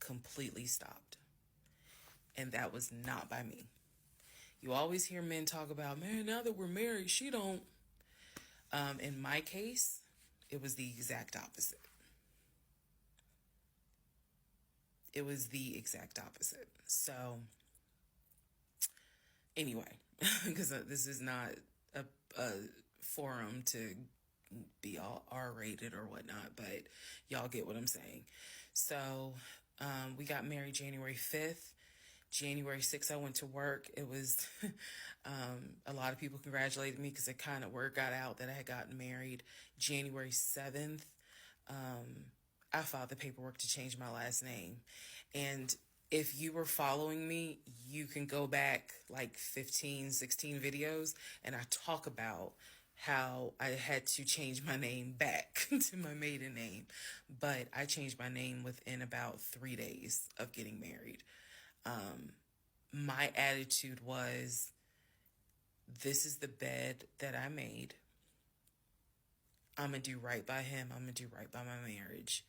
completely stopped. And that was not by me. You always hear men talk about, man, now that we're married, she don't. In my case, it was the exact opposite. It was the exact opposite. So, anyway, because this is not a forum to be all R-rated or whatnot, but y'all get what I'm saying. So we got married January 5th. January 6th, I went to work. It was a lot of people congratulated me because it kind of word got out that I had gotten married. January 7th, I filed the paperwork to change my last name. And if you were following me, you can go back like 15, 16 videos, and I talk about how I had to change my name back to my maiden name, but I changed my name within about 3 days of getting married. My attitude was, this is the bed that I made. I'm going to do right by him. I'm going to do right by my marriage.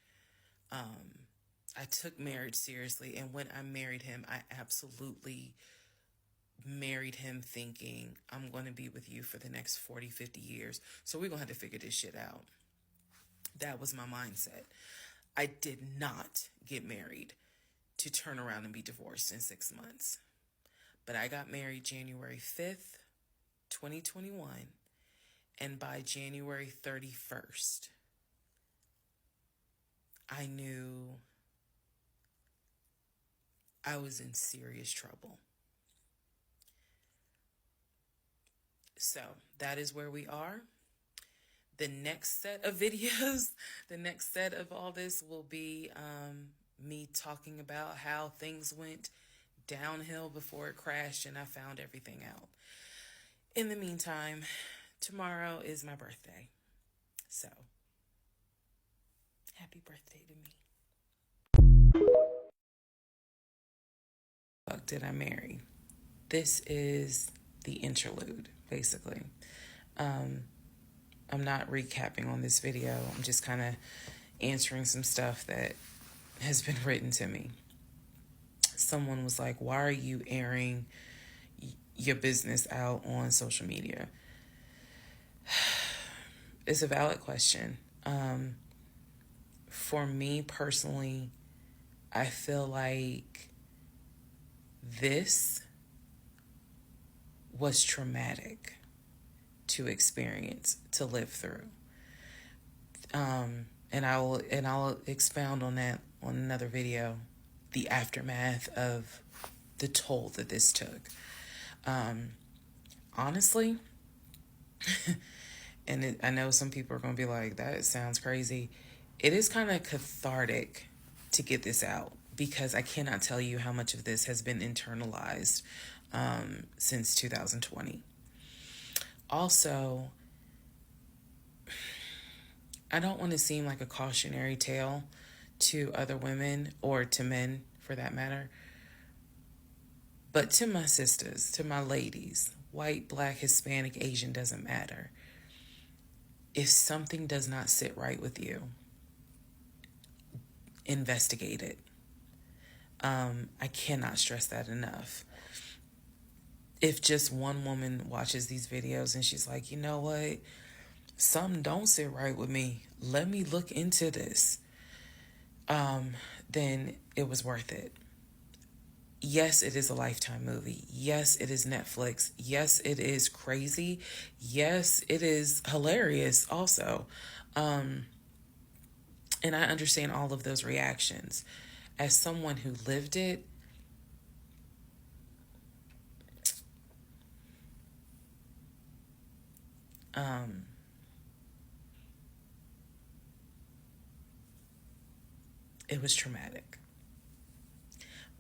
I took marriage seriously. And when I married him, I absolutely married him thinking, I'm going to be with you for the next 40, 50 years. So we're going to have to figure this shit out. That was my mindset. I did not get married to turn around and be divorced in 6 months. But I got married January 5th, 2021. And by January 31st, I knew I was in serious trouble. So that is where we are. The next set of videos, the next set of all this will be me talking about how things went downhill before it crashed and I found everything out. In the meantime, tomorrow is my birthday. So, happy birthday to me. Fuck did I marry? This is the interlude, basically. I'm not recapping on this video. I'm just kind of answering some stuff that has been written to me. Someone was like, why are you airing your business out on social media? It's a valid question. For me personally, I feel like this was traumatic to experience, to live through. And I'll expound on that on another video, the aftermath of the toll that this took. Honestly, and I know some people are going to be like, that sounds crazy. It is kind of cathartic to get this out because I cannot tell you how much of this has been internalized since 2020. Also, I don't want to seem like a cautionary tale to other women or to men for that matter. But to my sisters, to my ladies, white, black, Hispanic, Asian, doesn't matter. If something does not sit right with you, investigate it. I cannot stress that enough. If just one woman watches these videos and she's like, you know what? Something don't sit right with me. Let me look into this. Then it was worth it. Yes, it is a Lifetime movie. Yes, it is Netflix. Yes, it is crazy. Yes, it is hilarious also. And I understand all of those reactions. As someone who lived it, it was traumatic.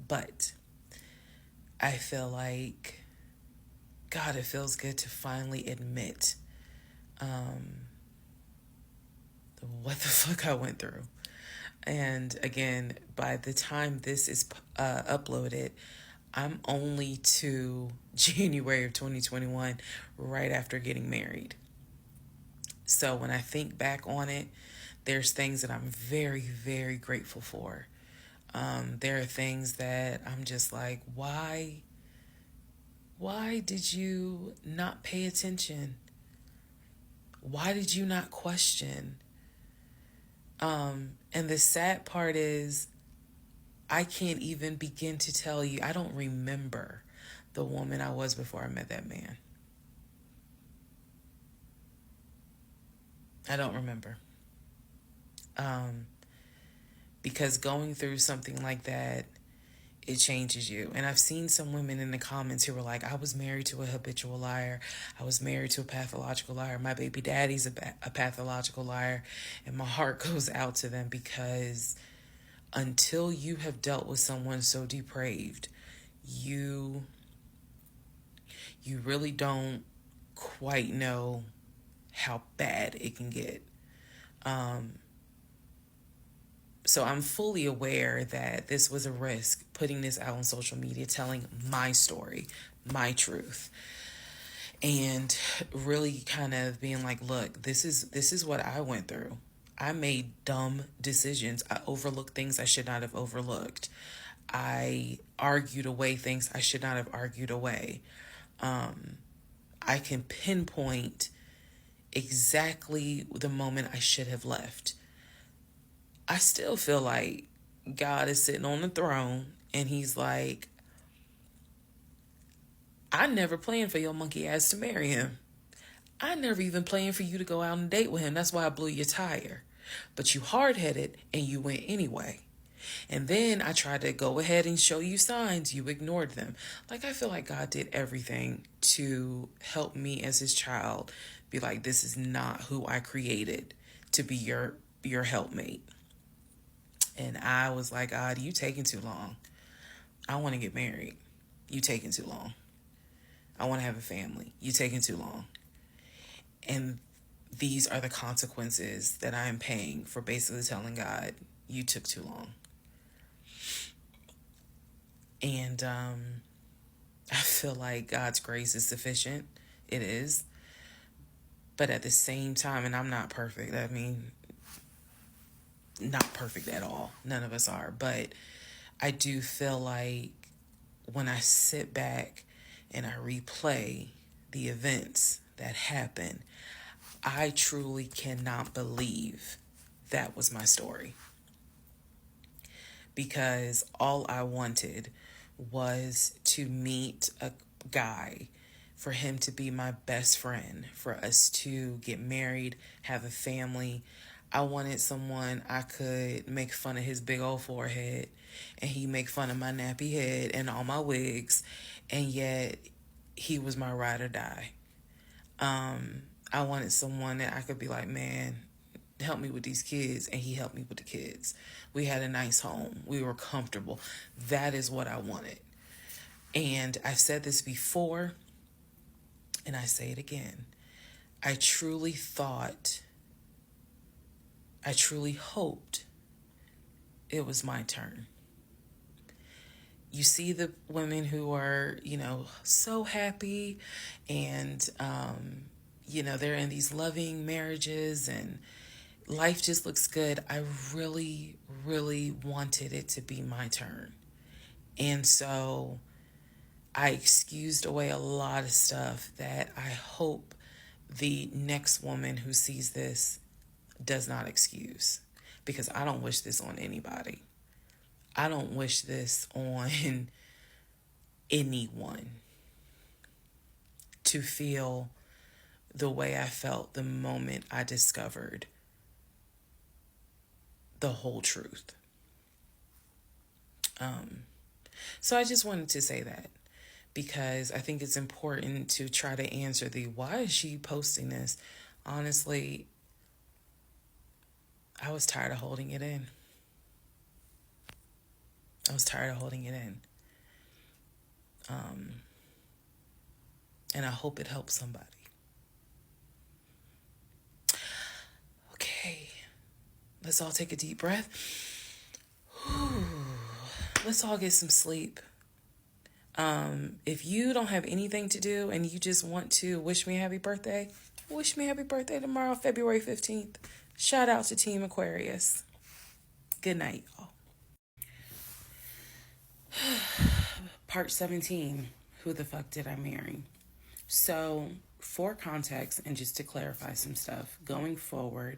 But I feel like, God, it feels good to finally admit what the fuck I went through. And again, by the time this is uploaded, I'm only to January of 2021, right after getting married. So when I think back on it, there's things that I'm very, very grateful for. There are things that I'm just like, why did you not pay attention? Why did you not question? And the sad part is, I can't even begin to tell you. I don't remember the woman I was before I met that man. I don't remember. Because going through something like that, it changes you. And I've seen some women in the comments who were like, I was married to a habitual liar. I was married to a pathological liar. My baby daddy's a pathological liar. And my heart goes out to them, because until you have dealt with someone so depraved, you really don't quite know how bad it can get. So I'm fully aware that this was a risk, putting this out on social media, telling my story, my truth, and really kind of being like, look, this is what I went through. I made dumb decisions. I overlooked things I should not have overlooked. I argued away things I should not have argued away. I can pinpoint exactly the moment I should have left. I still feel like God is sitting on the throne and he's like, I never planned for your monkey ass to marry him. I never even planned for you to go out and date with him. That's why I blew your tire. But you hard-headed and you went anyway. And then I tried to go ahead and show you signs. You ignored them. Like, I feel like God did everything to help me as his child be like, this is not who I created to be your helpmate. And I was like, God, you taking too long. I want to get married. You taking too long. I want to have a family. You taking too long. And these are the consequences that I am paying for basically telling God, you took too long. And I feel like God's grace is sufficient. It is. But at the same time, and I'm not perfect. I mean, not perfect at all. None of us are. But I do feel like when I sit back and I replay the events that happened, I truly cannot believe that was my story. Because all I wanted was to meet a guy, for him to be my best friend, for us to get married, have a family. I wanted someone I could make fun of his big old forehead, and he make fun of my nappy head and all my wigs, and yet he was my ride or die. I wanted someone that I could be like, man, help me with these kids, and he helped me with the kids. We had a nice home. We were comfortable. That is what I wanted. And I've said this before, and I say it again. I truly hoped it was my turn. You see the women who are, so happy and, they're in these loving marriages and life just looks good. I really, really wanted it to be my turn. And so I excused away a lot of stuff that I hope the next woman who sees this does not excuse, because I don't wish this on anybody. I don't wish this on anyone, to feel the way I felt the moment I discovered the whole truth. So I just wanted to say that, because I think it's important to try to answer the why is she posting this? Honestly, I was tired of holding it in. And I hope it helps somebody. Okay, let's all take a deep breath. Let's all get some sleep. If you don't have anything to do and you just want to wish me a happy birthday, wish me a happy birthday tomorrow, February 15th. Shout out to Team Aquarius. Good night, y'all. Part 17, who the fuck did I marry? So, for context and just to clarify some stuff, going forward,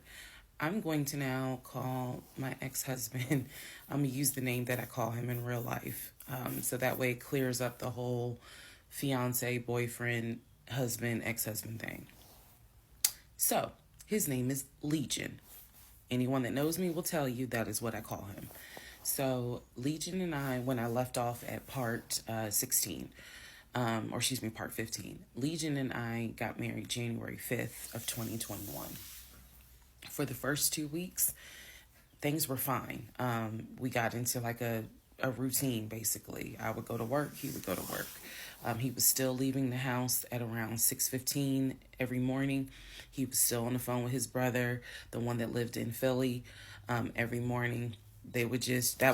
I'm going to now call my ex-husband, I'm going to use the name that I call him in real life. So that way it clears up the whole fiance, boyfriend, husband, ex-husband thing. So, his name is Legion. Anyone that knows me will tell you that is what I call him. So, Legion and I, when I left off at part 16, part 15, Legion and I got married January 5th of 2021. For the first 2 weeks, things were fine. We got into like a a routine, basically. I would go to work, he would go to work. He was still leaving the house at around 6:15 every morning. He was still on the phone with his brother, the one that lived in Philly, every morning. That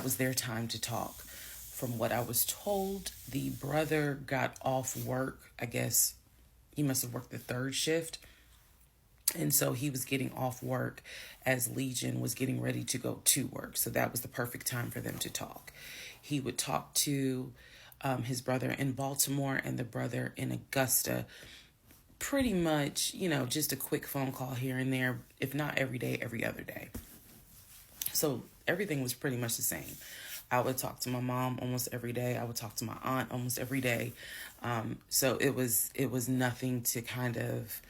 was their time to talk. From what I was told, the brother got off work. I guess he must have worked the third shift. And so he was getting off work as Legion was getting ready to go to work. So that was the perfect time for them to talk. He would talk to his brother in Baltimore and the brother in Augusta. Pretty much, just a quick phone call here and there, if not every day, every other day. So everything was pretty much the same. I would talk to my mom almost every day. I would talk to my aunt almost every day. So it was nothing to kind of,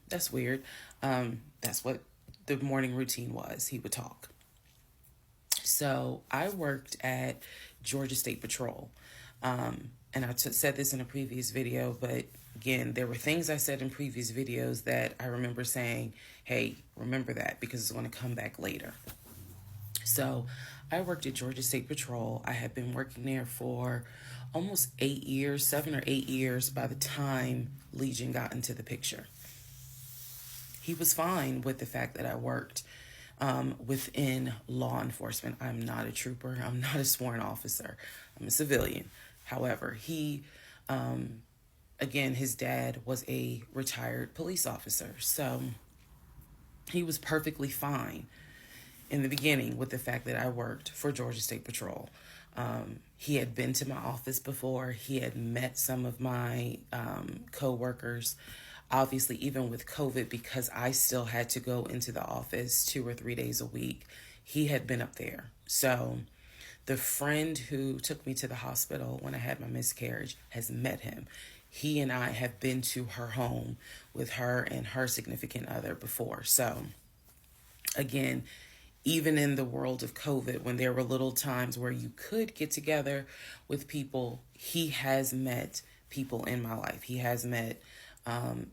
that's weird. That's what the morning routine was. He would talk. So I worked at Georgia State Patrol. And I said this in a previous video, but again, there were things I said in previous videos that I remember saying, hey, remember that because it's going to come back later. So I worked at Georgia State Patrol. I had been working there for almost 8 years, 7 or 8 years by the time Legion got into the picture. He was fine with the fact that I worked within law enforcement. I'm not a trooper. I'm not a sworn officer. I'm a civilian. However, again, his dad was a retired police officer. So he was perfectly fine in the beginning with the fact that I worked for Georgia State Patrol. He had been to my office before. He had met some of my co-workers. Obviously, even with COVID, because I still had to go into the office 2 or 3 days a week, he had been up there. So the friend who took me to the hospital when I had my miscarriage has met him. He and I have been to her home with her and her significant other before. So again, even in the world of COVID, when there were little times where you could get together with people, he has met people in my life. He has met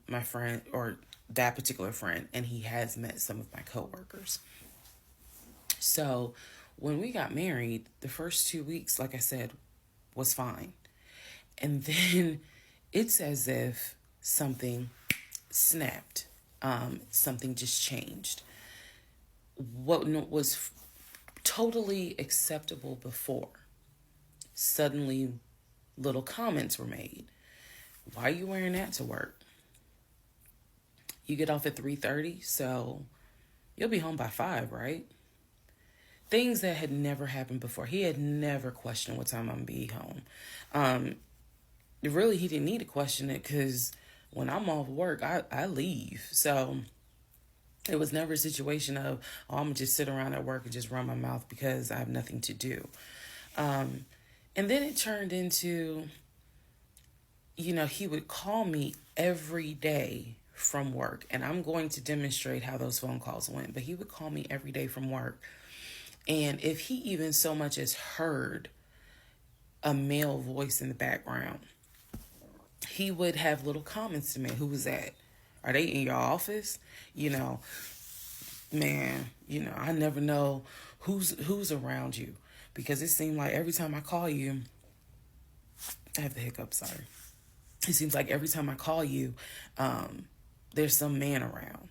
my friend, or that particular friend, and he has met some of my coworkers. So when we got married, the first 2 weeks, like I said, was fine. And then it's as if something snapped. Something just changed. What was totally acceptable before, suddenly little comments were made. Why are you wearing that to work? You get off at 3:30, so you'll be home by 5, right? Things that had never happened before. He had never questioned what time I'm going to be home. Really, he didn't need to question it because when I'm off work, I leave. So it was never a situation of, oh, I'm going to just sit around at work and just run my mouth because I have nothing to do. And then it turned into, he would call me every day from work. And I'm going to demonstrate how those phone calls went. But he would call me every day from work. And if he even so much as heard a male voice in the background, he would have little comments to me. Who was that? Are they in your office? Man, I never know who's around you, because it seemed like every time I call you, I have the hiccup, sorry. It seems like every time I call you, there's some man around.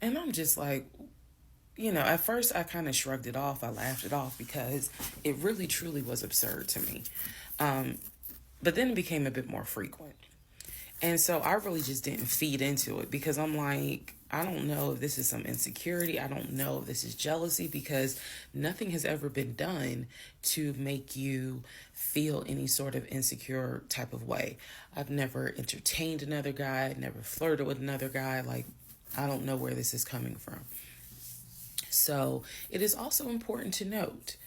And I'm just like, at first I kind of shrugged it off. I laughed it off because it really, truly was absurd to me. But then it became a bit more frequent. And so I really just didn't feed into it because I'm like, I don't know if this is some insecurity. I don't know if this is jealousy, because nothing has ever been done to make you feel any sort of insecure type of way. I've never entertained another guy, never flirted with another guy. Like, I don't know where this is coming from. So it is also important to note,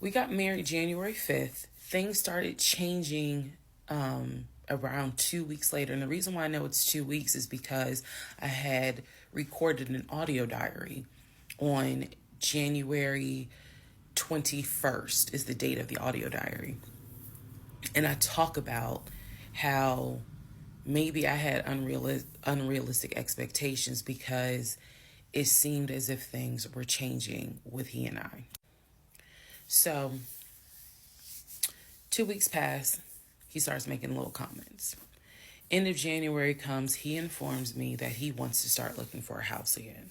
we got married January 5th. Things started changing around 2 weeks later. And the reason why I know it's 2 weeks is because I had recorded an audio diary on January 21st is the date of the audio diary. And I talk about how maybe I had unrealistic expectations because it seemed as if things were changing with he and I. So 2 weeks pass. He starts making little comments. End of January comes. He informs me that he wants to start looking for a house again.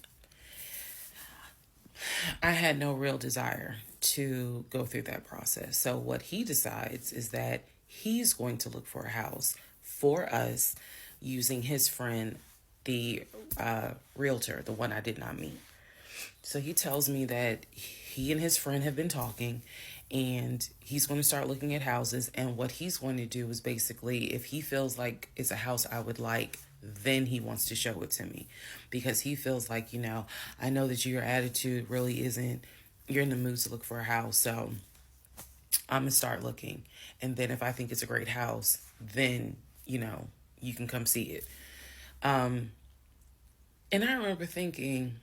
I had no real desire to go through that process. So what he decides is that he's going to look for a house for us using his friend, the realtor, the one I did not meet. So he tells me that he and his friend have been talking and he's going to start looking at houses. And what he's going to do is basically, if he feels like it's a house I would like, then he wants to show it to me, because he feels like, I know that your attitude really isn't, you're in the mood to look for a house. So I'm going to start looking. And then if I think it's a great house, then, you can come see it. And I remember thinking,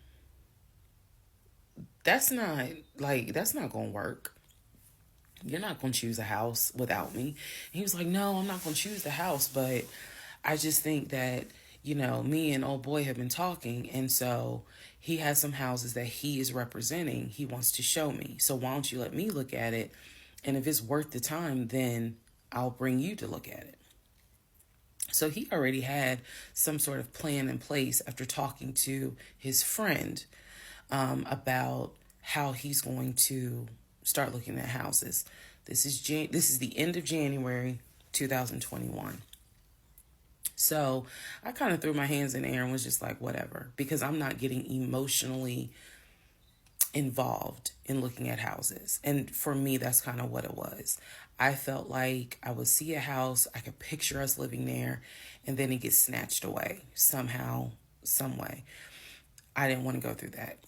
that's not going to work. You're not going to choose a house without me. And he was like, no, I'm not going to choose the house, but I just think that, me and old boy have been talking. And so he has some houses that he is representing. He wants to show me. So why don't you let me look at it? And if it's worth the time, then I'll bring you to look at it. So he already had some sort of plan in place after talking to his friend about how he's going to start looking at houses. This is the end of January 2021. So I kind of threw my hands in the air and was just like, whatever, because I'm not getting emotionally involved in looking at houses. And for me, that's kind of what it was. I felt like I would see a house, I could picture us living there, and then it gets snatched away somehow, some way. I didn't want to go through that.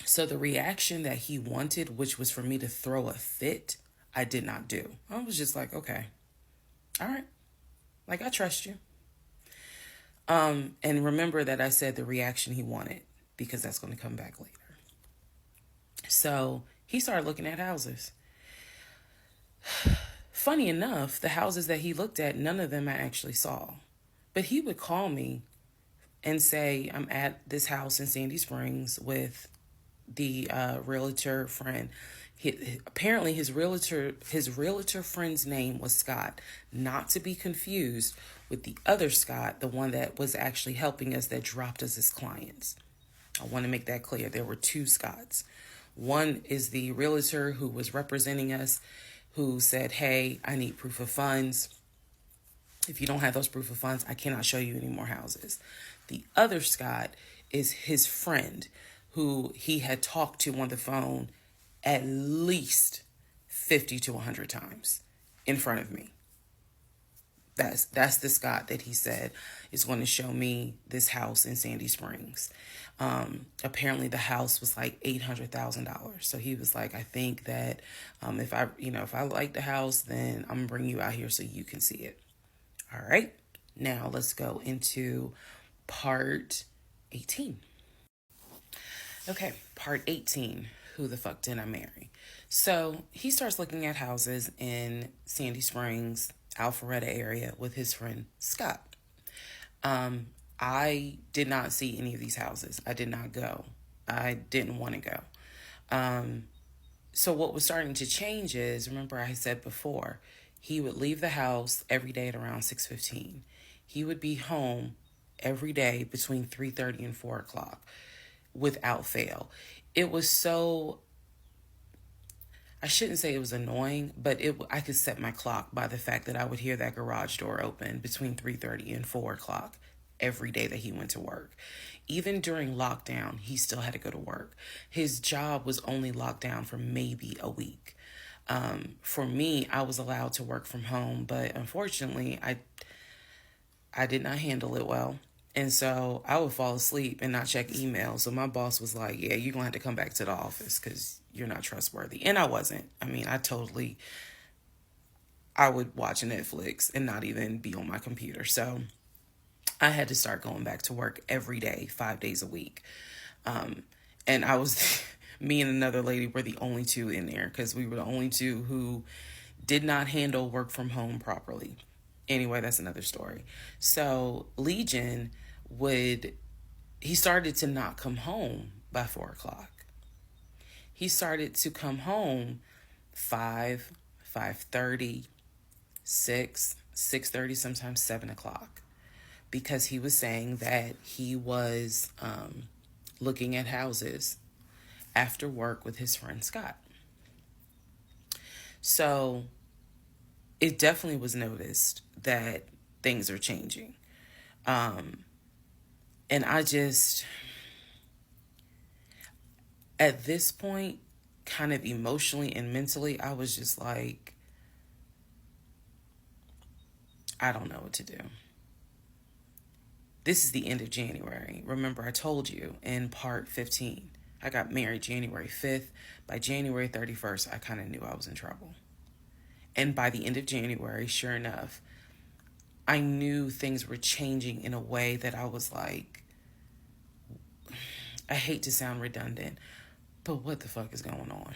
So the reaction that he wanted, which was for me to throw a fit, I did not do. I was just like, okay, all right. Like, I trust you. And remember that I said the reaction he wanted, because that's going to come back later. So he started looking at houses. Funny enough, the houses that he looked at, none of them I actually saw. But he would call me and say, I'm at this house in Sandy Springs with the realtor friend. Apparently his realtor friend's name was Scott, not to be confused with the other Scott, the one that was actually helping us, that dropped us as clients. I want to make that clear. There were two Scotts. One is the realtor who was representing us, who said, hey, I need proof of funds. If you don't have those proof of funds, I cannot show you any more houses. The other Scott is his friend, who he had talked to on the phone at least 50 to 100 times in front of me. That's the Scott that he said is going to show me this house in Sandy Springs. Apparently the house was like $800,000. So he was like, I think that if I like the house, then I'm gonna bring you out here so you can see it. All right. Now let's go into part 18. Okay, part 18. Who the fuck did I marry? So he starts looking at houses in Sandy Springs, Alpharetta area with his friend Scott. I did not see any of these houses. I did not go. I didn't want to go. So what was starting to change is, remember I said before, he would leave the house every day at around 6:15. He would be home every day between 3:30 and 4 o'clock without fail. It was so, I shouldn't say it was annoying, but I could set my clock by the fact that I would hear that garage door open between 3:30 and 4 o'clock every day that he went to work. Even during lockdown, he still had to go to work. His job was only locked down for maybe a week. For me, I was allowed to work from home, but unfortunately, I did not handle it well. And so I would fall asleep and not check emails. So my boss was like, yeah, you're going to have to come back to the office because you're not trustworthy. And I wasn't. I mean, I would watch Netflix and not even be on my computer. So I had to start going back to work every day, 5 days a week. And I was, me and another lady were the only two in there because we were the only two who did not handle work from home properly. Anyway, that's another story. So Legion he started to not come home by 4 o'clock. he started to come home 5, 5:30, 6, 6:30, sometimes 7 o'clock, because he was saying that he was looking at houses after work with his friend Scott. So it definitely was noticed that things are changing. And I just, at this point, kind of emotionally and mentally, I was just like, I don't know what to do. This is the end of January. Remember, I told you in part 15, I got married January 5th. By January 31st, I kind of knew I was in trouble. And by the end of January, sure enough, I knew things were changing in a way that I was like, I hate to sound redundant, but what the fuck is going on?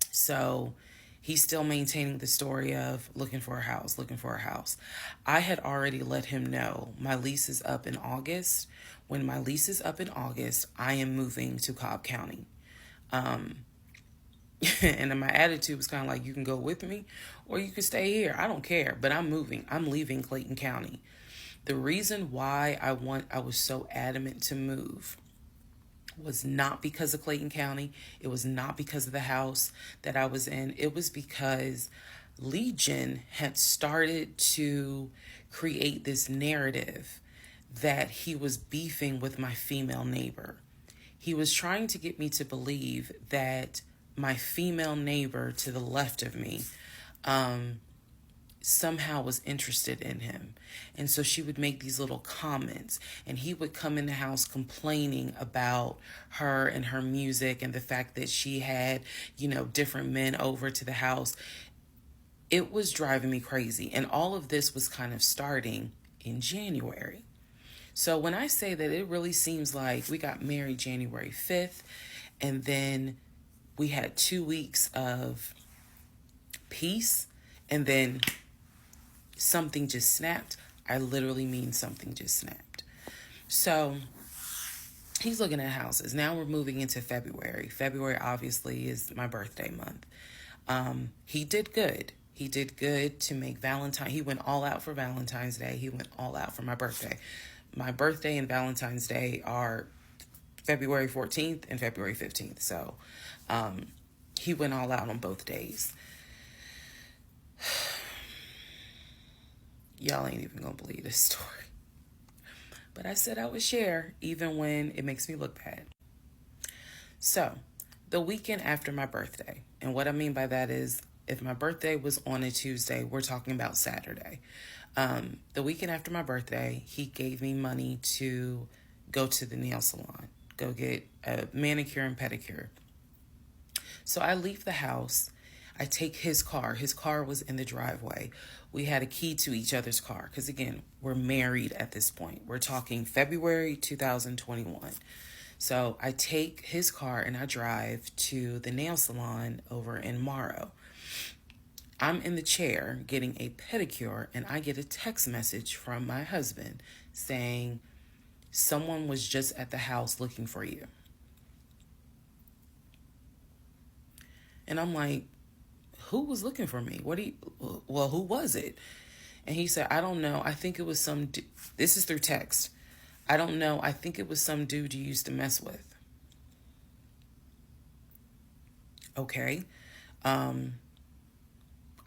So he's still maintaining the story of looking for a house, looking for a house. I had already let him know my lease is up in August. When my lease is up in August, I am moving to Cobb County. And my attitude was kind of like, you can go with me or you can stay here. I don't care, but I'm moving. I'm leaving Clayton County. The reason why I was so adamant to move was not because of Clayton County. It was not because of the house that I was in. It was because Legion had started to create this narrative that he was beefing with my female neighbor. He was trying to get me to believe that my female neighbor to the left of me somehow was interested in him. And so she would make these little comments, and he would come in the house complaining about her and her music and the fact that she had, different men over to the house. It was driving me crazy. And all of this was kind of starting in January. So when I say that, it really seems like we got married January 5th, and then we had 2 weeks of peace, and then something just snapped. I literally mean something just snapped. So he's looking at houses. Now we're moving into February. February obviously is my birthday month. He did good. He did good to make Valentine. He went all out for Valentine's Day. He went all out for my birthday. My birthday and Valentine's Day are February 14th and February 15th. So he went all out on both days. Y'all ain't even gonna believe this story. But I said I would share even when it makes me look bad. So, the weekend after my birthday, and what I mean by that is if my birthday was on a Tuesday, we're talking about Saturday. The weekend after my birthday, he gave me money to go to the nail salon, go get a manicure and pedicure. So I leave the house. I take his car. His car was in the driveway. We had a key to each other's car because, again, we're married at this point. We're talking February 2021. So I take his car and I drive to the nail salon over in Morrow. I'm in the chair getting a pedicure, and I get a text message from my husband saying, someone was just at the house looking for you. And I'm like, who was looking for me? Who was it? And he said, I don't know. I think it was some, this is through text. I don't know. I think it was some dude you used to mess with. Okay.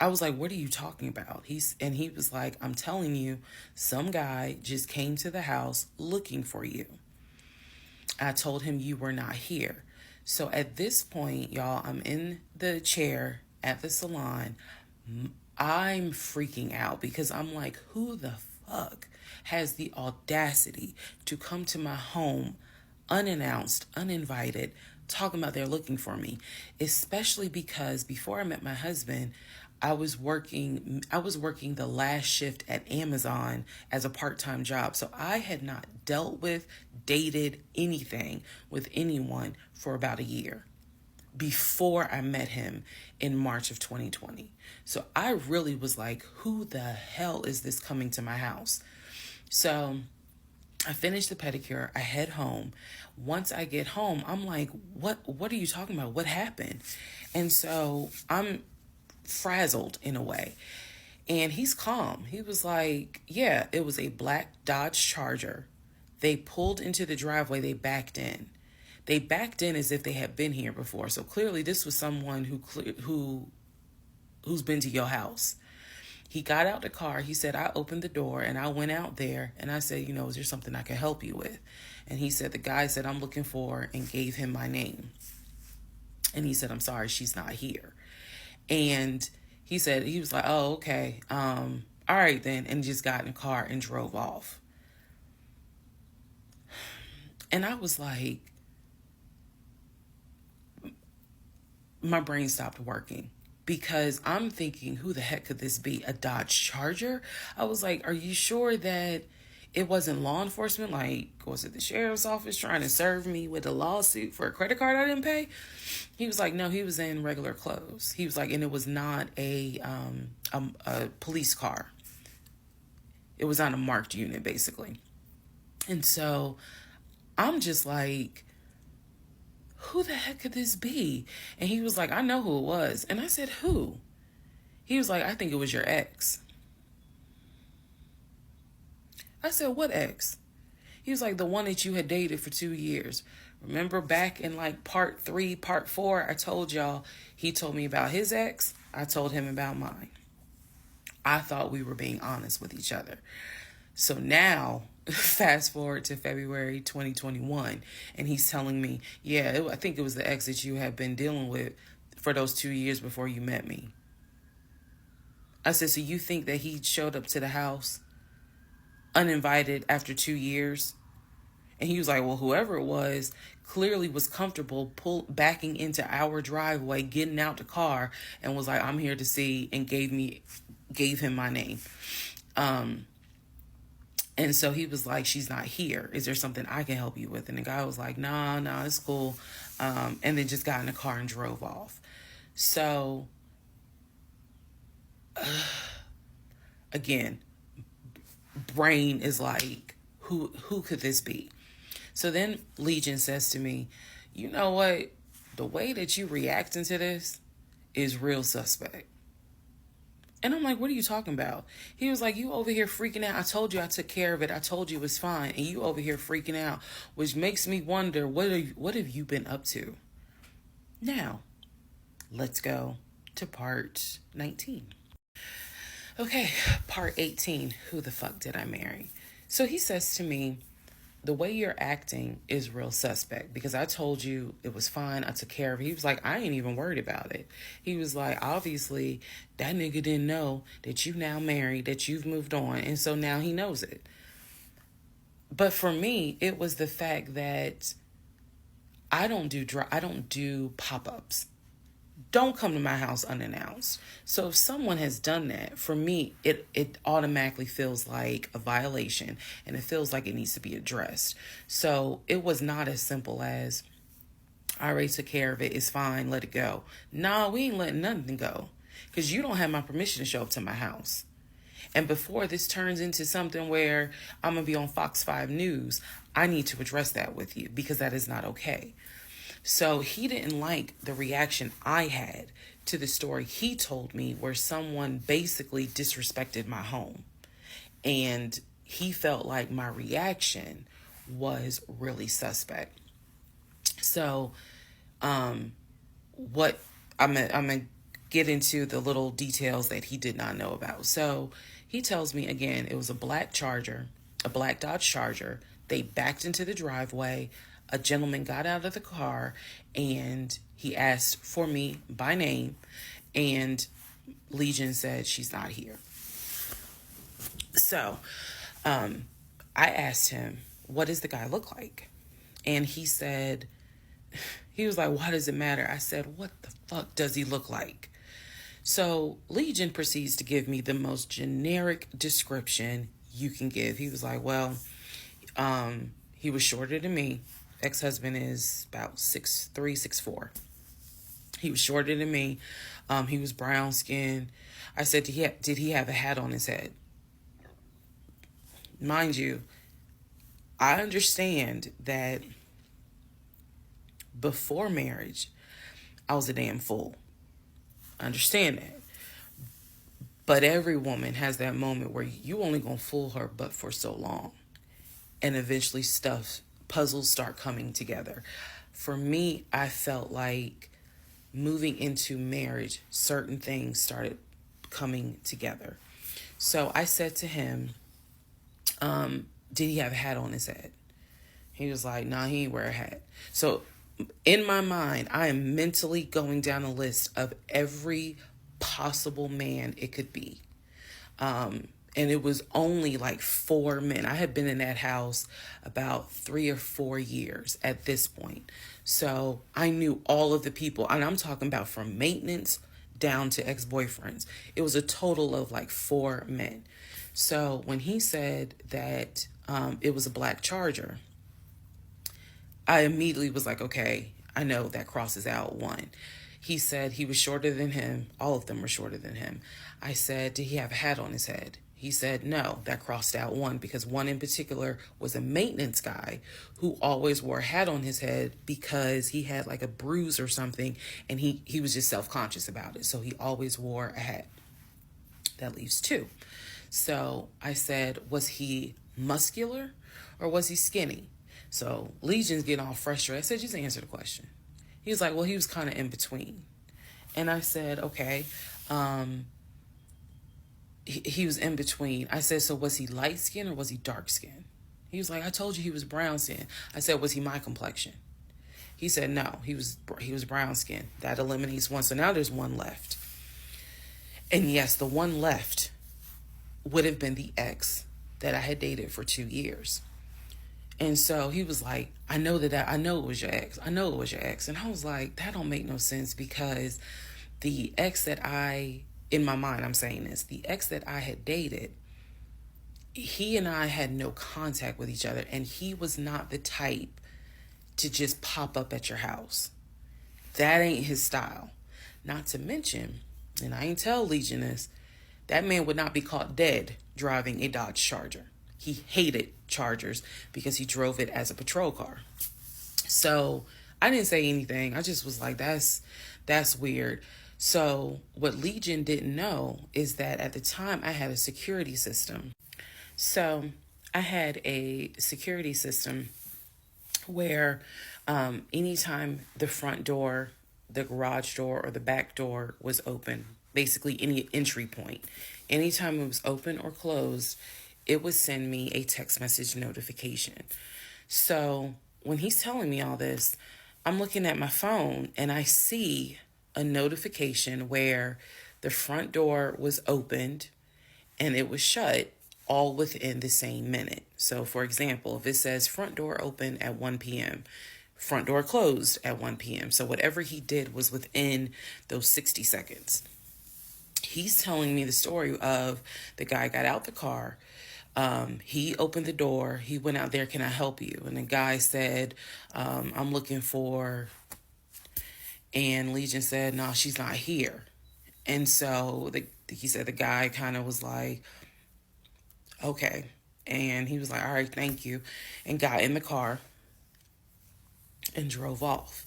I was like, what are you talking about? He was like, I'm telling you, some guy just came to the house looking for you. I told him you were not here. So at this point, y'all, I'm in the chair at the salon. I'm freaking out because I'm like, who the fuck has the audacity to come to my home unannounced, uninvited, talking about they're looking for me? Especially because before I met my husband, I was working the last shift at Amazon as a part-time job. So I had not dealt with, dated anything with anyone for about a year before I met him in March of 2020. So I really was like, who the hell is this coming to my house? So I finish the pedicure. I head home. Once I get home, I'm like, what are you talking about? What happened? And so I'm frazzled in a way. And he's calm. He was like, yeah, it was a black Dodge Charger. They pulled into the driveway. They backed in. They backed in as if they had been here before. So clearly this was someone who's been to your house. He got out the car. He said, I opened the door and I went out there and I said, is there something I can help you with? And he said, the guy said, I'm looking for, and gave him my name. And he said, I'm sorry, she's not here. And he said, he was like, oh, okay. All right then. And just got in the car and drove off. And I was like, my brain stopped working. Because I'm thinking, who the heck could this be? A Dodge Charger? I was like, are you sure that it wasn't law enforcement? Like, was it the sheriff's office trying to serve me with a lawsuit for a credit card I didn't pay? He was like, no, he was in regular clothes. He was like, and it was not a police car. It was on a marked unit, basically. And so I'm just like, who the heck could this be? And he was like, I know who it was. And I said, who? He was like, I think it was your ex. I said, what ex? He was like, the one that you had dated for 2 years. Remember back in like part 3, part 4, I told y'all, he told me about his ex. I told him about mine. I thought we were being honest with each other. So now, fast forward to February 2021, and he's telling me, yeah, I think it was the ex that you had been dealing with for those 2 years before you met me. I said, so you think that he showed up to the house uninvited after 2 years? And he was like, well, whoever it was clearly was comfortable backing into our driveway, getting out the car, and was like, I'm here to see, and gave him my name. And so he was like, she's not here. Is there something I can help you with? And the guy was like, nah, it's cool. And then just got in the car and drove off. So, again, brain is like, who could this be? So then Legion says to me, you know what? The way that you reacting to this is real suspect. And I'm like, what are you talking about? He was like, you over here freaking out. I told you I took care of it. I told you it was fine. And you over here freaking out, which makes me wonder, what have you been up to? Now, let's go to part 19. Okay, part 18. Who the fuck did I marry? So he says to me, the way you're acting is real suspect, because I told you it was fine. I took care of it. He was like, I ain't even worried about it. He was like, obviously that nigga didn't know that you now married, that you've moved on. And so now he knows it. But for me, it was the fact that I don't do pop-ups. Don't come to my house unannounced. So if someone has done that, for me, it automatically feels like a violation, and it feels like it needs to be addressed. So it was not as simple as, I already took care of it, it's fine, let it go. Nah, we ain't letting nothing go, because you don't have my permission to show up to my house. And before this turns into something where I'm going to be on Fox 5 News, I need to address that with you, because that is not okay. So he didn't like the reaction I had to the story he told me, where someone basically disrespected my home. And he felt like my reaction was really suspect. So what I'm gonna get into the little details that he did not know about. So he tells me, again, it was a black Dodge Charger. They backed into the driveway. A gentleman got out of the car and he asked for me by name, and Legion said she's not here. So I asked him, what does the guy look like? And he said, he was like, why does it matter? I said, what the fuck does he look like? So Legion proceeds to give me the most generic description you can give. He was like, well, he was shorter than me. Ex-husband is about 6'3", 6'4". He was shorter than me. He was brown skinned. I said, did he have a hat on his head? Mind you, I understand that before marriage, I was a damn fool. I understand that. But every woman has that moment where you only gonna fool her but for so long. And eventually puzzles start coming together. For me, I felt like moving into marriage, certain things started coming together. So I said to him, did he have a hat on his head? He was like, nah, he ain't wear a hat. So in my mind, I am mentally going down a list of every possible man it could be. And it was only like 4 men. I had been in that house about 3 or 4 years at this point. So I knew all of the people, and I'm talking about from maintenance down to ex-boyfriends. It was a total of like 4 men. So when he said that it was a black Charger, I immediately was like, okay, I know that crosses out one. He said he was shorter than him. All of them were shorter than him. I said, did he have a hat on his head? He said, no, that crossed out one, because one in particular was a maintenance guy who always wore a hat on his head because he had like a bruise or something, and he was just self-conscious about it. So he always wore a hat. That leaves 2. So I said, was he muscular or was he skinny? So Legion's getting all frustrated. I said, just answer the question. He was like, well, he was kind of in between. And I said, okay. He was in between. I said, so was he light skin or was he dark skin? He was like, I told you he was brown skin. I said, was he my complexion? He said, no, he was brown skin. That eliminates one. So now there's one left. And yes, the one left would have been the ex that I had dated for 2 years. And so he was like, I know it was your ex. I know it was your ex. And I was like, that don't make no sense, because the ex that in my mind, I'm saying this, the ex that I had dated, he and I had no contact with each other, and he was not the type to just pop up at your house. That ain't his style. Not to mention, and I ain't tell Legion this, that man would not be caught dead driving a Dodge Charger. He hated Chargers because he drove it as a patrol car. So I didn't say anything. I just was like, that's weird. So what Legion didn't know is that at the time I had a security system. So I had a security system where anytime the front door, the garage door, or the back door was open, basically any entry point, anytime it was open or closed, it would send me a text message notification. So when he's telling me all this, I'm looking at my phone and I see a notification where the front door was opened and it was shut, all within the same minute. So for example, if it says front door open at 1 p.m., front door closed at 1 p.m. So whatever he did was within those 60 seconds. He's telling me the story of the guy got out the car. He opened the door. He went out there, can I help you? And the guy said, I'm looking for, and Legion said, no, she's not here. And so he said the guy kind of was like, okay. And he was like, all right, thank you. And got in the car and drove off.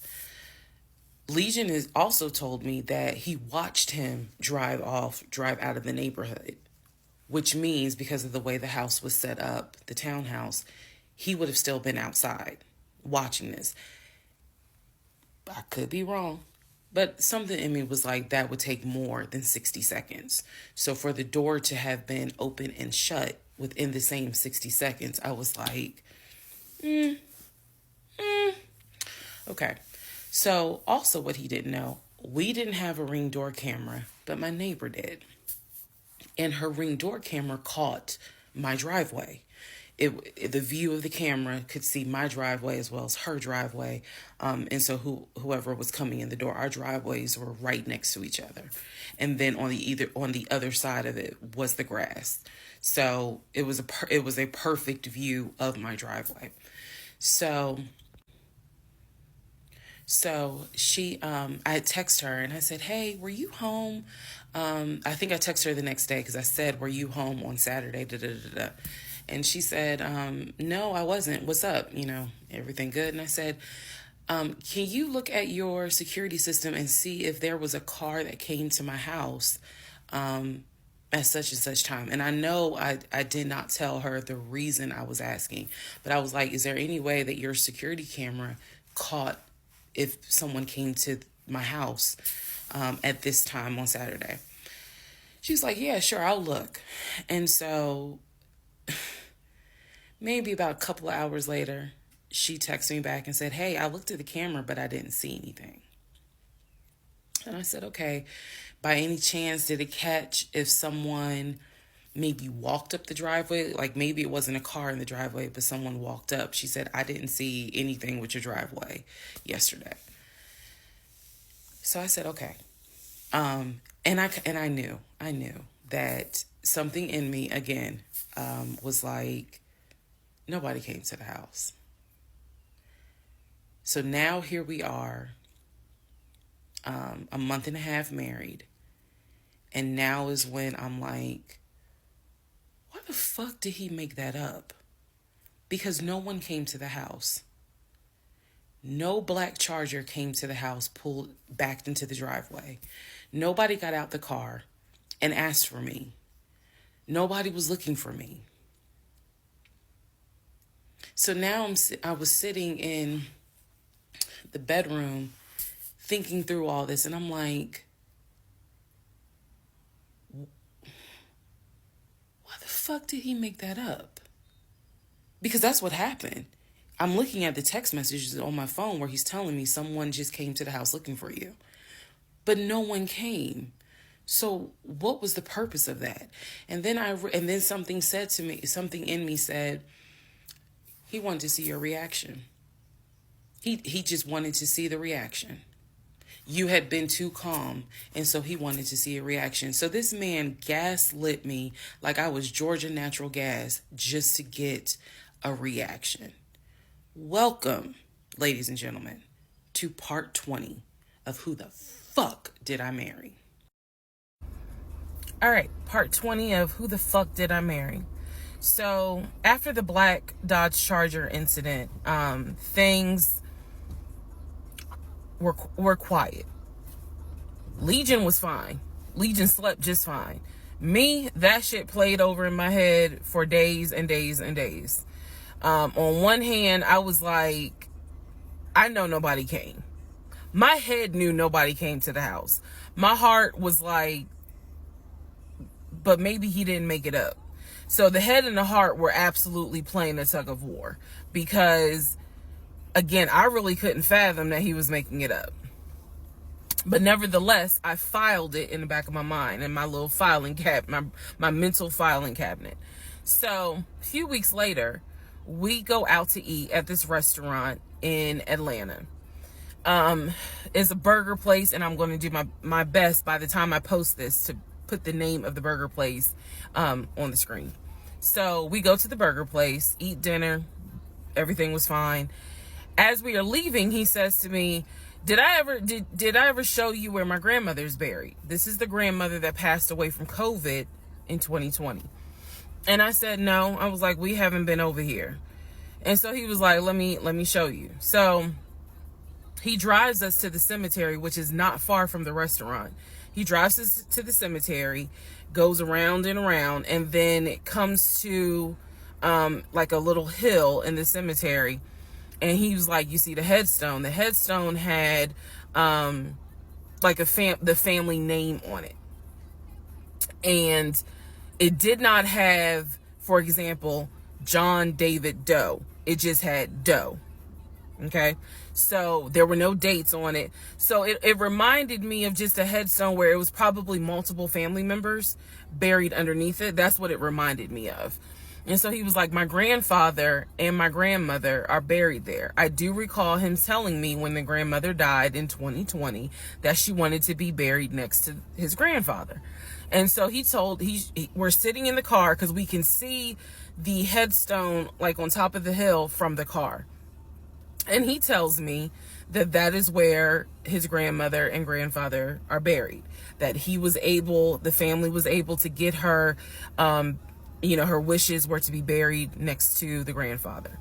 Legion has also told me that he watched him drive out of the neighborhood, which means because of the way the house was set up, the townhouse, he would have still been outside watching this. I could be wrong, but something in me was like, that would take more than 60 seconds. So for the door to have been open and shut within the same 60 seconds, I was like, okay. So also what he didn't know, we didn't have a Ring door camera, but my neighbor did. And her Ring door camera caught my driveway. The view of the camera could see my driveway as well as her driveway. And so whoever was coming in the door, our driveways were right next to each other. And then on the other side of it was the grass. So it was a perfect view of my driveway. So she, I text her and I said, hey, were you home? I think I texted her the next day because I said, were you home on Saturday? Da, da, da, da. And she said, no, I wasn't. What's up? Everything good? And I said, can you look at your security system and see if there was a car that came to my house at such and such time? And I know I did not tell her the reason I was asking, but I was like, is there any way that your security camera caught if someone came to my house at this time on Saturday? She's like, yeah, sure, I'll look. And so maybe about a couple of hours later, she texted me back and said, hey, I looked at the camera, but I didn't see anything. And I said, okay, by any chance, did it catch if someone maybe walked up the driveway? Like maybe it wasn't a car in the driveway, but someone walked up. She said, I didn't see anything with your driveway yesterday. So I said, okay. And I knew that something in me, again, was like, nobody came to the house. So now here we are, a month and a half married. And now is when I'm like, why the fuck did he make that up? Because no one came to the house. No black Charger came to the house, backed into the driveway. Nobody got out the car and asked for me. Nobody was looking for me. So now I was sitting in the bedroom thinking through all this, and I'm like, why the fuck did he make that up? Because that's what happened. I'm looking at the text messages on my phone where he's telling me someone just came to the house looking for you. But no one came. So what was the purpose of that? And then something said to me, something in me said, he wanted to see your reaction. He just wanted to see the reaction. You had been too calm, and so he wanted to see a reaction. So this man gaslit me like I was Georgia Natural Gas just to get a reaction. Welcome, ladies and gentlemen, to part 20 of Who the Fuck Did I Marry? All right, part 20 of Who the Fuck Did I Marry? So after the black Dodge Charger incident, things were quiet. Legion was fine. Legion slept just fine. Me, that shit played over in my head for days and days and days. On one hand, I was like, I know nobody came. My head knew nobody came to the house. My heart was like, but maybe he didn't make it up. So the head and the heart were absolutely playing a tug of war because, again, I really couldn't fathom that he was making it up. But nevertheless, I filed it in the back of my mind in my little filing my mental filing cabinet. So a few weeks later, we go out to eat at this restaurant in Atlanta. It's a burger place, and I'm going to do my best by the time I post this to put the name of the burger place on the screen. So we go to the burger place, eat dinner. Everything was fine. As we are leaving, he says to me, did I ever show you where my grandmother's buried? This is the grandmother that passed away from COVID in 2020. And I said, no. I was like, we haven't been over here. And so he was like, let me show you. So he drives us to the cemetery, which is not far from the restaurant. He drives us to the cemetery, goes around and around, and then it comes to like a little hill in the cemetery. And he was like, you see the headstone. The headstone had like the family name on it. And it did not have, for example, John David Doe. It just had Doe. Okay. So there were no dates on it. So it reminded me of just a headstone where it was probably multiple family members buried underneath it. That's what it reminded me of. And so he was like, my grandfather and my grandmother are buried there. I do recall him telling me when the grandmother died in 2020 that she wanted to be buried next to his grandfather. And so we're sitting in the car because we can see the headstone like on top of the hill from the car. And he tells me that is where his grandmother and grandfather are buried. That the family was able to get her her wishes were to be buried next to the grandfather.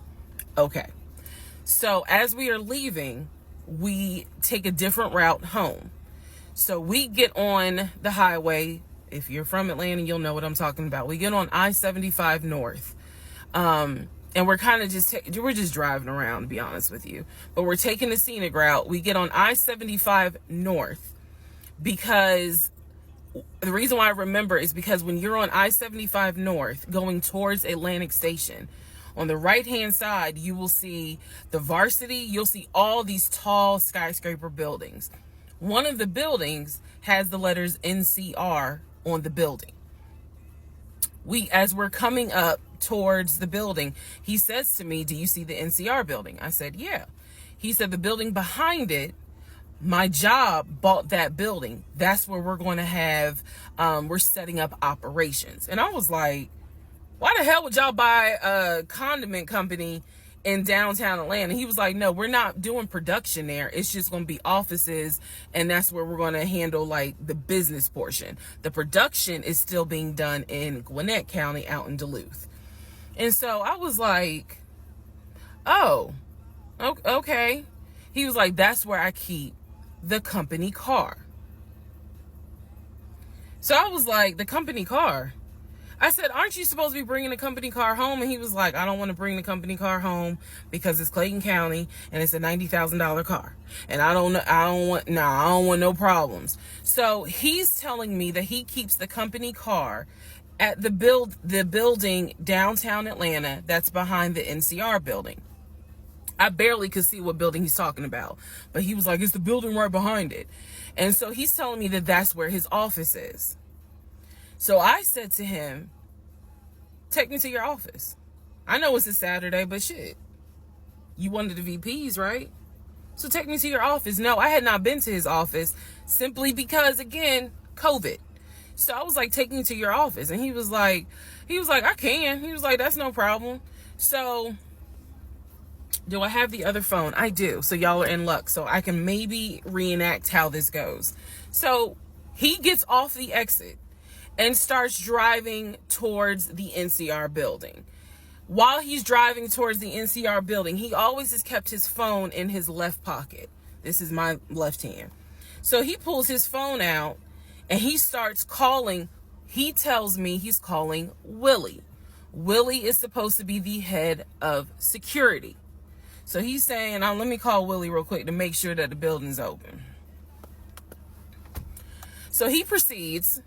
Okay. So as we are leaving, we take a different route home. So we get on the highway. If you're from Atlanta, you'll know what I'm talking about. We get on I-75 North. And we're kind of we're just driving around, to be honest with you. But we're taking the scenic route. We get on I-75 North because the reason why I remember is because when you're on I-75 North going towards Atlantic Station, on the right-hand side, you will see the Varsity. You'll see all these tall skyscraper buildings. One of the buildings has the letters NCR on the building. As we're coming up towards the building, he says to me, "Do you see the NCR building?" I said, "Yeah." He said, "The building behind it, my job bought that building. That's where we're going to have, we're setting up operations." And I was like, why the hell would y'all buy a condiment company in downtown Atlanta? He was like, "No, we're not doing production there. It's just going to be offices, and that's where we're going to handle like the business portion. The production is still being done in Gwinnett County out in Duluth." And so I was like, "Oh, okay." He was like, "That's where I keep the company car." So I was like, "The company car?" I said, "Aren't you supposed to be bringing the company car home?" And he was like, "I don't want to bring the company car home because it's Clayton County and it's a $90,000 car. And I don't want no problems." So he's telling me that he keeps the company car at the building downtown Atlanta that's behind the NCR building. I barely could see what building he's talking about, but he was like, "It's the building right behind it." And so he's telling me that that's where his office is. So I said to him, "Take me to your office. I know it's a Saturday, but shit, you wanted the VPs, right? So take me to your office." No, I had not been to his office simply because, again, COVID. So I was like, "Take me to your office." And he was like, "I can." He was like, "That's no problem." So do I have the other phone? I do. So y'all are in luck. So I can maybe reenact how this goes. So he gets off the exit and starts driving towards the NCR building. While he's driving towards the NCR building, he always has kept his phone in his left pocket. This is my left hand. So he pulls his phone out and he starts calling. He tells me he's calling Willie. Willie is supposed to be the head of security. So he's saying, "Let me call Willie real quick to make sure that the building's open." So he proceeds.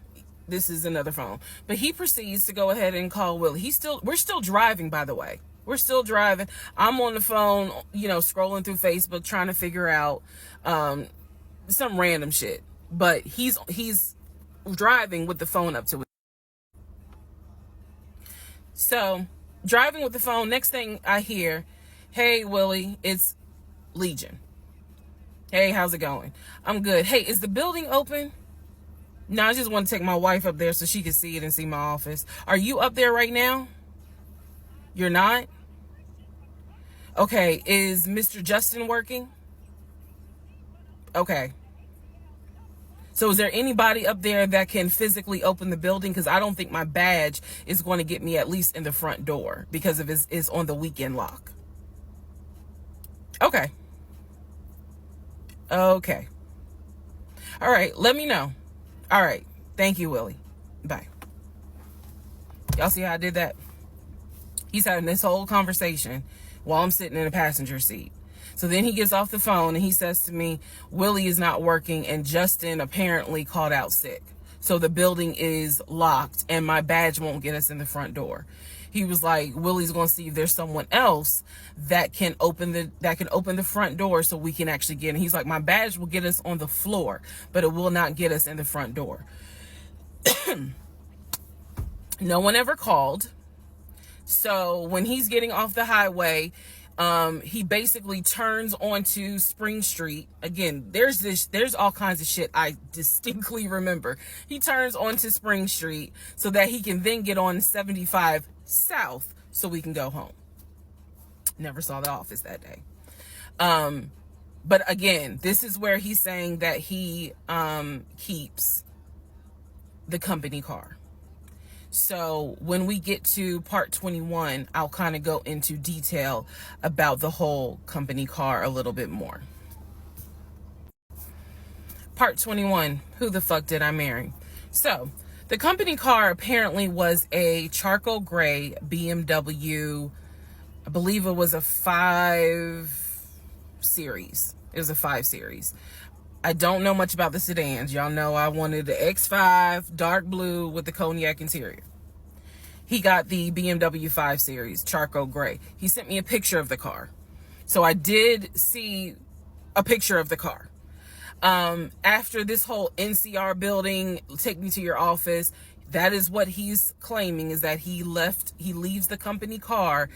This is another phone, but he proceeds to go ahead and call Willie. We're still driving, by the way. We're still driving. I'm on the phone, scrolling through Facebook, trying to figure out some random shit. But he's driving with the phone up to it. So driving with the phone. Next thing I hear, "Hey, Willie, it's Legion. Hey, how's it going?" "I'm good." "Hey, is the building open?" "No, I just want to take my wife up there so she can see it and see my office." "Are you up there right now?" "You're not?" "Okay, is Mr. Justin working?" "Okay. So is there anybody up there that can physically open the building? Because I don't think my badge is going to get me at least in the front door because of it's on the weekend lock." "Okay. Okay. All right, let me know." "All right. Thank you, Willie. Bye." Y'all see how I did that? He's having this whole conversation while I'm sitting in the passenger seat. So then he gets off the phone and he says to me, "Willie is not working and Justin apparently called out sick. So the building is locked and my badge won't get us in the front door." He was like, "Willie's going to see if there's someone else that can open the front door so we can actually get in." He's like, "My badge will get us on the floor, but it will not get us in the front door." No one ever called. So when he's getting off the highway, he basically turns onto Spring Street. Again, there's all kinds of shit I distinctly remember. He turns onto Spring Street so that he can then get on 75 South so we can go home. Never saw the office that day. But again, this is where he's saying that he keeps the company car. So when we get to part 21, I'll kind of go into detail about the whole company car a little bit more. Part 21, who the fuck did I marry? So the company car apparently was a charcoal gray BMW. I believe it was a 5 Series. It was a 5 Series. I don't know much about the sedans. Y'all know I wanted the X5 dark blue with the cognac interior. He got the BMW 5 Series charcoal gray. He sent me a picture of the car. So I did see a picture of the car. After this whole NCR building, take me to your office, that is what he's claiming, is that he leaves the company car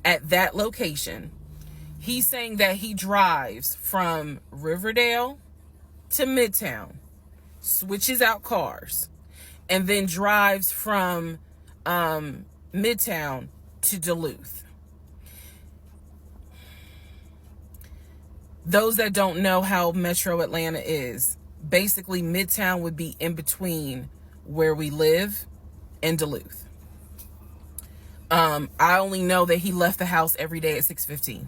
at that location. He's saying that he drives from Riverdale to Midtown, switches out cars, and then drives from Midtown to Duluth. Those that don't know how Metro Atlanta is, basically Midtown would be in between where we live and Duluth. I only know that he left the house every day at 6:15.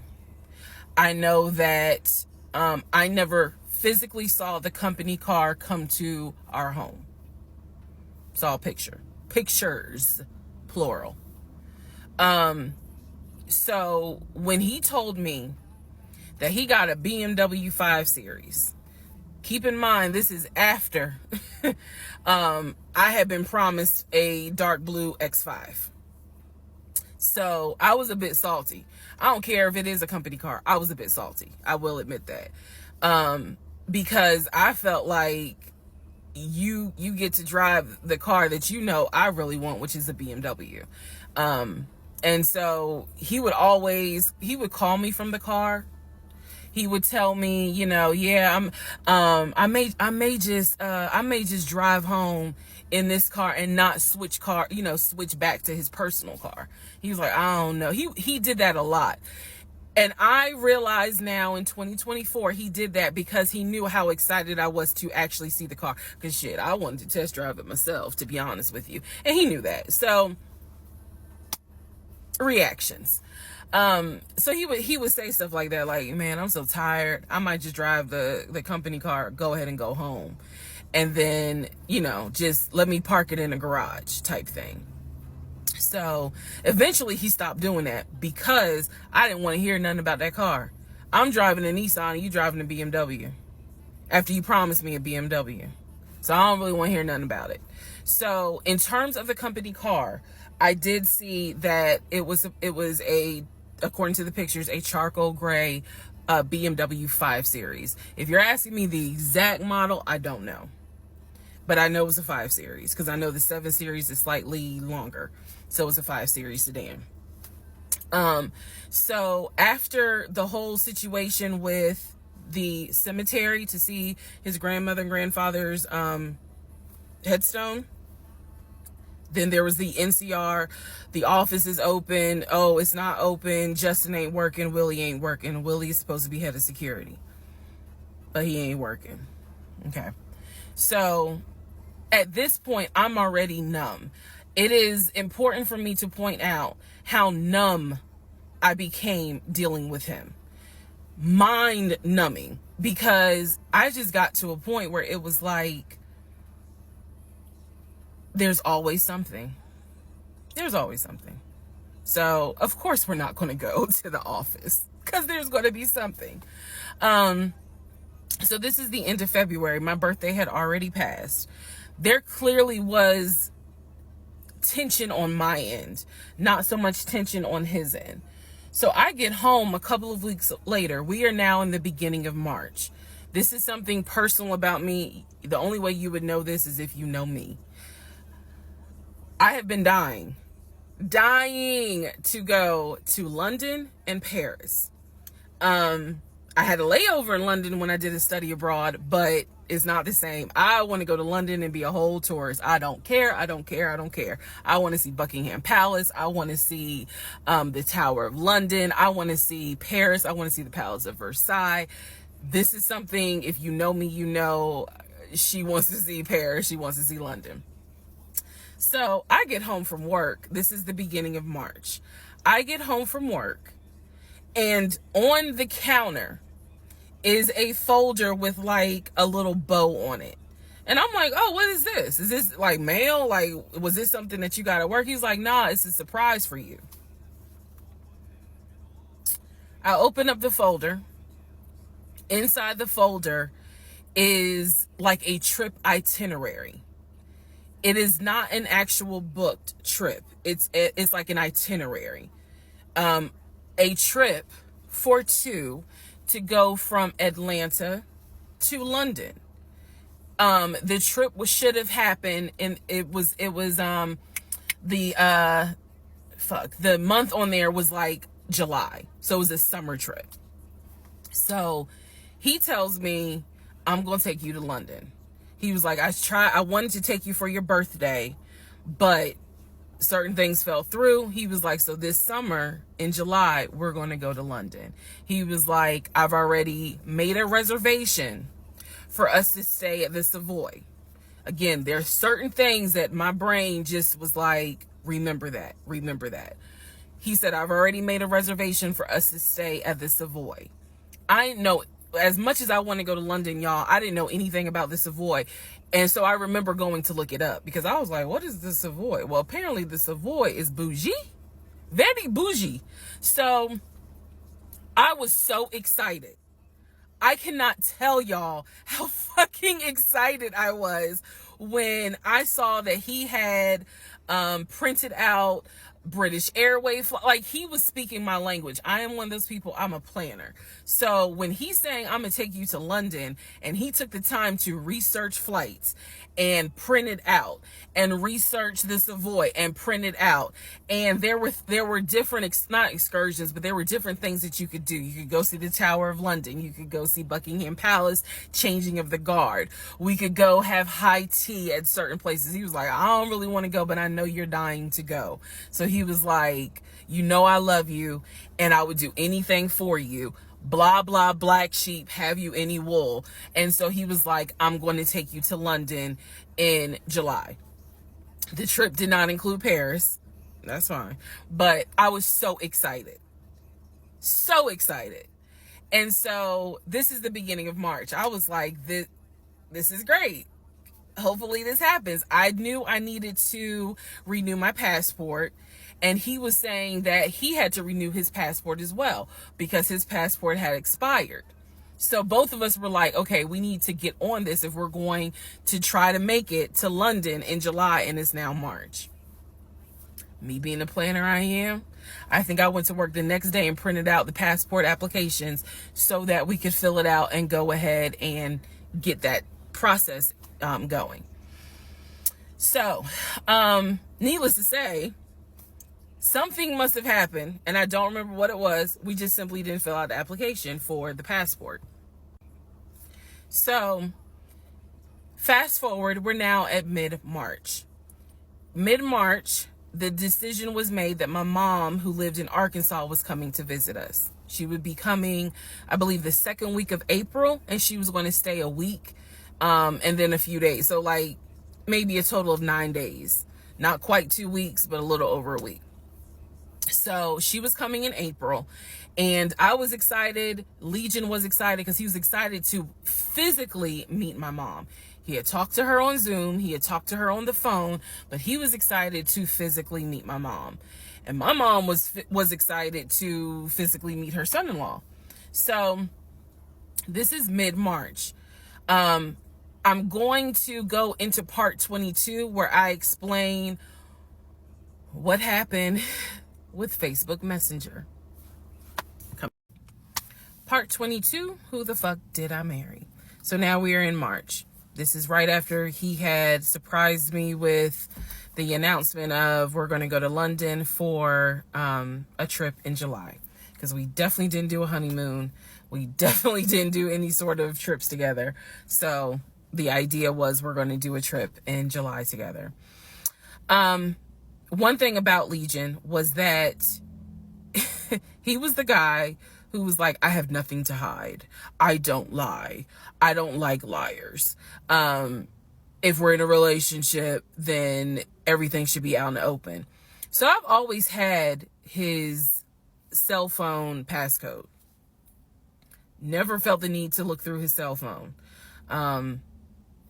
I know that I never physically saw the company car come to our home. Saw a pictures, plural. So when he told me that he got a BMW 5 Series, keep in mind, this is after I had been promised a dark blue X5. So I was a bit salty. I don't care if it is a company car. I was a bit salty. I will admit that. Because I felt like you get to drive the car that you know I really want, which is a BMW. And so he would call me from the car. He would tell me, yeah, I may just drive home in this car and not switch back to his personal car. He was like, I don't know. He did that a lot. And I realize now in 2024, he did that because he knew how excited I was to actually see the car. Because shit, I wanted to test drive it myself, to be honest with you. And he knew that. So, reactions. So he would say stuff like that, like, man, I'm so tired. I might just drive the company car, go ahead and go home. And then, just let me park it in a garage type thing. So eventually he stopped doing that because I didn't want to hear nothing about that car. I'm driving a Nissan and you driving a BMW after you promised me a BMW. So I don't really want to hear nothing about it. So in terms of the company car, I did see that it was according to the pictures, a charcoal gray BMW 5 Series. If you're asking me the exact model, I don't know. But I know it was a 5 Series because I know the 7 Series is slightly longer. So it was a 5 Series sedan. So after the whole situation with the cemetery to see his grandmother and grandfather's headstone, then there was the NCR, the office is open. Oh, it's not open. Justin ain't working. Willie ain't working. Willie is supposed to be head of security, but he ain't working. Okay. So at this point, I'm already numb. It is important for me to point out how numb I became dealing with him. Mind numbing, because I just got to a point where it was like, there's always something. There's always something. So, of course, we're not going to go to the office because there's going to be something. So this is the end of February. My birthday had already passed. There clearly was tension on my end, not so much tension on his end. So I get home a couple of weeks later. We are now in the beginning of March. This is something personal about me. The only way you would know this is if you know me. I have been dying to go to London and Paris. I had a layover in London when I did a study abroad, but it's not the same. I want to go to London and be a whole tourist. I don't care. I want to see Buckingham Palace. I want to see the Tower of London. I want to see Paris. I want to see the Palace of Versailles. This is something, if you know me, she wants to see Paris. She wants to see London. So I get home from work. This is the beginning of March. I get home from work, and on the counter is a folder with like a little bow on it. And I'm like, oh, what is this? Is this like mail? Like, was this something that you got at work? He's like, nah, it's a surprise for you. I open up the folder. Inside the folder is like a trip itinerary. It is not an actual booked trip. It's like an itinerary. A trip for two to go from Atlanta to London. The trip should have happened, and it was the month on there was like July. So it was a summer trip. So he tells me, I'm going to take you to London. He was like, I wanted to take you for your birthday, but certain things fell through. He was like, so this summer in July, we're going to go to London. He was like, I've already made a reservation for us to stay at the Savoy. Again, there's certain things that my brain just was like, remember that. He said, I've already made a reservation for us to stay at the Savoy. I know, as much as I want to go to London, y'all, I didn't know anything about the Savoy. And so I remember going to look it up because I was like, what is the Savoy? Well, apparently the Savoy is bougie, very bougie. So I was so excited. I cannot tell y'all how fucking excited I was when I saw that he had printed out British Airways. Like, he was speaking my language. I am one of those people, I'm a planner. So when he's saying, I'm going to take you to London, and he took the time to research flights and print it out and research the Savoy and print it out. And there were different, not excursions, but there were different things that you could do. You could go see the Tower of London. You could go see Buckingham Palace, changing of the guard. We could go have high tea at certain places. He was like, I don't really want to go, but I know you're dying to go. So he was like, you know, I love you and I would do anything for you. Blah, blah, black sheep, have you any wool? And so he was like, I'm going to take you to London in July. The trip did not include Paris. That's fine. But I was so excited. So excited. And so this is the beginning of March. I was like, this is great. Hopefully this happens. I knew I needed to renew my passport. And he was saying that he had to renew his passport as well because his passport had expired. So both of us were like, okay, we need to get on this if we're going to try to make it to London in July, and it's now March. Me being the planner I am, I think I went to work the next day and printed out the passport applications so that we could fill it out and go ahead and get that process going. So, needless to say, something must have happened, and I don't remember what it was. We just simply didn't fill out the application for the passport. So, fast forward, we're now at mid-March. Mid-March, the decision was made that my mom, who lived in Arkansas, was coming to visit us. She would be coming, I believe, the second week of April, and she was going to stay a week, and then a few days. So, like, maybe a total of 9 days. Not quite 2 weeks, but a little over a week. So she was coming in April, and I was excited. Legion was excited because he was excited to physically meet my mom. He had talked to her on Zoom. He had talked to her on the phone, but he was excited to physically meet my mom. And my mom was excited to physically meet her son-in-law. So this is mid-March. I'm going to go into part 22 where I explain what happened with Facebook Messenger. Part 22, who the fuck did I marry? So now we are in March. This is right after he had surprised me with the announcement of we're going to go to London for a trip in July. Because we definitely didn't do a honeymoon. We definitely didn't do any sort of trips together. So the idea was we're going to do a trip in July together. One thing about Legion was that he was the guy who was like, I have nothing to hide. I don't lie. I don't like liars. if we're in a relationship, then everything should be out in the open. So I've always had his cell phone passcode. Never felt the need to look through his cell phone.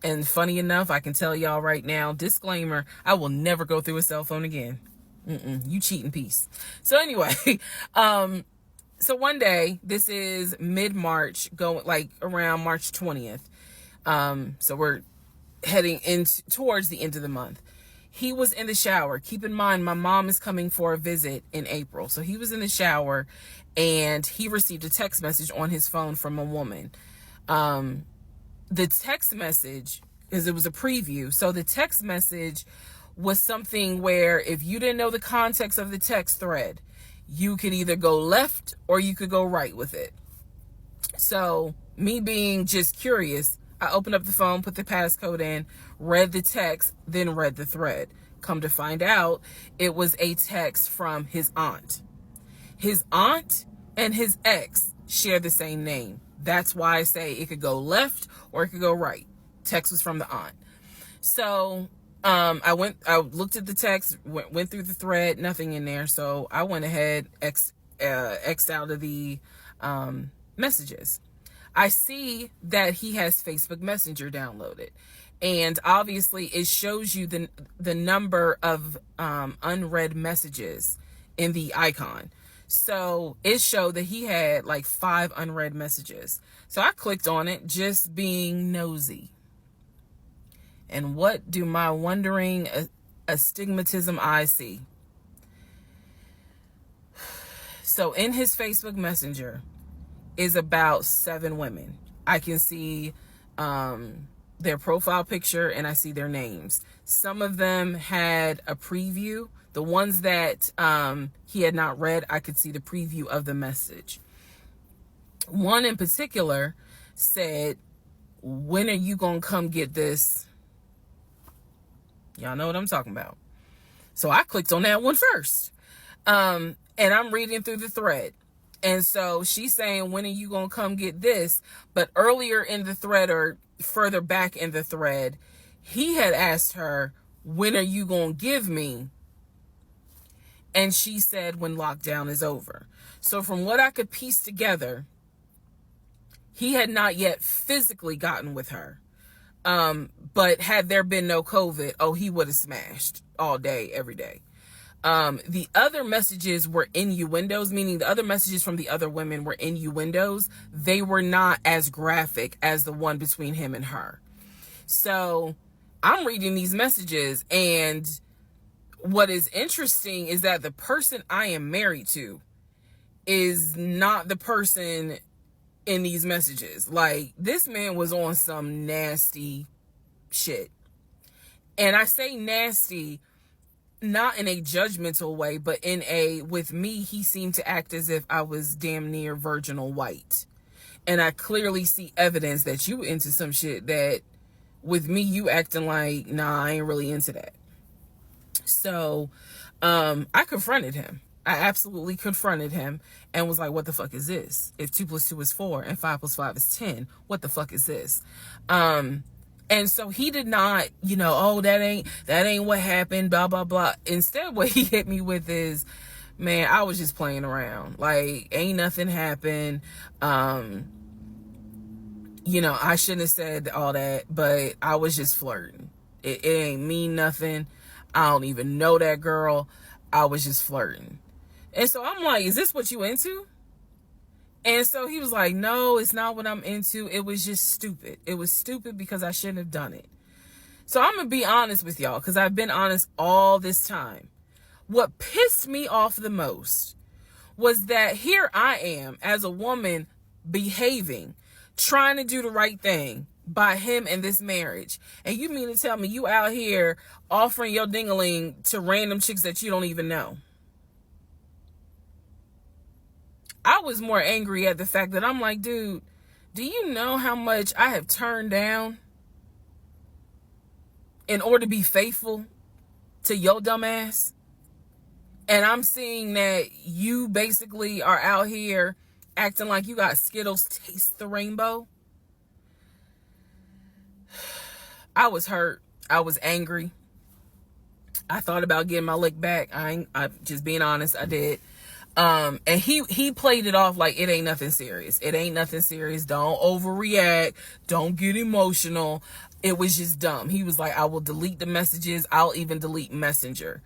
And funny enough, I can tell y'all right now, disclaimer, I will never go through a cell phone again. You cheating piece. So anyway, so one day, this is mid-March, going like around March 20th. So we're heading in towards the end of the month. He was in the shower. Keep in mind, my mom is coming for a visit in April. So he was in the shower and he received a text message on his phone from a woman. The text message, because it was a preview, so the text message was something where if you didn't know the context of the text thread, you could either go left or you could go right with it. So me being just curious, I opened up the phone, put the passcode in, read the text, then read the thread. Come to find out, it was a text from his aunt. His aunt and his ex share the same name. That's why I say it could go left or it could go right. Text was from the aunt. So I looked at the text, went through the thread, nothing in there. So I went ahead, X'd out of the messages. I see that he has Facebook Messenger downloaded. And obviously it shows you the number of unread messages in the icon. So it showed that he had like 5 unread messages. So I clicked on it, just being nosy. And what do my wondering astigmatism eyes see? So in his Facebook Messenger is about 7 women. I can see their profile picture and I see their names. Some of them had a preview. The ones that he had not read, I could see the preview of the message. One in particular said, "When are you gonna come get this?" Y'all know what I'm talking about. So I clicked on that one first. And I'm reading through the thread. And so she's saying, "When are you gonna come get this?" But earlier in the thread, or further back in the thread, he had asked her, "When are you gonna give me?" And she said, "When lockdown is over." So from what I could piece together, he had not yet physically gotten with her. But had there been no COVID, oh, he would have smashed all day, every day. The other messages were innuendos, meaning the other messages from the other women were innuendos. They were not as graphic as the one between him and her. So I'm reading these messages, and what is interesting is that the person I am married to is not the person in these messages. Like, this man was on some nasty shit. And I say nasty not in a judgmental way, but in a, with me, he seemed to act as if I was damn near virginal white. And I clearly see evidence that you into some shit that with me, you acting like, nah, I ain't really into that. So I confronted him. I absolutely confronted him and was like, what the fuck is this? If 2 + 2 is 4 and 5 + 5 is 10, what the fuck is this? And so he did not, oh, that ain't what happened, blah, blah, blah. Instead, what he hit me with is, man, I was just playing around. Like, ain't nothing happened. I shouldn't have said all that, but I was just flirting. It ain't mean nothing. I don't even know that girl. I was just flirting. And so I'm like, is this what you into? And so he was like, no, it's not what I'm into. It was just stupid. It was stupid because I shouldn't have done it. So I'm going to be honest with y'all, because I've been honest all this time. What pissed me off the most was that here I am as a woman behaving, trying to do the right thing by him and this marriage. And you mean to tell me you out here offering your ding-a-ling to random chicks that you don't even know? I was more angry at the fact that I'm like, dude, do you know how much I have turned down in order to be faithful to your dumb ass? And I'm seeing that you basically are out here acting like you got Skittles taste the rainbow. I was hurt. I was angry. I thought about getting my lick back. I'm just being honest. I did. And he played it off like it ain't nothing serious. It ain't nothing serious. Don't overreact. Don't get emotional. It was just dumb. He was like, I will delete the messages. I'll even delete Messenger.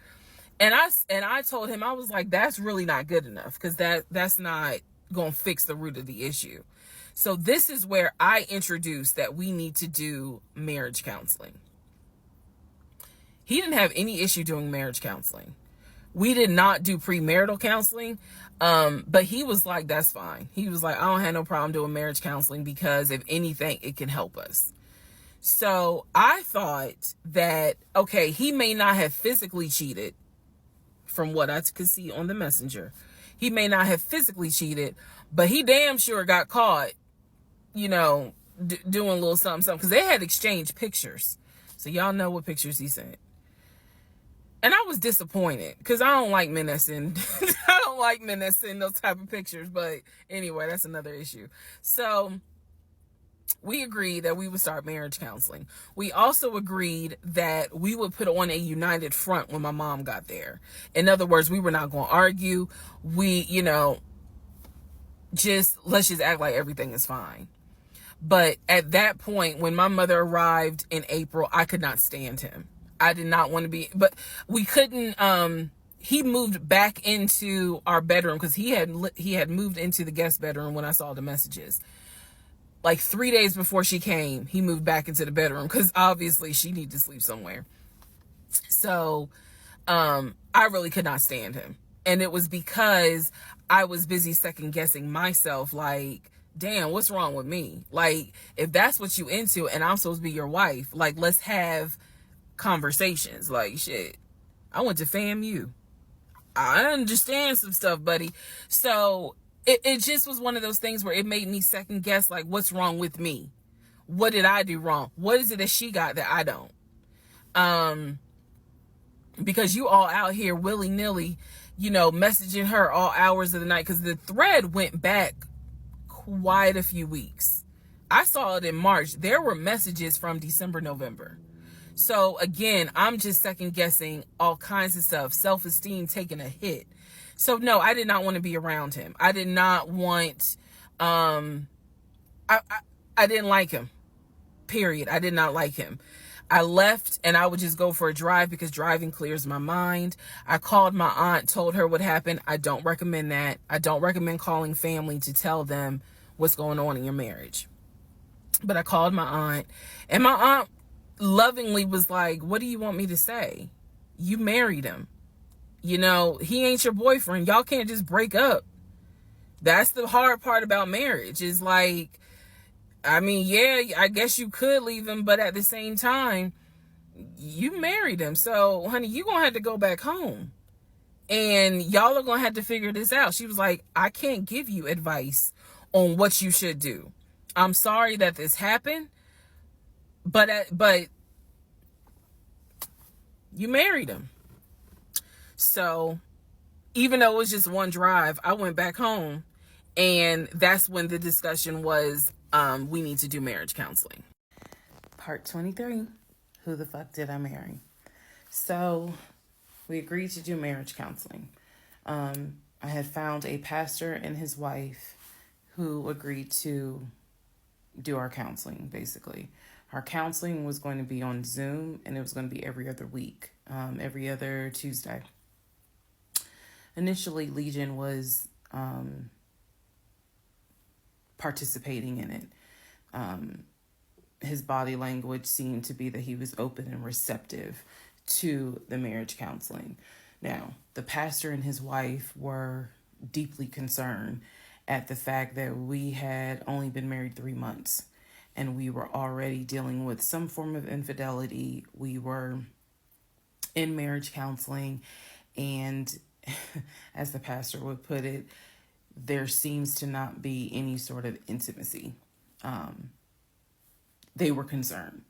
And I told him, I was like, that's really not good enough, because that's not going to fix the root of the issue. So this is where I introduced that we need to do marriage counseling. He didn't have any issue doing marriage counseling. We did not do premarital counseling. But he was like, that's fine. He was like, I don't have no problem doing marriage counseling, because if anything, it can help us. So I thought that, okay, he may not have physically cheated from what I could see on the messenger. He may not have physically cheated, but he damn sure got caught, doing a little something, because they had exchanged pictures. So y'all know what pictures he sent. And I was disappointed, because I don't like men that send those type of pictures. But anyway, that's another issue. So we agreed that we would start marriage counseling. We also agreed that we would put on a united front when my mom got there. In other words, we were not going to argue. We, let's just act like everything is fine. But at that point, when my mother arrived in April, I could not stand him. I did not want to be, but we couldn't, he moved back into our bedroom, because he had moved into the guest bedroom when I saw the messages. Like 3 days before she came, he moved back into the bedroom, because obviously she needed to sleep somewhere. So, I really could not stand him. And it was because I was busy second guessing myself, like, damn, what's wrong with me? Like, if that's what you into and I'm supposed to be your wife, like, let's have conversations. Like, shit, I went to FAMU. I understand some stuff, buddy. So it just was one of those things where it made me second guess, like, what's wrong with me? What did I do wrong? What is it that she got that I don't? Because you all out here willy-nilly, messaging her all hours of the night, because the thread went back quite a few weeks. I saw it in March. There were messages from December, November. So again, I'm just second guessing all kinds of stuff, self-esteem taking a hit. So no, I did not want to be around him. I did not want, I didn't like him, period. I did not like him. I left, and I would just go for a drive, because driving clears my mind. I called my aunt, told her what happened. I don't recommend that. I don't recommend calling family to tell them what's going on in your marriage. But I called my aunt, and my aunt lovingly was like, what do you want me to say? You married him. He ain't your boyfriend. Y'all can't just break up. That's the hard part about marriage, is like, I mean, yeah, I guess you could leave him, but at the same time, you married him. So, honey, you're going to have to go back home. And y'all are going to have to figure this out. She was like, I can't give you advice on what you should do. I'm sorry that this happened, but you married him. So even though it was just one drive, I went back home, and that's when the discussion was, we need to do marriage counseling. Part 23, who the fuck did I marry? So we agreed to do marriage counseling. I had found a pastor and his wife who agreed to do our counseling, basically. Our counseling was going to be on Zoom, and it was going to be every other week, every other Tuesday. Initially, Legion was participating in it. His body language seemed to be that he was open and receptive to the marriage counseling. Now, the pastor and his wife were deeply concerned at the fact that we had only been married 3 months, and we were already dealing with some form of infidelity. We were in marriage counseling, and as the pastor would put it, there seems to not be any sort of intimacy. They were concerned.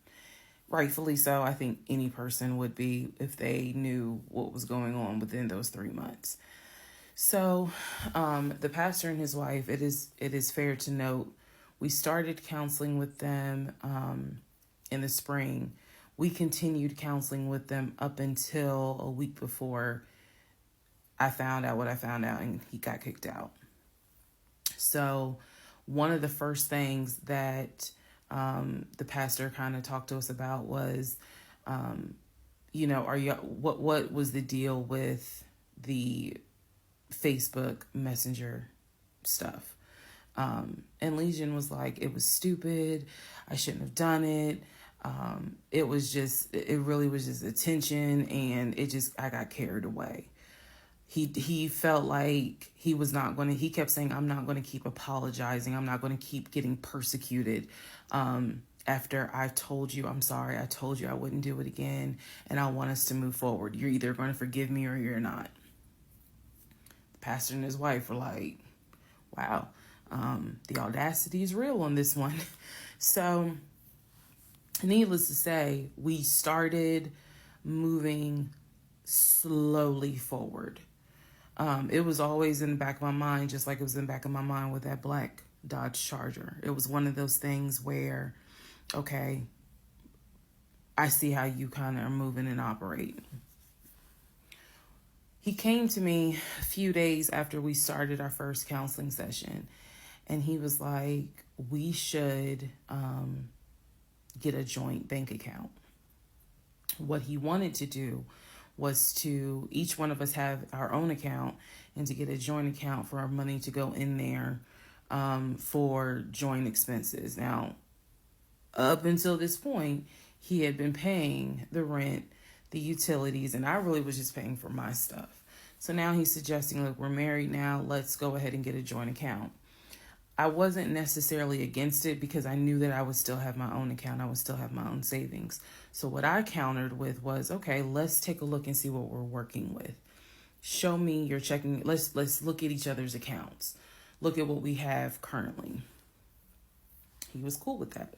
Rightfully so. I think any person would be if they knew what was going on within those 3 months. So the pastor and his wife, it is fair to note, we started counseling with them in the spring. we continued counseling with them up until a week before I found out what I found out and he got kicked out. So one of the first things that the pastor kind of talked to us about was, what was the deal with the Facebook Messenger stuff? And Legion was like, it was stupid. I shouldn't have done it. It really was just attention, and I got carried away. He felt like he kept saying, I'm not going to keep apologizing. I'm not going to keep getting persecuted. After I told you, I'm sorry, I told you I wouldn't do it again, and I want us to move forward. You're either going to forgive me or you're not. The pastor and his wife were like, wow, the audacity is real on this one. So, needless to say, we started moving slowly forward. It was always in the back of my mind, just like it was in the back of my mind with that black Dodge Charger. It was one of those things where, okay, I see how you kind of are moving and operating. He came to me a few days after we started our first counseling session, and he was like, we should get a joint bank account. What he wanted to do was to each one of us have our own account and to get a joint account for our money to go in there for joint expenses. Now, up until this point, he had been paying the rent, the utilities, and I really was just paying for my stuff. So now he's suggesting, look, we're married now, let's go ahead and get a joint account. I wasn't necessarily against it because I knew that I would still have my own account. I would still have my own savings. So what I countered with was, okay, let's take a look and see what we're working with. Show me your checking. Let's look at each other's accounts. Look at what we have currently. He was cool with that.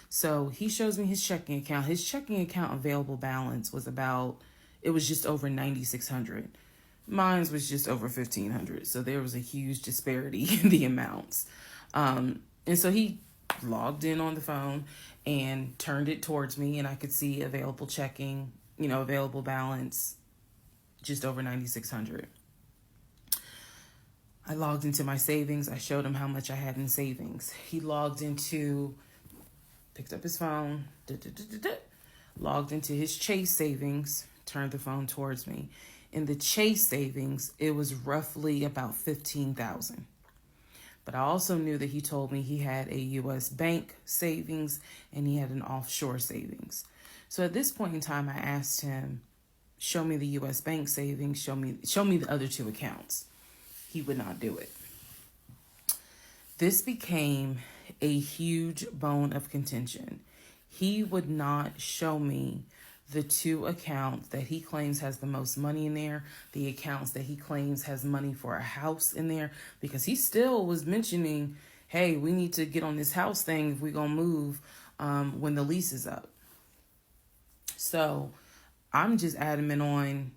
So he shows me his checking account. His checking account available balance was just over $9,600. Mine was just over $1,500. So there was a huge disparity in the amounts. And so he logged in on the phone and turned it towards me, and I could see available checking, available balance, just over $9,600. I logged into my savings. I showed him how much I had in savings. He picked up his phone, logged into his Chase savings, turned the phone towards me. In the Chase savings, it was roughly about $15,000. But I also knew that he told me he had a U.S. bank savings and he had an offshore savings. So at this point in time, I asked him, show me the U.S. bank savings, show me the other two accounts. He would not do it. This became a huge bone of contention. He would not show me the two accounts that he claims has the most money in there, the accounts that he claims has money for a house in there, because he still was mentioning, hey, we need to get on this house thing if we're going to move when the lease is up. So I'm just adamant on,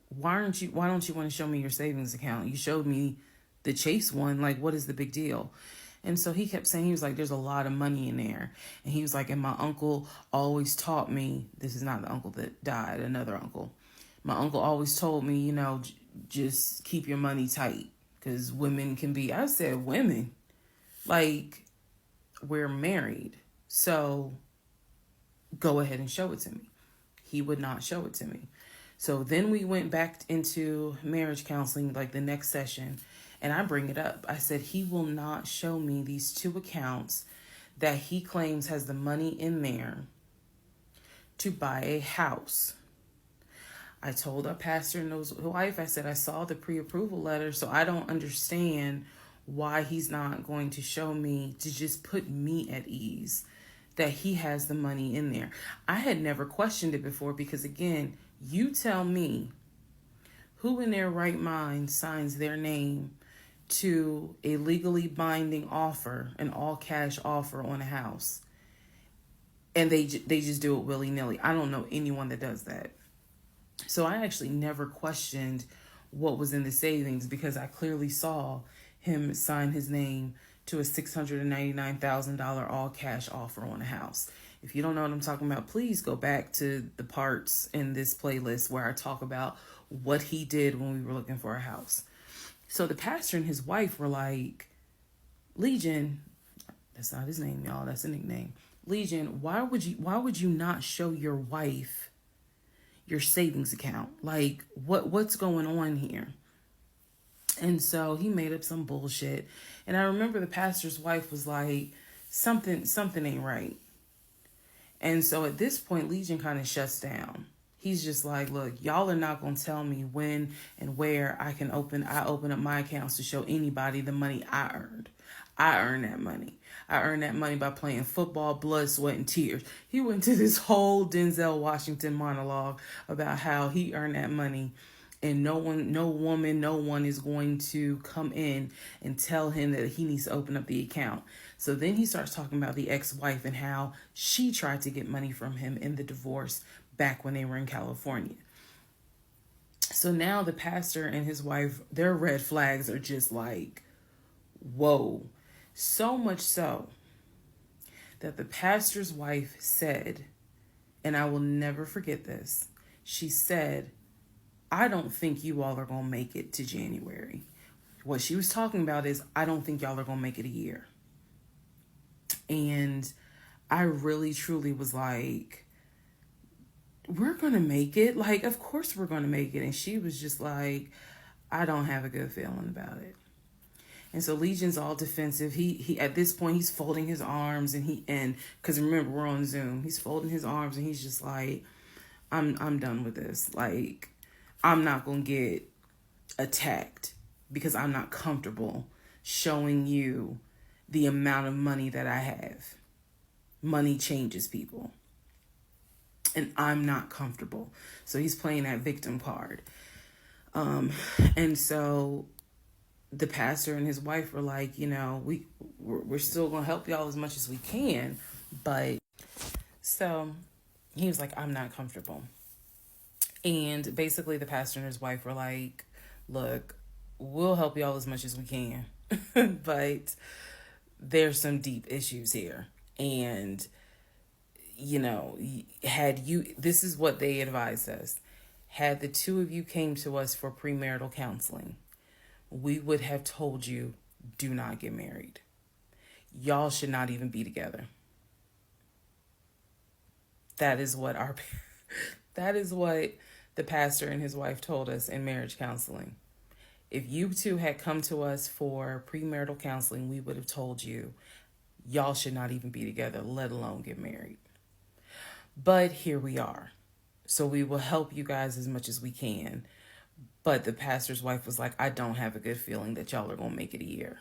why don't you want to show me your savings account? You showed me the Chase one. Like, what is the big deal? And so he kept saying, he was like, there's a lot of money in there. And he was like, and my uncle always taught me, this is not the uncle that died, another uncle. My uncle always told me, just keep your money tight because women can be, I said, women, like, we're married. So go ahead and show it to me. He would not show it to me. So then we went back into marriage counseling, like the next session. And I bring it up. I said, he will not show me these two accounts that he claims has the money in there to buy a house. I told our pastor and his wife, I said, I saw the pre-approval letter, so I don't understand why he's not going to show me to just put me at ease that he has the money in there. I had never questioned it before because, again, you tell me who in their right mind signs their name to a legally binding offer, an all-cash offer on a house, and they just do it willy-nilly. I don't know anyone that does that. So I actually never questioned what was in the savings because I clearly saw him sign his name to a $699,000 all-cash offer on a house. If you don't know what I'm talking about, please go back to the parts in this playlist where I talk about what he did when we were looking for a house. So the pastor and his wife were like, Legion, that's not his name, y'all, that's a nickname. Legion, why would you not show your wife your savings account? Like, what's going on here? And so he made up some bullshit. And I remember the pastor's wife was like, something ain't right. And so at this point, Legion kind of shuts down. He's just like, look, y'all are not going to tell me when and where I open up my accounts to show anybody the money I earned. I earned that money. I earned that money by playing football, blood, sweat, and tears. He went to this whole Denzel Washington monologue about how he earned that money, and no one is going to come in and tell him that he needs to open up the account. So then he starts talking about the ex-wife and how she tried to get money from him in the divorce back when they were in California. So now the pastor and his wife, their red flags are just like, whoa. So much so that the pastor's wife said, and I will never forget this, she said, I don't think you all are going to make it to January. What she was talking about is, I don't think y'all are going to make it a year. And I really, truly was like, we're going to make it. Like, of course we're going to make it. And she was just like, I don't have a good feeling about it. And so Legion's all defensive. He at this point, he's folding his arms and because remember, we're on Zoom. He's folding his arms and he's just like, I'm done with this. Like, I'm not going to get attacked because I'm not comfortable showing you the amount of money that I have. Money changes people. And I'm not comfortable. So he's playing that victim card. And so the pastor and his wife were like, we're still going to help y'all as much as we can. But so he was like, I'm not comfortable. And basically the pastor and his wife were like, look, we'll help y'all as much as we can. But there's some deep issues here. And, this is what they advised us. Had the two of you came to us for premarital counseling, we would have told you, do not get married. Y'all should not even be together. That is what the pastor and his wife told us in marriage counseling. If you two had come to us for premarital counseling, we would have told you, y'all should not even be together, let alone get married. But here we are. So we will help you guys as much as we can. But the pastor's wife was like, I don't have a good feeling that y'all are going to make it a year.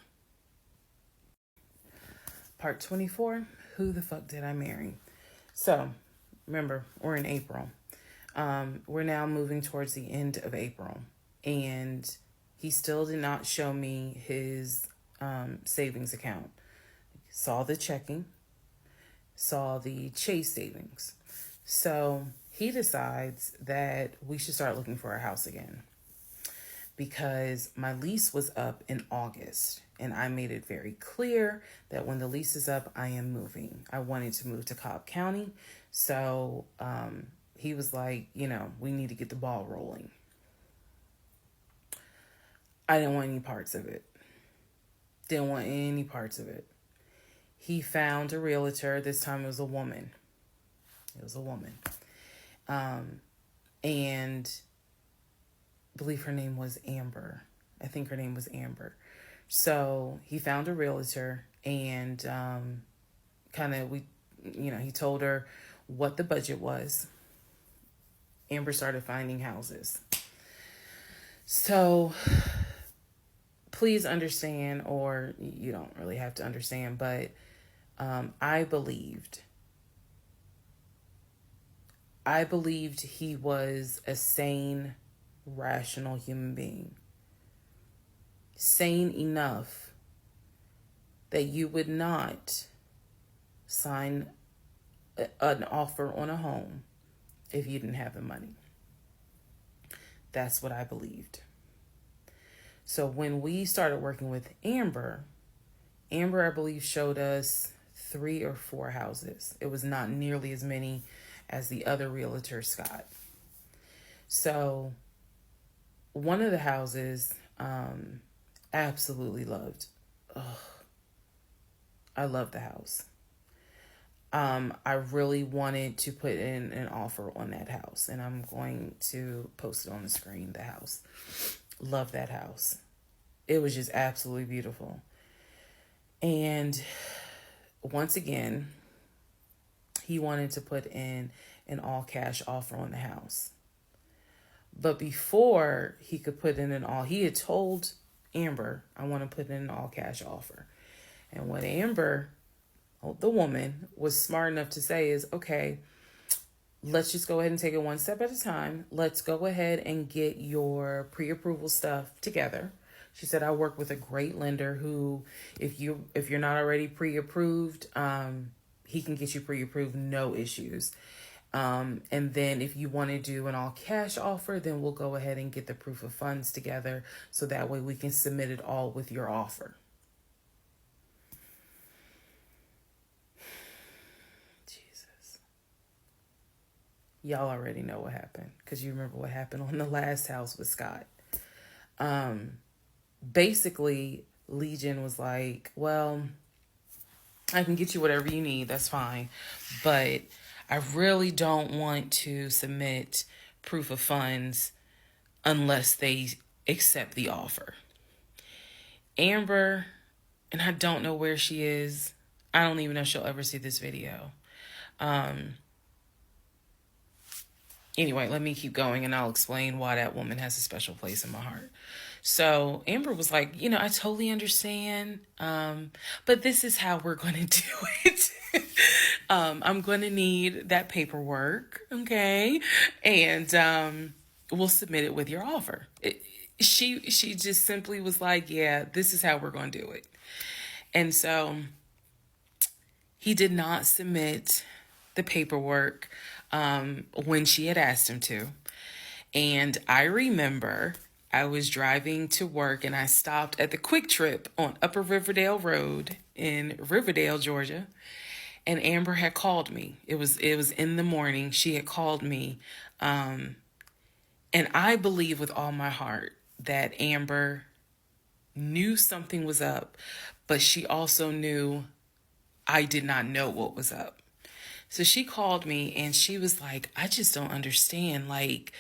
Part 24, who the fuck did I marry? So, remember, we're in April. We're now moving towards the end of April. And he still did not show me his savings account. Saw the checking. Saw the Chase savings. So he decides that we should start looking for a house again. Because my lease was up in August. And I made it very clear that when the lease is up, I am moving. I wanted to move to Cobb County. So he was like, we need to get the ball rolling. I didn't want any parts of it. Didn't want any parts of it. He found a realtor. This time it was a woman. And I believe her name was Amber. I think her name was Amber. So he found a realtor and he told her what the budget was. Amber started finding houses. So please understand, or you don't really have to understand, but I believed he was a sane, rational human being. Sane enough that you would not sign an offer on a home if you didn't have the money. That's what I believed. So when we started working with Amber, I believe, showed us 3 or 4 houses. It was not nearly as many as the other realtor, Scott. So one of the houses, absolutely loved. Ugh, I love the house. I really wanted to put in an offer on that house, and I'm going to post it on the screen. The house. Love that house. It was just absolutely beautiful. And once again, he wanted to put in an all cash offer on the house. But before he could put in he had told Amber, I want to put in an all cash offer. And what Amber, the woman, was smart enough to say is, okay, let's just go ahead and take it one step at a time. Let's go ahead and get your pre-approval stuff together. She said, I work with a great lender who, if you're not already pre-approved, he can get you pre-approved, no issues. And then if you want to do an all cash offer, then we'll go ahead and get the proof of funds together. So that way we can submit it all with your offer. Jesus. Y'all already know what happened, because you remember what happened on the last house with Scott. Basically, Legion was like, well, I can get you whatever you need. That's fine. But I really don't want to submit proof of funds unless they accept the offer. Amber, and I don't know where she is. I don't even know if she'll ever see this video. Anyway, let me keep going and I'll explain why that woman has a special place in my heart. So Amber was like, I totally understand, but this is how we're going to do it. I'm going to need that paperwork, okay? And we'll submit it with your offer. She just simply was like, yeah, this is how we're going to do it. And so he did not submit the paperwork when she had asked him to. And I remember I was driving to work and I stopped at the Quick Trip on Upper Riverdale Road in Riverdale, Georgia. And Amber had called me. It was in the morning. She had called me. And I believe with all my heart that Amber knew something was up, but she also knew I did not know what was up. So she called me and she was like, I just don't understand. Like,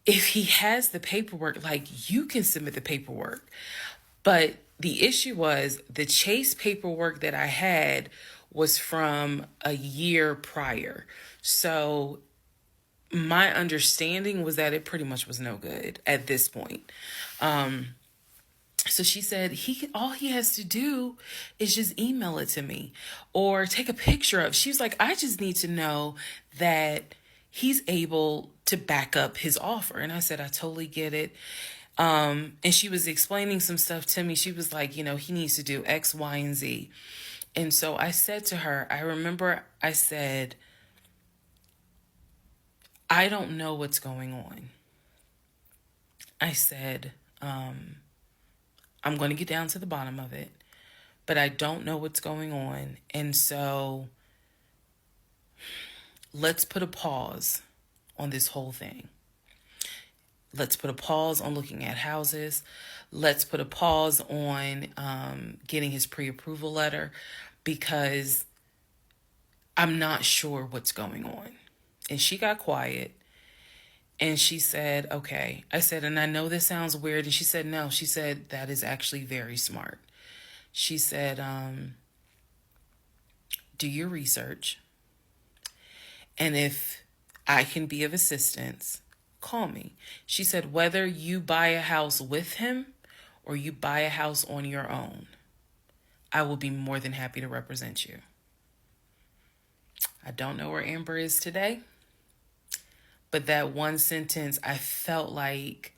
if he has the paperwork, like, you can submit the paperwork. But the issue was the Chase paperwork that I had was from a year prior. So my understanding was that it pretty much was no good at this point. So she said all he has to do is just email it to me or take a picture of. She was like, I just need to know that he's able to back up his offer. And I said, I totally get it. And she was explaining some stuff to me. She was like, he needs to do X, Y, and Z. And so I said to her, I remember I said, I don't know what's going on. I said, I'm going to get down to the bottom of it, but I don't know what's going on. And so let's put a pause on this whole thing. Let's put a pause on looking at houses. Let's put a pause on getting his pre-approval letter, because I'm not sure what's going on. And she got quiet. And she said, okay. I said, and I know this sounds weird. And she said, no. She said, that is actually very smart. She said, do your research. And if I can be of assistance, call me. She said, whether you buy a house with him or you buy a house on your own, I will be more than happy to represent you. I don't know where Amber is today. But that one sentence, I felt like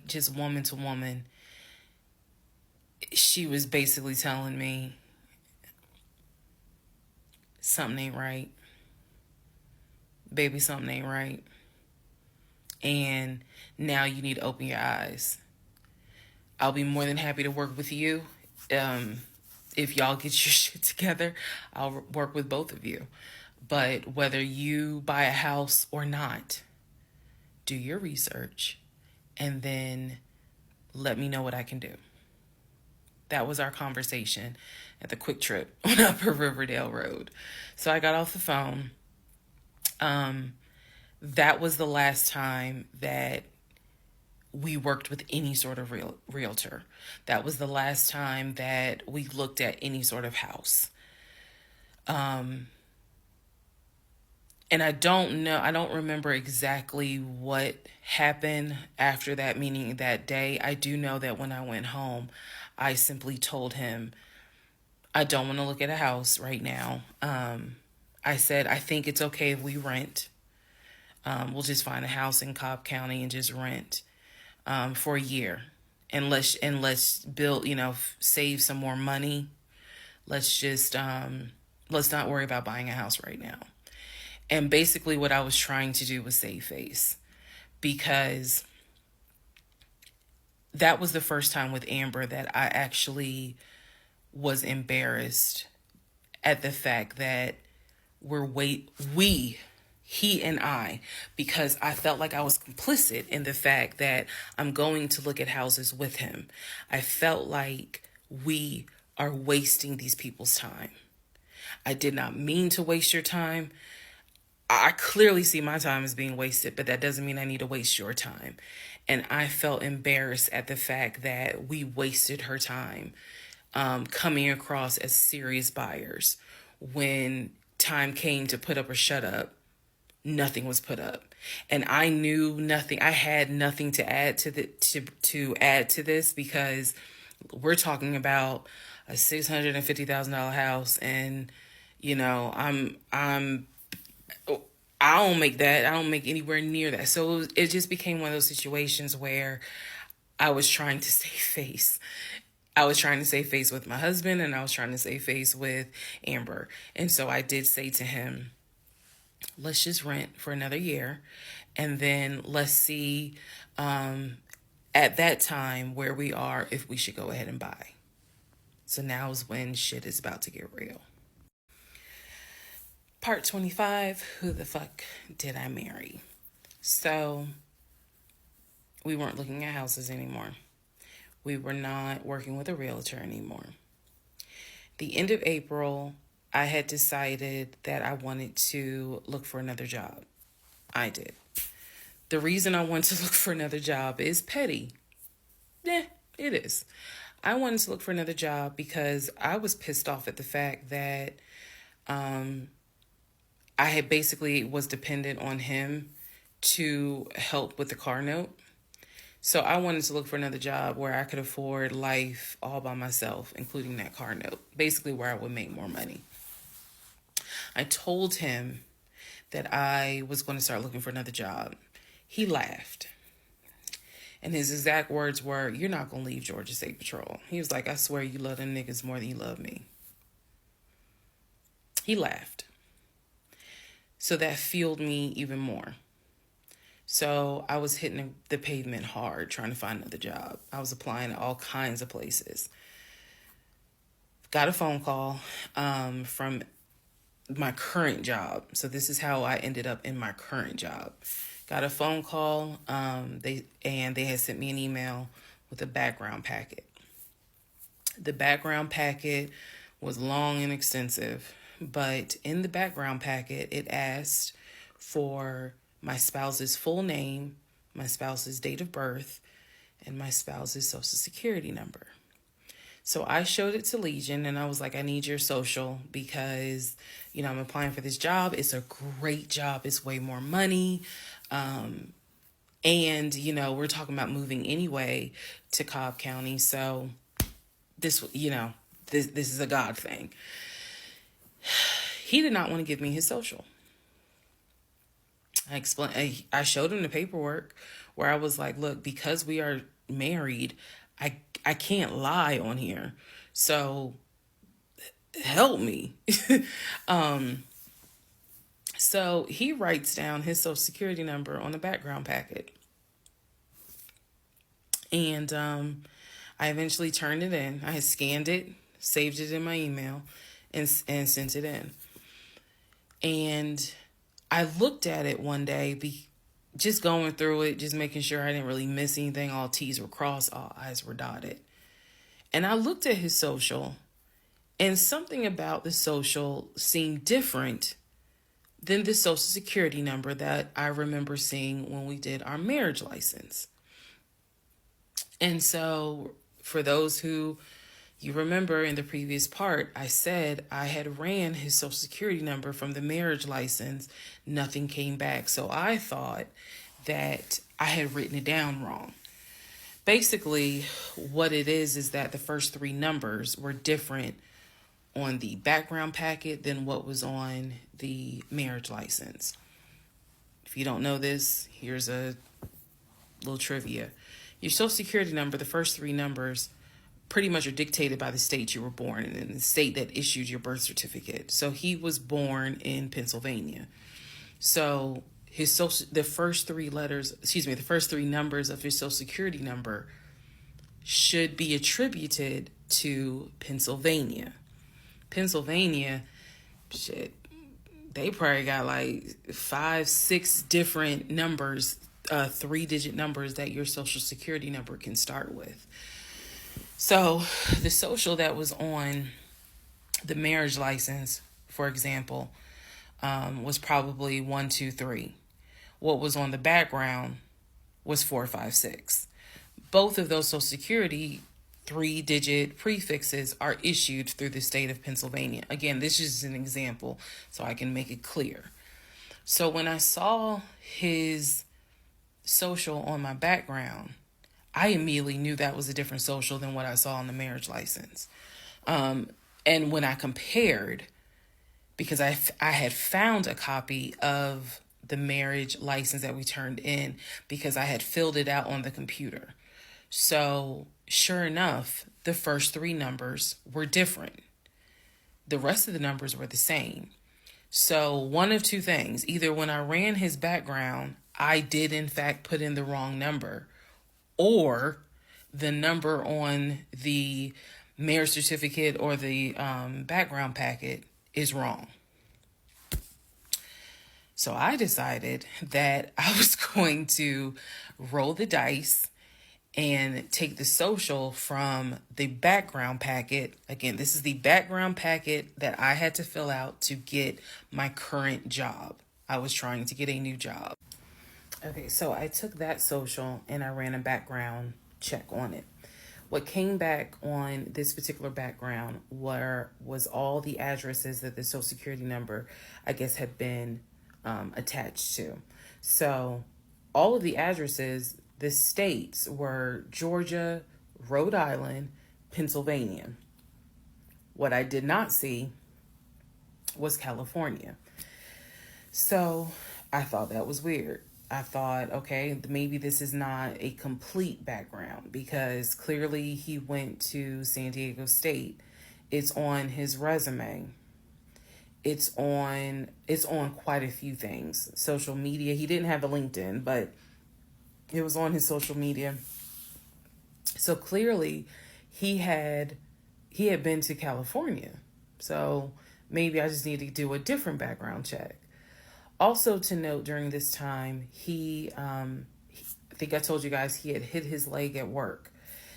just woman to woman, she was basically telling me something ain't right. Baby, something ain't right. And now you need to open your eyes. I'll be more than happy to work with you If y'all get your shit together, I'll work with both of you. But whether you buy a house or not, do your research and then let me know what I can do. That was our conversation at the Quick Trip on Upper Riverdale Road. So I got off the phone. That was the last time that we worked with any sort of realtor. That was the last time that we looked at any sort of house. And I don't remember exactly what happened after that, meaning that day. I do know that when I went home, I simply told him, I don't want to look at a house right now. I said, I think it's okay if we rent. We'll just find a house in Cobb County and just rent for a year. And let's build, save some more money. Let's not worry about buying a house right now. And basically what I was trying to do was save face, because that was the first time with Amber that I actually was embarrassed at the fact that he and I, because I felt like I was complicit in the fact that I'm going to look at houses with him. I felt like we are wasting these people's time. I did not mean to waste your time. I clearly see my time as being wasted, but that doesn't mean I need to waste your time. And I felt embarrassed at the fact that we wasted her time coming across as serious buyers. When time came to put up or shut up, nothing was put up. And I knew nothing. I had nothing to add to add to this, because we're talking about a $650,000 house, and I don't make that. I don't make anywhere near that. So it just became one of those situations where I was trying to save face. I was trying to save face with my husband, and I was trying to save face with Amber. And so I did say to him, let's just rent for another year, and then let's see at that time where we are, if we should go ahead and buy. So now is when shit is about to get real. Part 25, who the fuck did I marry? So we weren't looking at houses anymore. We were not working with a realtor anymore. The end of April, I had decided that I wanted to look for another job. I did. The reason I wanted to look for another job is petty. It is. I wanted to look for another job because I was pissed off at the fact that I had basically was dependent on him to help with the car note. So I wanted to look for another job where I could afford life all by myself, including that car note, basically where I would make more money. I told him that I was going to start looking for another job. He laughed. And his exact words were, "You're not going to leave Georgia State Patrol." He was like, "I swear you love them niggas more than you love me." He laughed. So that fueled me even more. So I was hitting the pavement hard trying to find another job. I was applying to all kinds of places. Got a phone call from my current job. So this is how I ended up in my current job. Got a phone call. They had sent me an email with a background packet. The background packet was long and extensive, but in the background packet, it asked for my spouse's full name, my spouse's date of birth, and my spouse's social security number. So I showed it to Legion, and I was like, I need your social because, I'm applying for this job. It's a great job. It's way more money. And, we're talking about moving anyway to Cobb County. So this, this is a God thing. He did not want to give me his social. I showed him the paperwork where I was like, look, because we are married, I can't lie on here. So help me. So he writes down his social security number on the background packet. And I I eventually turned it in. I had scanned it, saved it in my email, and sent it in. And I looked at it one day, just going through it, just making sure I didn't really miss anything. All T's were crossed, all I's were dotted. And I looked at his social, and something about the social seemed different than the social security number that I remember seeing when we did our marriage license. And so, for those who you remember in the previous part, I said I had ran his social security number from the marriage license. Nothing came back. So I thought that I had written it down wrong. Basically, what it is that the first three numbers were different on the background packet than what was on the marriage license. If you don't know this, here's a little trivia. Your social security number, the first three numbers, pretty much are dictated by the state you were born in and the state that issued your birth certificate. So he was born in Pennsylvania. So the first three numbers of his social security number should be attributed to Pennsylvania. Pennsylvania, shit, they probably got like 5-6 different numbers, 3-digit numbers that your social security number can start with. So the social that was on the marriage license, for example, was probably 123. What was on the background was 456. Both of those social security 3-digit prefixes are issued through the state of Pennsylvania. Again, this is an example so I can make it clear. So when I saw his social on my background, I immediately knew that was a different social than what I saw on the marriage license. And when I compared, because I had found a copy of the marriage license that we turned in because I had filled it out on the computer. So sure enough, the first three numbers were different. The rest of the numbers were the same. So one of two things: either when I ran his background, I did in fact put in the wrong number, or the number on the marriage certificate or the background packet is wrong. So I decided that I was going to roll the dice and take the social from the background packet. Again, this is the background packet that I had to fill out to get my current job. I was trying to get a new job. Okay, so I took that social and I ran a background check on it. What came back on this particular background was all the addresses that the social security number, I guess, had been attached to. So all of the addresses, the states were Georgia, Rhode Island, Pennsylvania. What I did not see was California. So I thought that was weird. I thought, okay, maybe this is not a complete background because clearly he went to San Diego State. It's on his resume. It's on quite a few things. Social media. He didn't have a LinkedIn, but it was on his social media. So clearly he had been to California. So maybe I just need to do a different background check. Also to note, during this time, I think I told you guys he had hit his leg at work.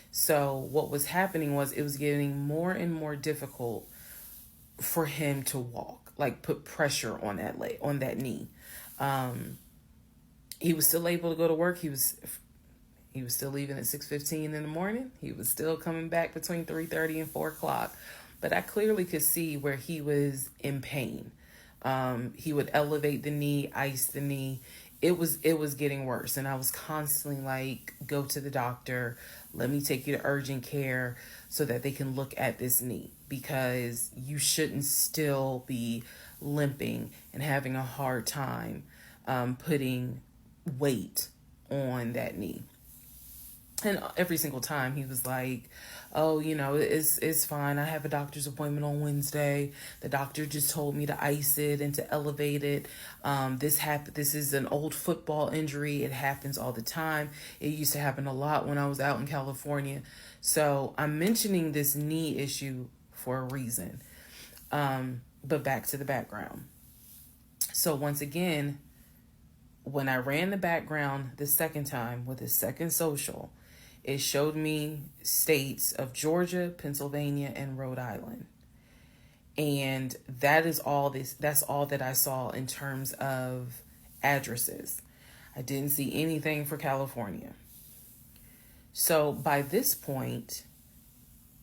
So what was happening was it was getting more and more difficult for him to walk, like put pressure on that leg, on that knee. He was still able to go to work. He was still leaving at 6:15 in the morning. He was still coming back between 3:30 and 4 o'clock. But I clearly could see where he was in pain. He would elevate the knee, ice the knee. It was getting worse. And I was constantly like, go to the doctor. Let me take you to urgent care so that they can look at this knee, because you shouldn't still be limping and having a hard time putting weight on that knee. And every single time he was like, "Oh, it's fine. I have a doctor's appointment on Wednesday. The doctor just told me to ice it and to elevate it. This is an old football injury. It happens all the time. It used to happen a lot when I was out in California. So I'm mentioning this knee issue for a reason. But back to the background. So once again, when I ran the background the second time with his second social, it showed me states of Georgia, Pennsylvania, and Rhode Island. And that's all that I saw in terms of addresses. I didn't see anything for California. So by this point,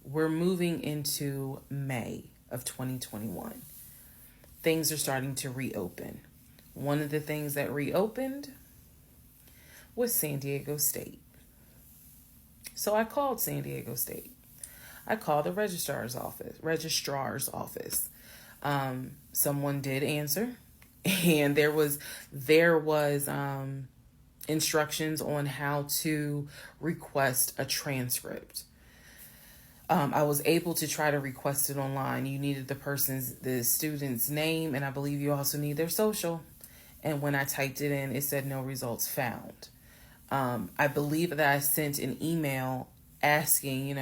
we're moving into May of 2021. Things are starting to reopen. One of the things that reopened was San Diego State. So I called San Diego State. I called the registrar's office. Someone did answer, and there was instructions on how to request a transcript. I was able to try to request it online. You needed the student's name, and I believe you also need their social. And when I typed it in, it said no results found. I believe that I sent an email asking,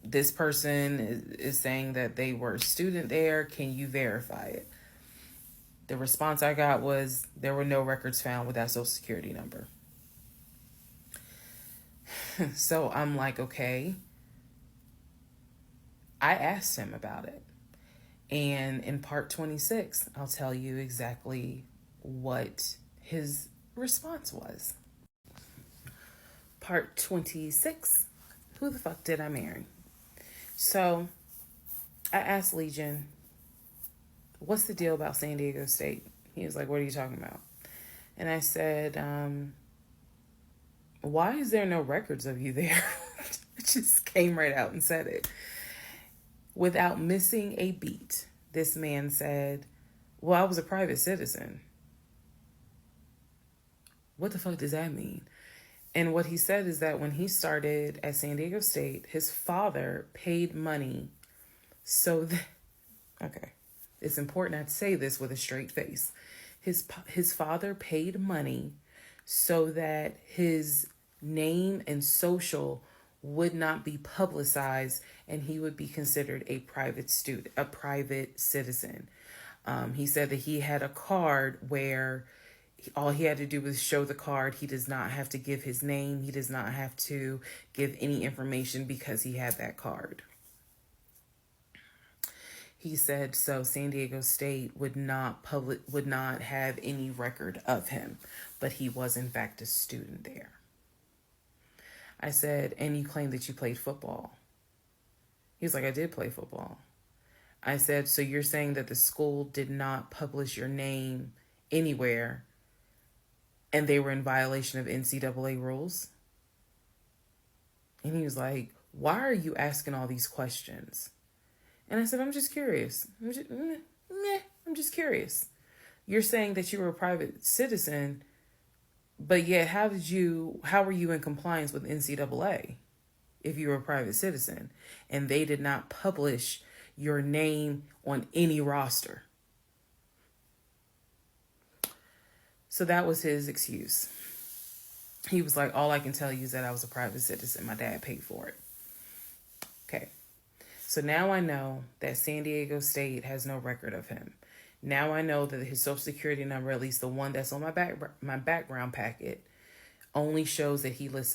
this person is saying that they were a student there. Can you verify it? The response I got was there were no records found with that social security number. So I'm like, okay. I asked him about it. And in part 26, I'll tell you exactly what his response was. Part 26, who the fuck did I marry? So I asked Legion, what's the deal about San Diego State? He was like, what are you talking about? And I said, why is there no records of you there? I just came right out and said it. Without missing a beat, this man said, well, I was a private citizen. What the fuck does that mean? And what he said is that when he started at San Diego State, his father paid money so that, okay, it's important I say this with a straight face. His father paid money so that his name and social would not be publicized and he would be considered a private citizen. He said that he had a card where all he had to do was show the card. He does not have to give his name. He does not have to give any information because he had that card. He said so San Diego State would not have any record of him, but he was in fact a student there. I said, and you claim that you played football. He was like, I did play football. I said, so you're saying that the school did not publish your name anywhere and they were in violation of NCAA rules? And he was like, why are you asking all these questions? And I said, I'm just curious. I'm just curious. You're saying that you were a private citizen, but yet how were you in compliance with NCAA if you were a private citizen and they did not publish your name on any roster? So that was his excuse. He was like, all I can tell you is that I was a private citizen. My dad paid for it. Okay. So now I know that San Diego State has no record of him. Now I know that his social security number, at least the one that's on my background packet, only shows that he lived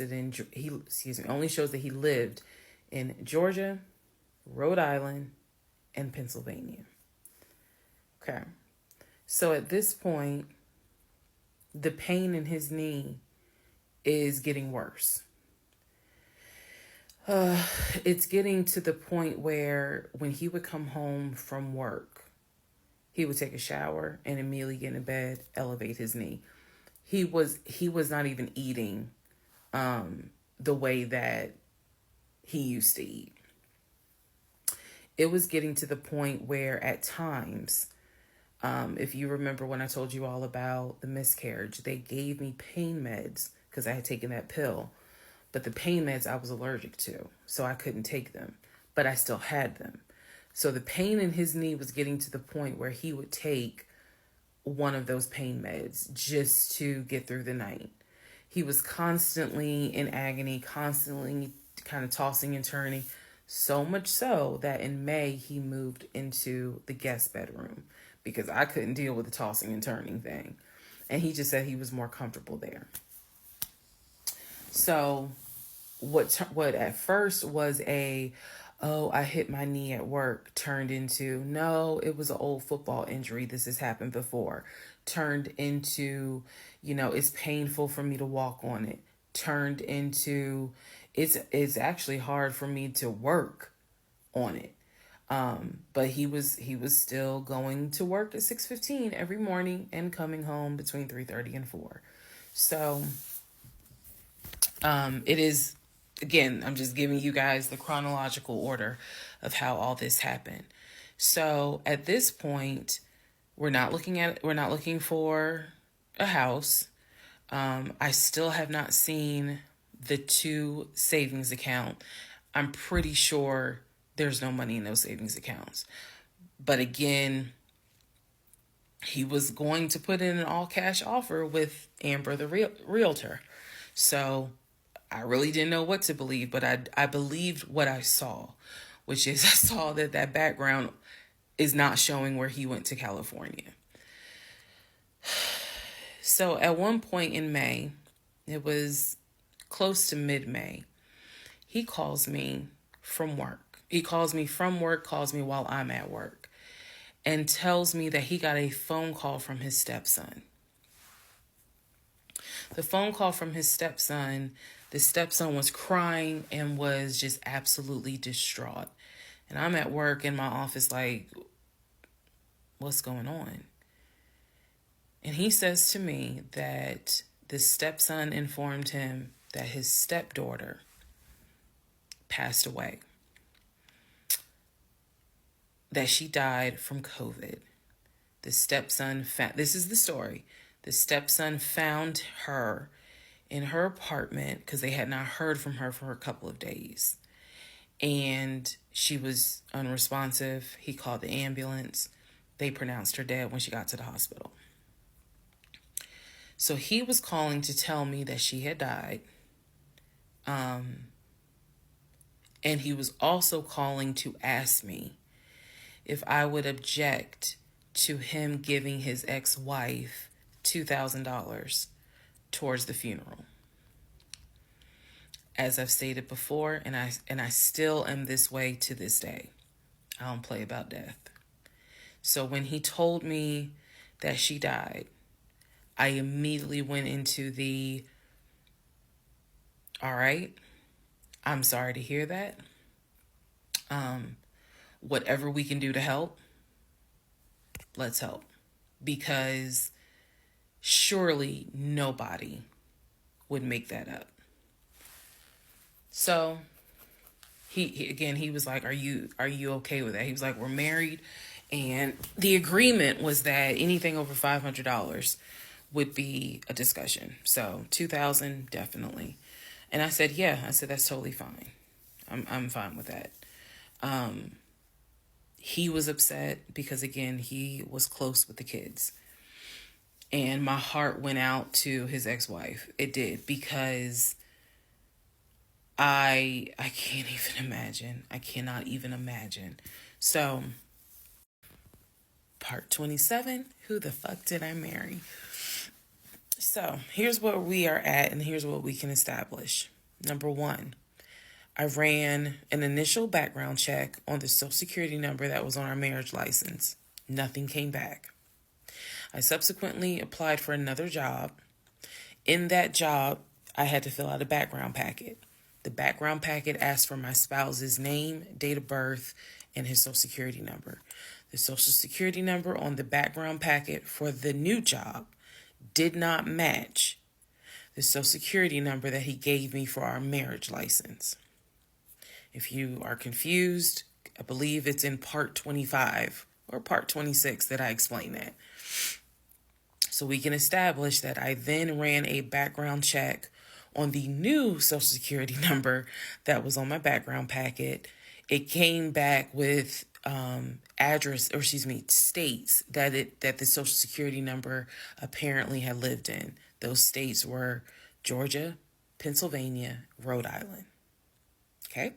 in Georgia, Rhode Island, and Pennsylvania. Okay. So at this point, the pain in his knee is getting worse. It's getting to the point where when he would come home from work, he would take a shower and immediately get in bed, elevate his knee. He was not even eating the way that he used to eat. It was getting to the point where at times, if you remember when I told you all about the miscarriage, they gave me pain meds because I had taken that pill. But the pain meds I was allergic to, so I couldn't take them, but I still had them. So the pain in his knee was getting to the point where he would take one of those pain meds just to get through the night. He was constantly in agony, constantly kind of tossing and turning, so much so that in May he moved into the guest bedroom because I couldn't deal with the tossing and turning thing. And he just said he was more comfortable there. So what at first was I hit my knee at work, turned into, no, it was an old football injury. This has happened before. Turned into, it's painful for me to walk on it. Turned into, it's actually hard for me to work on it. But he was still going to work at 6:15 every morning and coming home between 3:30 and 4. So it is, again, I'm just giving you guys the chronological order of how all this happened. So at this point, we're not looking for a house. I still have not seen the 2 savings account. I'm pretty sure there's no money in those savings accounts. But again, he was going to put in an all cash offer with Amber, the realtor. So I really didn't know what to believe, but I believed what I saw, which is I saw that background is not showing where he went to California. So at one point in May, it was close to mid-May, he calls me from work. He calls me from work, calls me while I'm at work, and tells me that he got a phone call from his stepson. The phone call from his stepson, the stepson was crying and was just absolutely distraught. And I'm at work in my office like, what's going on? And he says to me that the stepson informed him that his stepdaughter passed away, that she died from COVID. The stepson this is the story. The stepson found her in her apartment because they had not heard from her for a couple of days. And she was unresponsive. He called the ambulance. They pronounced her dead when she got to the hospital. So he was calling to tell me that she had died. And he was also calling to ask me if I would object to him giving his ex-wife $2,000 towards the funeral. As I've stated before, and I still am this way to this day. I don't play about death. So when he told me that she died, I immediately went into the, all right, I'm sorry to hear that. Whatever we can do to help, let's help. Because surely nobody would make that up. So he was like, are you okay with that? He was like, we're married, and the agreement was that anything over $500 would be a discussion. So $2,000 definitely. And I said, yeah, that's totally fine. I'm fine with that. He was upset because, again, he was close with the kids. And my heart went out to his ex-wife. It did, because I can't even imagine. I cannot even imagine. So, part 27, who the fuck did I marry? So, here's where we are at, and here's what we can establish. Number 1, I ran an initial background check on the Social Security number that was on our marriage license. Nothing came back. I subsequently applied for another job. In that job, I had to fill out a background packet. The background packet asked for my spouse's name, date of birth, and his Social Security number. The Social Security number on the background packet for the new job did not match the Social Security number that he gave me for our marriage license. If you are confused, I believe it's in part 25 or part 26 that I explain that. So we can establish that I then ran a background check on the new social security number that was on my background packet, it came back with states that the social security number apparently had lived in. Those states were Georgia, Pennsylvania, Rhode Island. Okay.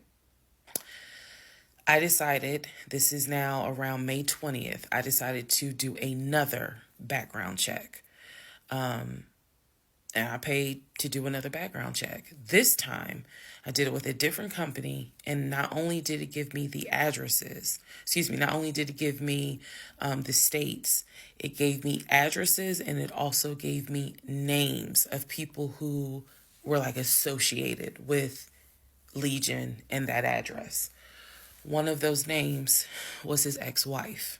I decided, this is now around May 20th, I decided to do another background check. And I paid to do another background check. This time, I did it with a different company, and not only did it give me the addresses, not only did it give me the states, it gave me addresses, and it also gave me names of people who were like associated with Legion and that address. One of those names was his ex-wife.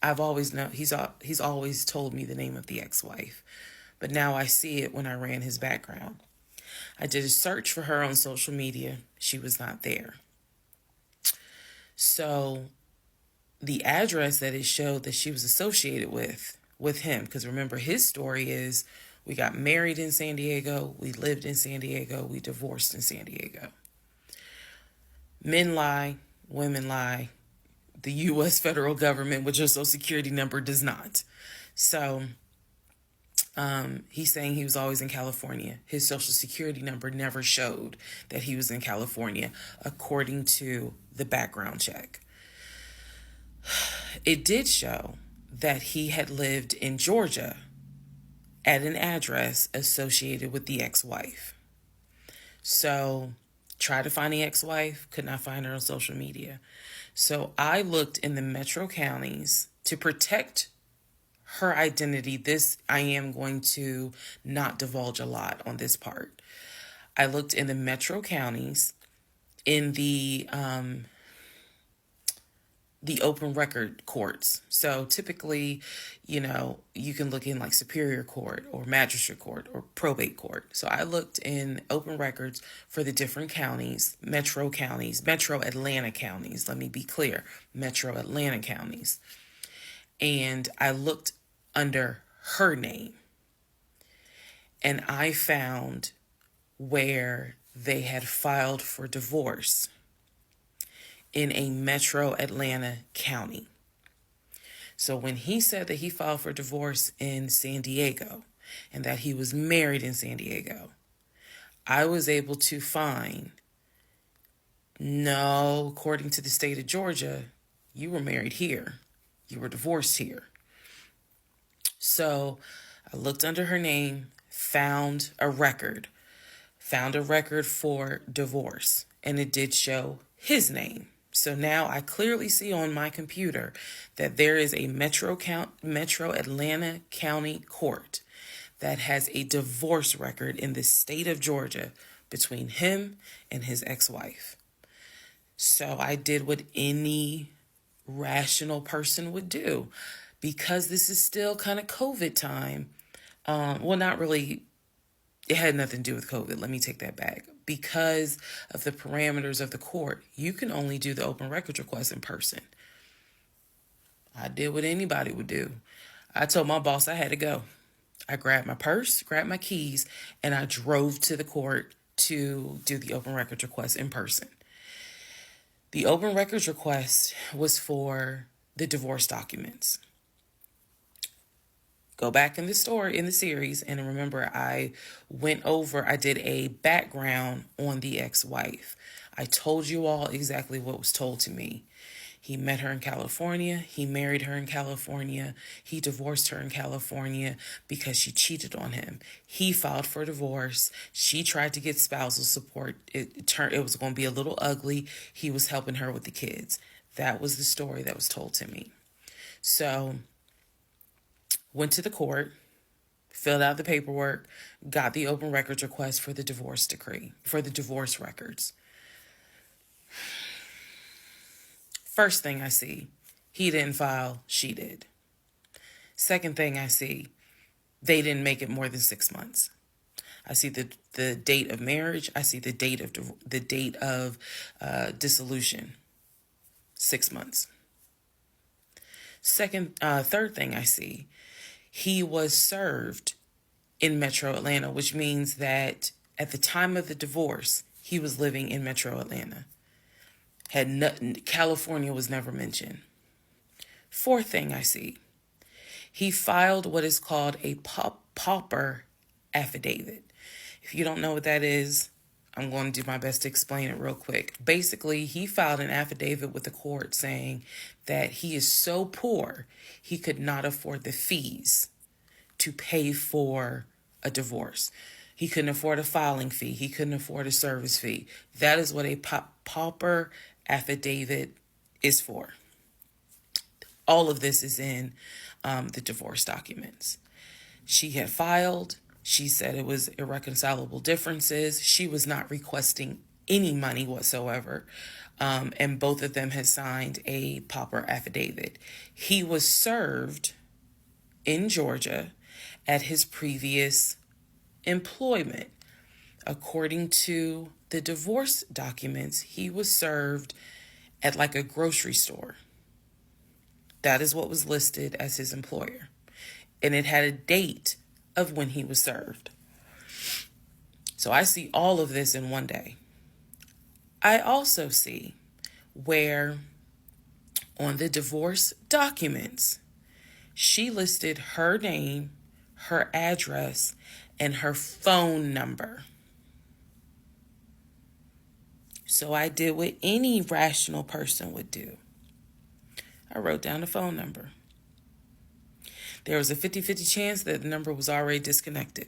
I've always known, he's always told me the name of the ex-wife, but now I see it when I ran his background. I did a search for her on social media. She was not there. So the address that it showed that she was associated with him, because remember, his story is we got married in San Diego, we lived in San Diego, we divorced in San Diego. Men lie, women lie. The U.S. federal government with your social security number does not. So he's saying he was always in California. His social security number never showed that he was in California, according to the background check. It did show that he had lived in Georgia at an address associated with the ex-wife. So tried to find the ex-wife, could not find her on social media. So I looked in the metro counties to protect her identity. This, I am going to not divulge a lot on this part. I looked in the metro counties in the open record courts. So typically, you can look in like Superior Court or Magistrate Court or Probate Court. So I looked in open records for the different counties, metro Atlanta counties. Let me be clear, metro Atlanta counties. And I looked under her name. And I found where they had filed for divorce in a metro Atlanta county. So when he said that he filed for divorce in San Diego and that he was married in San Diego, I was able to find, no, according to the state of Georgia, you were married here. You were divorced here. So I looked under her name, found a record for divorce, and it did show his name. So now I clearly see on my computer that there is a metro Atlanta County Court that has a divorce record in the state of Georgia between him and his ex-wife. So I did what any rational person would do, because this is still kind of COVID time. Well, not really. It had nothing to do with COVID. Let me take that back. Because of the parameters of the court, you can only do the open records request in person. I did what anybody would do. I told my boss I had to go. I grabbed my purse, grabbed my keys, and I drove to the court to do the open records request in person. The open records request was for the divorce documents. Go back in the story, in the series, and remember I did a background on the ex-wife. I told you all exactly what was told to me. He met her in California. He married her in California. He divorced her in California because she cheated on him. He filed for divorce. She tried to get spousal support. It was going to be a little ugly. He was helping her with the kids. That was the story that was told to me. So went to the court, filled out the paperwork, got the open records request for the divorce decree, for the divorce records. First thing I see, he didn't file, she did. Second thing I see, they didn't make it more than 6 months. I see the date of marriage. I see the date of dissolution, 6 months. Third thing I see, he was served in Metro Atlanta, which means that At the time of the divorce, he was living in Metro Atlanta. California was never mentioned. Fourth thing I see, he filed what is called a pauper affidavit. If you don't know what that is, I'm going to do my best to explain it real quick. Basically, he filed an affidavit with the court saying that he is so poor, he could not afford the fees to pay for a divorce. He couldn't afford a filing fee. He couldn't afford a service fee. That is what a pauper affidavit is for. All of this is in the divorce documents. She had filed. She said it was irreconcilable differences. She was not requesting any money whatsoever. And both of them had signed a pauper affidavit. He was served in Georgia at his previous employment. According to the divorce documents, he was served at like a grocery store. That is what was listed as his employer. And it had a date of when he was served. So I see all of this in one day. I also see where on the divorce documents, she listed her name, her address, and her phone number. So I did what any rational person would do. I wrote down the phone number. There was a 50-50 chance that the number was already disconnected.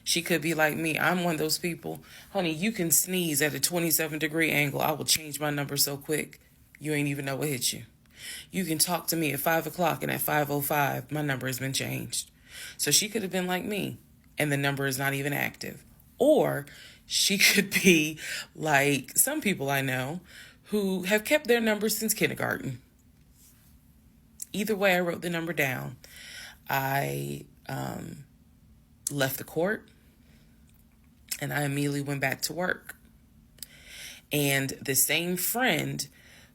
She could be like me. I'm one of those people. Honey, you can sneeze at a 27-degree angle. I will change my number so quick, you ain't even know what hit you. You can talk to me at 5 o'clock, and at 5:05, my number has been changed. So she could have been like me, and the number is not even active. Or she could be like some people I know who have kept their number since kindergarten. Either way, I wrote the number down. I left the court, and I immediately went back to work. And the same friend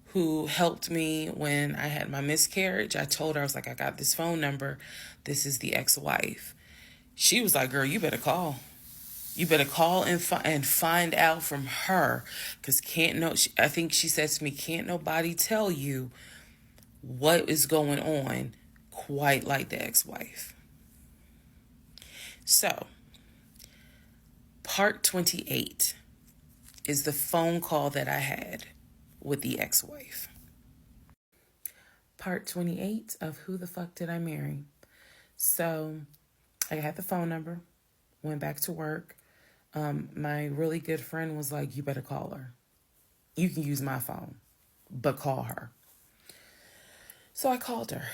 who helped me when I had my miscarriage, I told her, I was like, I got this phone number. This is the ex-wife. She was like, girl, you better call. You better call and find out from her. Because I think she said to me, can't nobody tell you what is going on quite like the ex-wife. So, part 28 is the phone call that I had with the ex-wife. Part 28 of Who the Fuck Did I Marry? So, I had the phone number, went back to work. My really good friend was like, you better call her. You can use my phone, but call her. So I called her.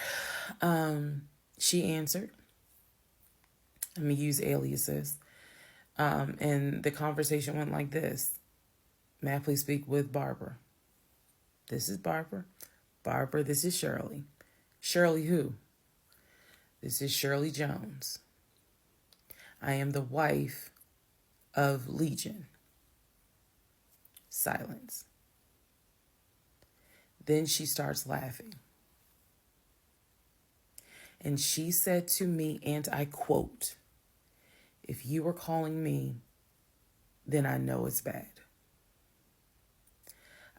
She answered. Let me use aliases. And the conversation went like this. May I please speak with Barbara? This is Barbara. Barbara, this is Shirley. Shirley who? This is Shirley Jones. I am the wife of Legion. Silence. Then she starts laughing. And she said to me, and I quote, if you were calling me, then I know it's bad.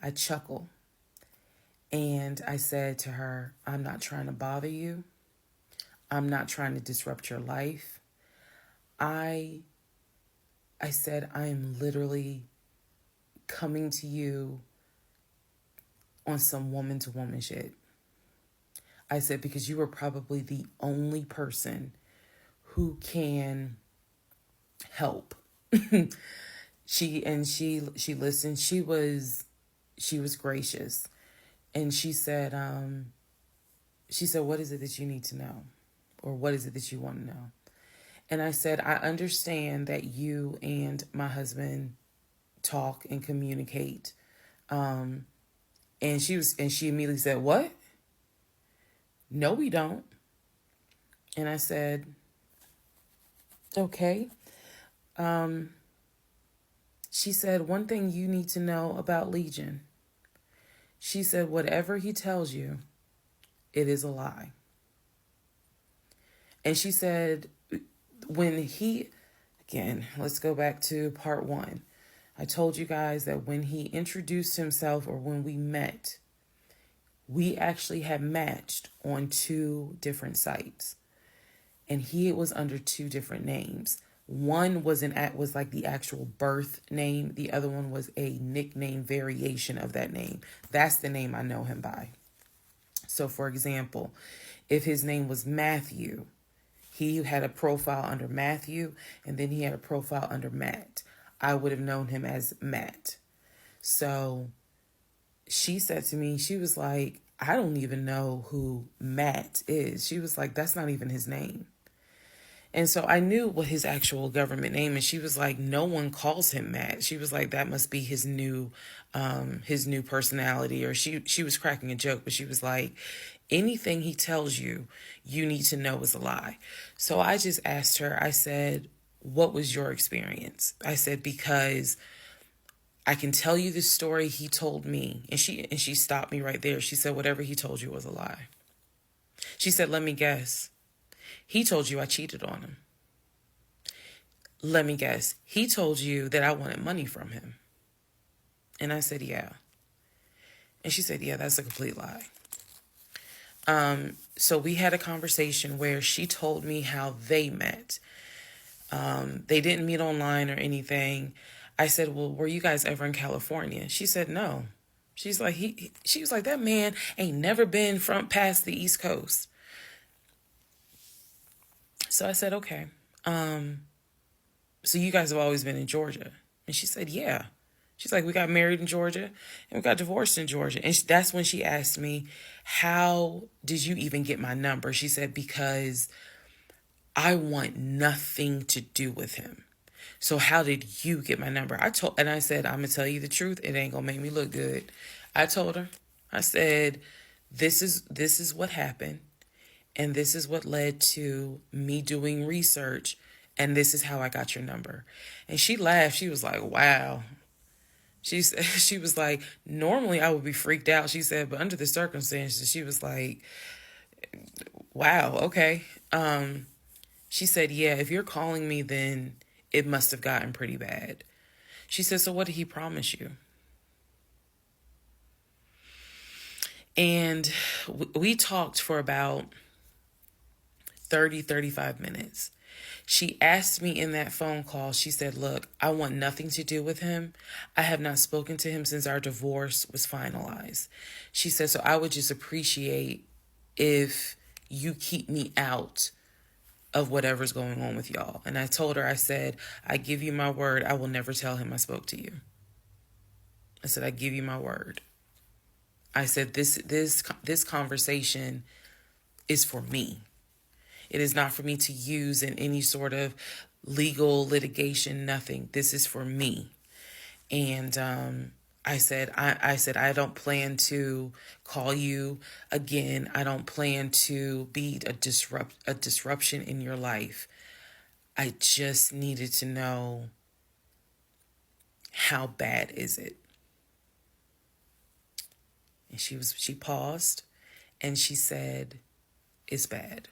I chuckle and I said to her, I'm not trying to bother you. I'm not trying to disrupt your life. I said, I am literally coming to you on some woman-to-woman shit. I said, because you are probably the only person who can help. She listened. She was gracious. And she said, what is it that you need to know? Or what is it that you want to know? And I said, I understand that you and my husband talk and communicate. And she immediately said, what? No, we don't. And I said, okay. She said, one thing you need to know about Legion. She said, whatever he tells you, it is a lie. And she said, Again, let's go back to part one. I told you guys that when he introduced himself, or when we met, we actually had matched on 2 different sites, and he was under 2 different names. One was like the actual birth name. The other one was a nickname variation of that name. That's the name I know him by. So for example, if his name was Matthew, he had a profile under Matthew, and then he had a profile under Matt. I would have known him as Matt. So she said to me, she was like, I don't even know who Matt is. She was like, that's not even his name. And so I knew what his actual government name is. She was like, no one calls him Matt. She was like, that must be his new personality. Or she was cracking a joke, but she was like, anything he tells you, you need to know is a lie. So I just asked her, I said, what was your experience? I said, because I can tell you the story he told me. And she stopped me right there. She said, whatever he told you was a lie. She said, let me guess. He told you I cheated on him. Let me guess. He told you that I wanted money from him. And I said, yeah. And she said, yeah, that's a complete lie. So we had a conversation where she told me how they met. They didn't meet online or anything. I said, well, were you guys ever in California? She said, no. She's like, she was like, that man ain't never been past the East Coast. So I said, okay. So you guys have always been in Georgia? And she said, yeah. She's like, we got married in Georgia and we got divorced in Georgia. And that's when she asked me, how did you even get my number? She said, because I want nothing to do with him. So how did you get my number? I said, I'm going to tell you the truth. It ain't going to make me look good. I told her, I said, this is what happened. And this is what led to me doing research. And this is how I got your number. And she laughed. She was like, wow. She was like, normally I would be freaked out. She said, but under the circumstances, she was like, wow, okay. She said, yeah, if you're calling me, then it must have gotten pretty bad. She said, so what did he promise you? And we talked for about 35 minutes. She asked me in that phone call, she said, look, I want nothing to do with him. I have not spoken to him since our divorce was finalized. She said, so I would just appreciate if you keep me out of whatever's going on with y'all. And I told her, I said, I give you my word, I will never tell him I spoke to you. I said, I give you my word. I said, this conversation is for me. It is not for me to use in any sort of legal litigation, nothing. This is for me. And I said, I don't plan to call you again. I don't plan to be a disruption in your life. I just needed to know, how bad is it? And she paused and she said, it's bad.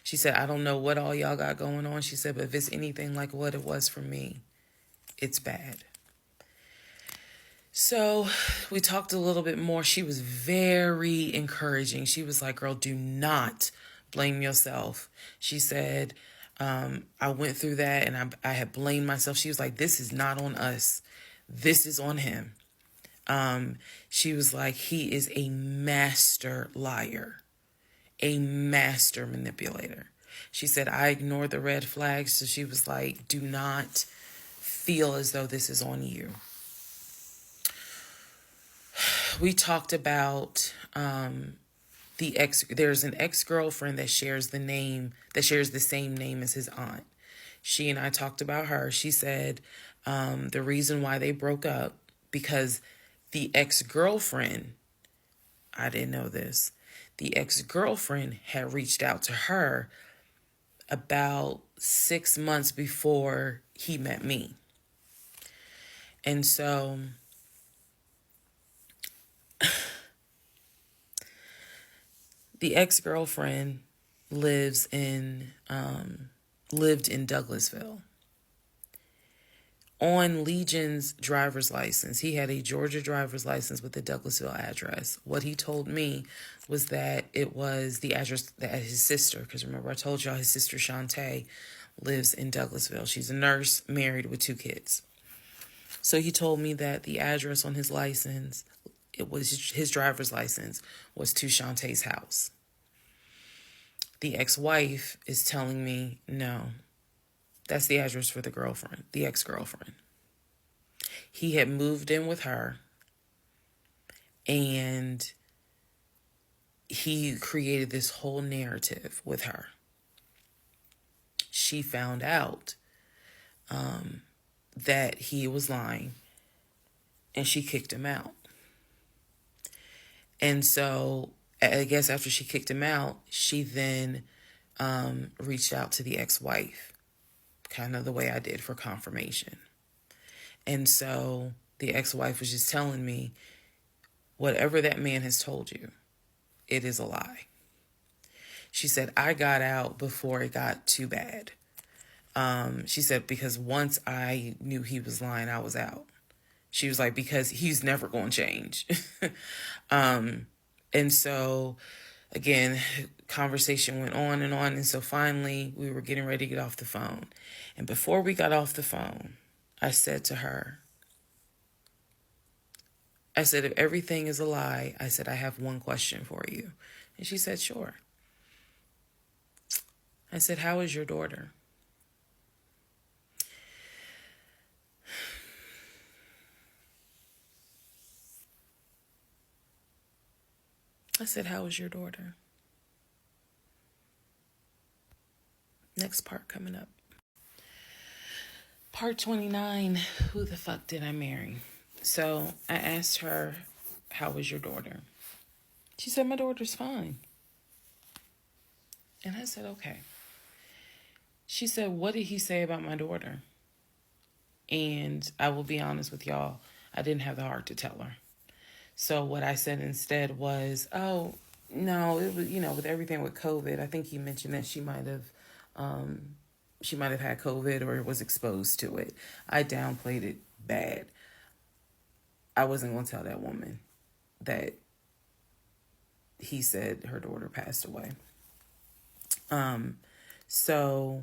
She said, I don't know what all y'all got going on. She said, but if it's anything like what it was for me, it's bad. So we talked a little bit more. She was very encouraging. She was like, girl, do not blame yourself. She said, I went through that and I had blamed myself. She was like, this is not on us. This is on him. She was like, he is a master liar. A master manipulator. She said, I ignored the red flags. So she was like, do not feel as though this is on you. We talked about there's an ex-girlfriend that shares the same name as his aunt. She and I talked about her. She said the reason why they broke up, because the ex-girlfriend, I didn't know this, the ex-girlfriend had reached out to her about 6 months before he met me. And so the ex-girlfriend lives in lived in Douglasville. On Legion's driver's license, he had a Georgia driver's license with the Douglasville address. What he told me was that it was the address that his sister, because remember I told y'all his sister Shantae lives in Douglasville. She's a nurse, married with 2 kids. So he told me that the address on his license, it was his driver's license, was to Shantae's house. The ex-wife is telling me, no, that's the address for the girlfriend, the ex-girlfriend. He had moved in with her, and he created this whole narrative with her. She found out that he was lying, and she kicked him out. And so I guess after she kicked him out, she then reached out to the ex-wife, kind of the way I did, for confirmation. And so the ex-wife was just telling me, whatever that man has told you, it is a lie. She said, I got out before it got too bad. She said, because once I knew he was lying, I was out. She was like, because he's never going to change. And so, again, conversation went on. And so finally, we were getting ready to get off the phone. And before we got off the phone, I said to her, I said, if everything is a lie, I said, I have one question for you. And she said, sure. I said, how is your daughter? I said, how is your daughter? Next part coming up. Part 29, who the fuck did I marry? So I asked her, how was your daughter? She said, my daughter's fine. And I said, okay. She said, what did he say about my daughter? And I will be honest with y'all, I didn't have the heart to tell her. So what I said instead was, oh, no, it was, with everything with COVID, I think he mentioned that she might have had COVID or was exposed to it. I downplayed it bad. I wasn't going to tell that woman that he said her daughter passed away. So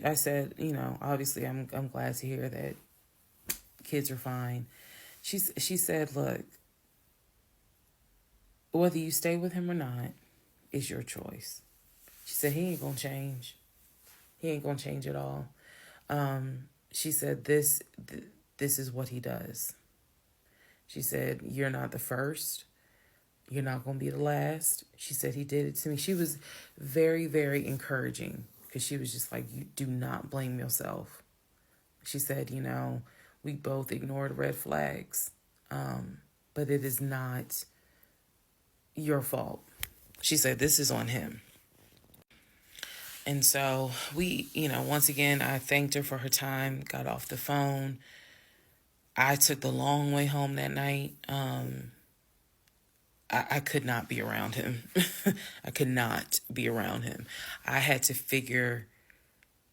I said, obviously I'm glad to hear that kids are fine. She said, look, whether you stay with him or not, it's your choice. She said, he ain't going to change. He ain't going to change at all. She said, this is what he does. She said, you're not the first. You're not going to be the last. She said, he did it to me. She was very, very encouraging because she was just like, you do not blame yourself. She said, we both ignored red flags, but it is not your fault. She said, this is on him. And so we, once again, I thanked her for her time, got off the phone. I took the long way home that night. I could not be around him. I could not be around him. I had to figure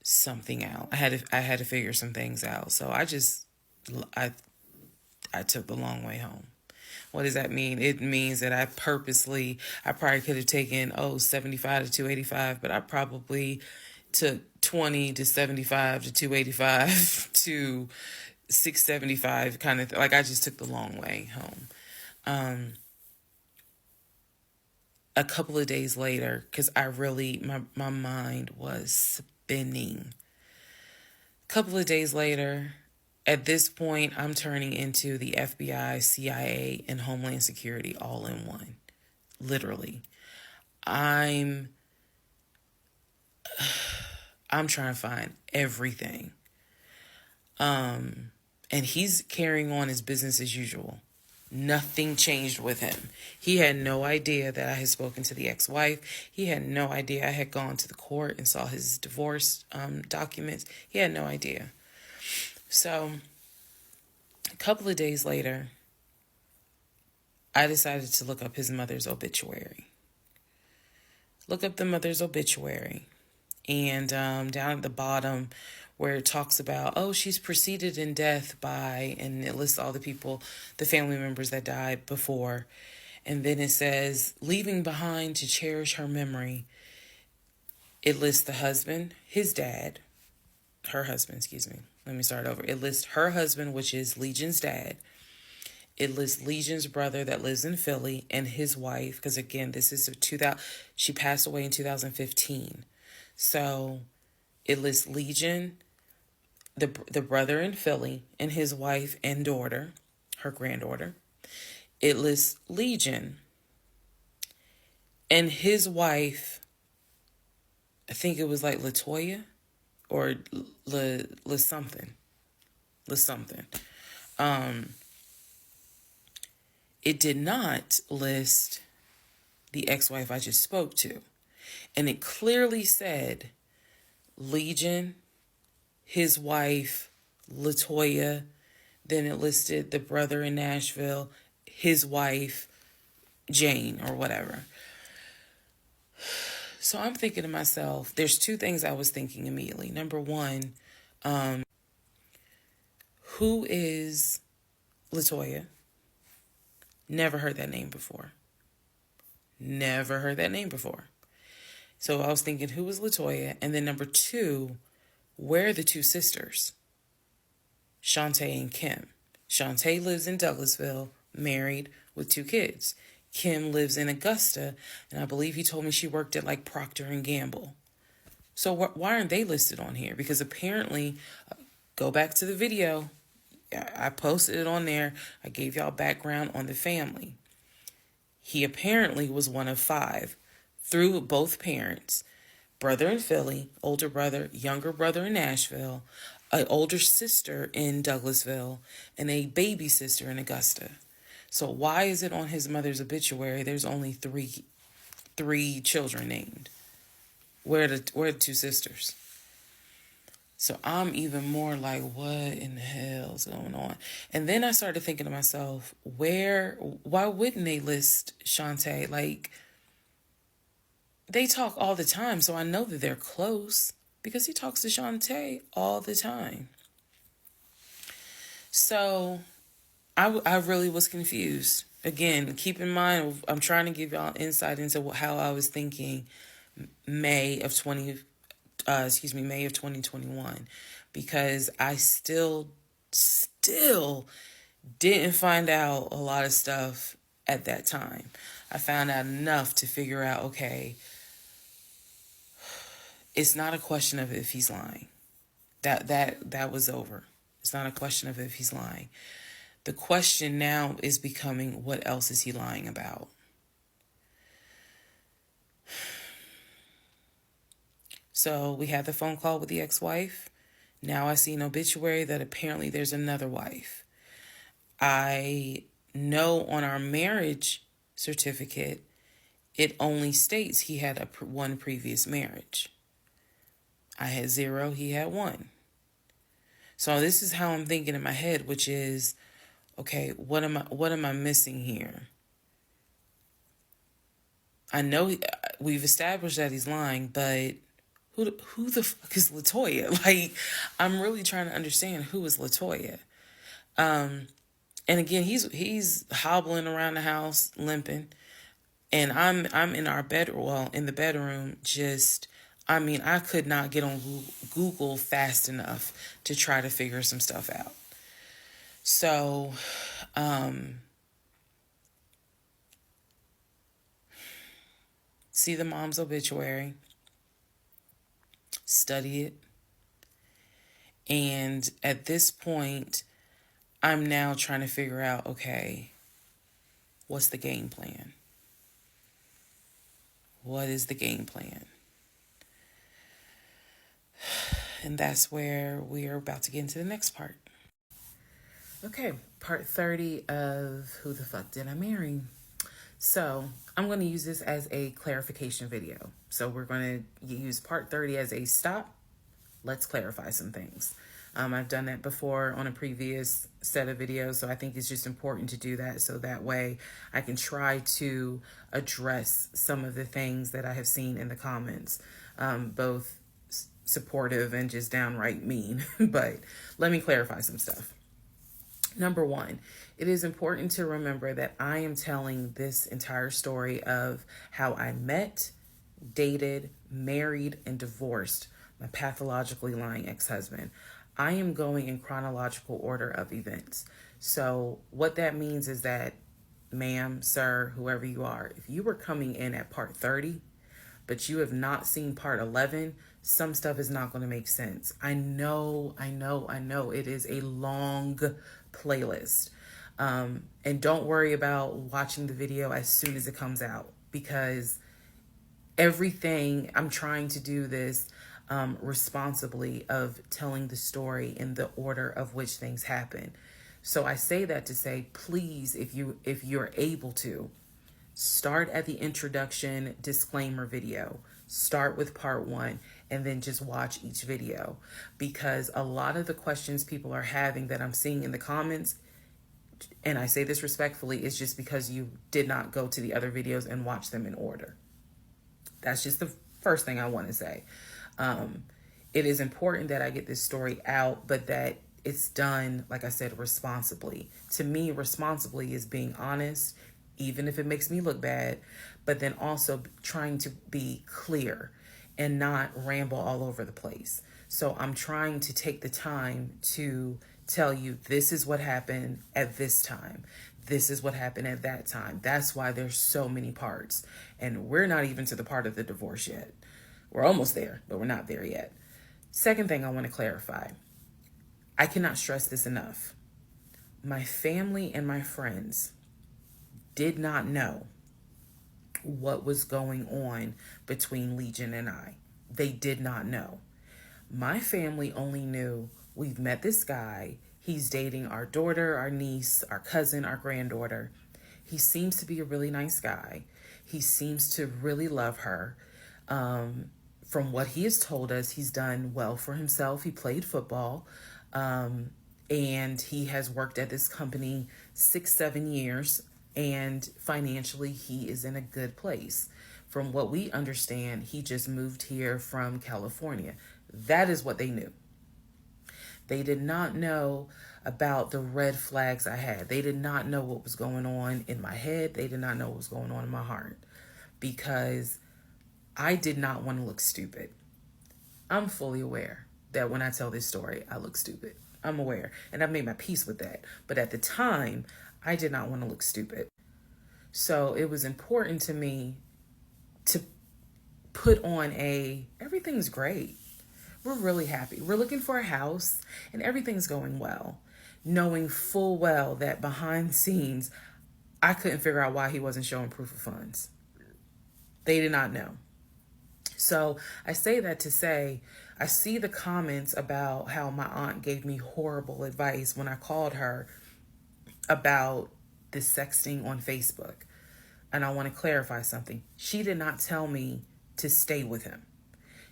something out. I had to figure some things out. So I took the long way home. What does that mean? It means that I probably could have taken 75 to 285, but I probably took 20 to 75 to 285 to 675 kind of like I just took the long way home. A couple of days later, because my mind was spinning. A couple of days later, at this point, I'm turning into the FBI, CIA, and Homeland Security all in one. Literally. I'm trying to find everything. And he's carrying on his business as usual. Nothing changed with him. He had no idea that I had spoken to the ex-wife. He had no idea I had gone to the court and saw his divorce documents. He had no idea. So a couple of days later, I decided to look up his mother's obituary. Look up the mother's obituary. And down at the bottom where it talks about, oh, she's preceded in death by, and it lists all the people, the family members that died before. And then it says, leaving behind to cherish her memory. It lists the husband, his dad, her husband, excuse me. Let me start over. It lists her husband, which is Legion's dad. It lists Legion's brother that lives in Philly and his wife, because again, this is 2000. She passed away in 2015. So it lists Legion, the brother in Philly, and his wife and daughter, her granddaughter. It lists Legion and his wife, I think it was like Latoya or La something. It did not list the ex-wife I just spoke to. And it clearly said Legion, his wife, Latoya. Then it listed the brother in Nashville, his wife, Jane, or whatever. So I'm thinking to myself, there's two things I was thinking immediately. Number one, who is Latoya? Never heard that name before. So I was thinking, who was Latoya? And then number two, where are the two sisters? Shantae and Kim. Shantae lives in Douglasville, married with 2 kids. Kim lives in Augusta, and I believe he told me she worked at like Procter and Gamble. So why aren't they listed on here? Because apparently, go back to the video. I posted it on there. I gave y'all background on the family. He apparently was one of 5 through both parents. Brother in Philly, older brother, younger brother in Nashville, an older sister in Douglasville, and a baby sister in Augusta. So why is it on his mother's obituary there's only three children named? Where are the 2 sisters? So I'm even more like, what in the hell is going on? And then I started thinking to myself, why wouldn't they list Shantae? Like, they talk all the time, so I know that they're close because he talks to Shantae all the time. So I really was confused. Again, keep in mind, I'm trying to give y'all insight into how I was thinking May of 2021, because I still didn't find out a lot of stuff at that time. I found out enough to figure out, okay, it's not a question of if he's lying. That was over. It's not a question of if he's lying. The question now is becoming, what else is he lying about? So we had the phone call with the ex-wife. Now I see an obituary that apparently there's another wife. I know on our marriage certificate, it only states he had one previous marriage. I had 0, he had 1. So this is how I'm thinking in my head, which is, okay, what am I missing here? I know we've established that he's lying, but who the fuck is Latoya? Like, I'm really trying to understand who is Latoya. And again, he's hobbling around the house, limping, and I'm in our in the bedroom, just, I mean, I could not get on Google fast enough to try to figure some stuff out. So, see the mom's obituary, study it, and at this point, I'm now trying to figure out, okay, what's the game plan? What is the game plan? And that's where we are about to get into the next part. Okay, part 30 of Who the Fuck Did I Marry? So I'm going to use this as a clarification video. So we're going to use part 30 as a stop. Let's clarify some things. I've done that before on a previous set of videos, so I think it's just important to do that so that way I can try to address some of the things that I have seen in the comments, both supportive and just downright mean. But let me clarify some stuff. Number one, it is important to remember that I am telling this entire story of how I met, dated, married, and divorced my pathologically lying ex-husband. I am going in chronological order of events. So what that means is that, ma'am, sir, whoever you are, if you were coming in at part 30, but you have not seen part 11, some stuff is not going to make sense. I know. It is a long playlist. And don't worry about watching the video as soon as it comes out, because everything, I'm trying to do this responsibly, of telling the story in the order of which things happen. So I say that to say, please, if you're able to, start at the introduction disclaimer video. Start with part 1 and then just watch each video, because a lot of the questions people are having that I'm seeing in the comments, and I say this respectfully, is just because you did not go to the other videos and watch them in order. That's just the first thing I want to say. It is important that I get this story out, but that it's done, like I said, responsibly. To me, responsibly is being honest, even if it makes me look bad, but then also trying to be clear and not ramble all over the place. So I'm trying to take the time to tell you, this is what happened at this time. This is what happened at that time. That's why there's so many parts. And we're not even to the part of the divorce yet. We're almost there, but we're not there yet. Second thing I want to clarify. I cannot stress this enough. My family and my friends did not know what was going on between Legion and I. They did not know. My family only knew, we've met this guy. He's dating our daughter, our niece, our cousin, our granddaughter. He seems to be a really nice guy. He seems to really love her. From what he has told us, he's done well for himself. He played football. And he has worked at this company 6-7 years. And financially, he is in a good place. From what we understand, he just moved here from California. That is what they knew. They did not know about the red flags I had. They did not know what was going on in my head. They did not know what was going on in my heart, because I did not want to look stupid. I'm fully aware that when I tell this story, I look stupid. I'm aware, and I've made my peace with that. But at the time, I did not want to look stupid. So it was important to me to put on everything's great. We're really happy. We're looking for a house and everything's going well, knowing full well that behind the scenes, I couldn't figure out why he wasn't showing proof of funds. They did not know. So I say that to say, I see the comments about how my aunt gave me horrible advice when I called her about the sexting on Facebook. And I want to clarify something. She did not tell me to stay with him.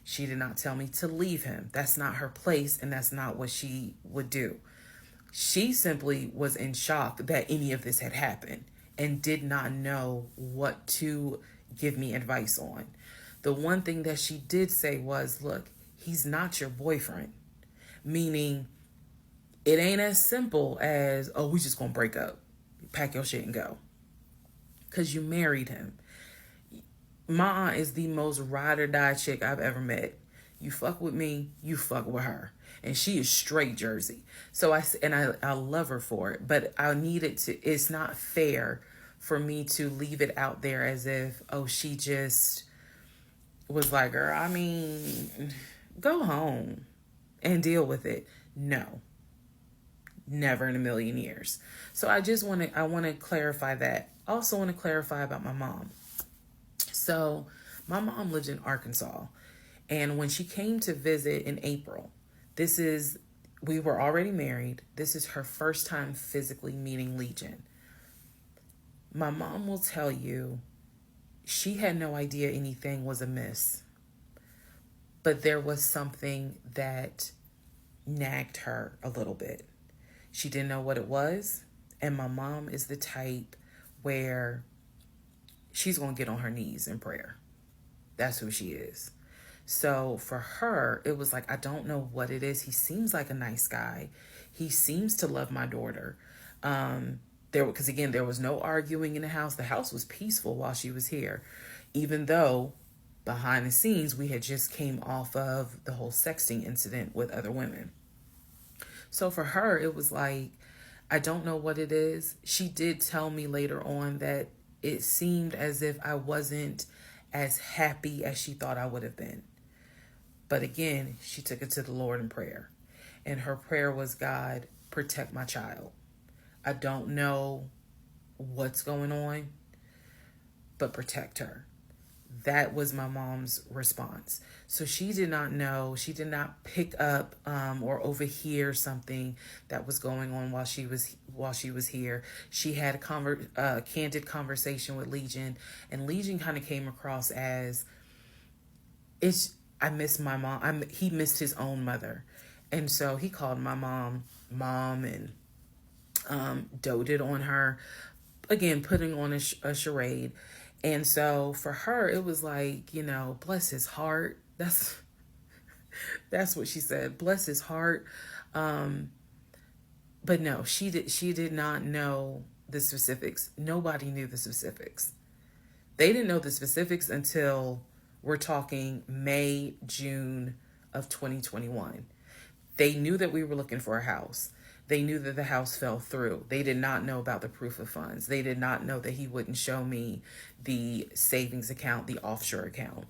She did not tell me to leave him. That's not her place, and that's not what she would do. She simply was in shock that any of this had happened and did not know what to give me advice on. The one thing that she did say was, look, he's not your boyfriend. Meaning, it ain't as simple as, oh, we just gonna break up. Pack your shit and go. Because you married him. My aunt is the most ride or die chick I've ever met. You fuck with me, you fuck with her. And she is straight Jersey. So I love her for it. But I needed to, it's not fair for me to leave it out there as if, oh, she just was like, girl, I mean, go home and deal with it. No. Never in a million years. So I want to clarify that. Also want to clarify about my mom. So my mom lived in Arkansas, and when she came to visit in April, we were already married. This is her first time physically meeting Legion. My mom will tell you she had no idea anything was amiss, but there was something that nagged her a little bit. She didn't know what it was, and my mom is the type where she's going to get on her knees in prayer. That's who she is. So for her, it was like, I don't know what it is. He seems like a nice guy. He seems to love my daughter. Because again, there was no arguing in the house. The house was peaceful while she was here, even though behind the scenes we had just came off of the whole sexting incident with other women. So for her, it was like, I don't know what it is. She did tell me later on that it seemed as if I wasn't as happy as she thought I would have been. But again, she took it to the Lord in prayer. And her prayer was, God, protect my child. I don't know what's going on, but protect her. That was my mom's response. So she did not know, she did not pick up or overhear something that was going on while she was here. She had a candid conversation with Legion, and Legion kind of came across as, I miss my mom. He missed his own mother. And so he called my mom, and doted on her, again, putting on a charade. And so for her, it was like, bless his heart. That's what she said. Bless his heart. But no, she did not know the specifics. Nobody knew the specifics. They didn't know the specifics until we're talking May, June of 2021. They knew that we were looking for a house. They knew that the house fell through. They did not know about the proof of funds. They did not know that he wouldn't show me the savings account, the offshore account.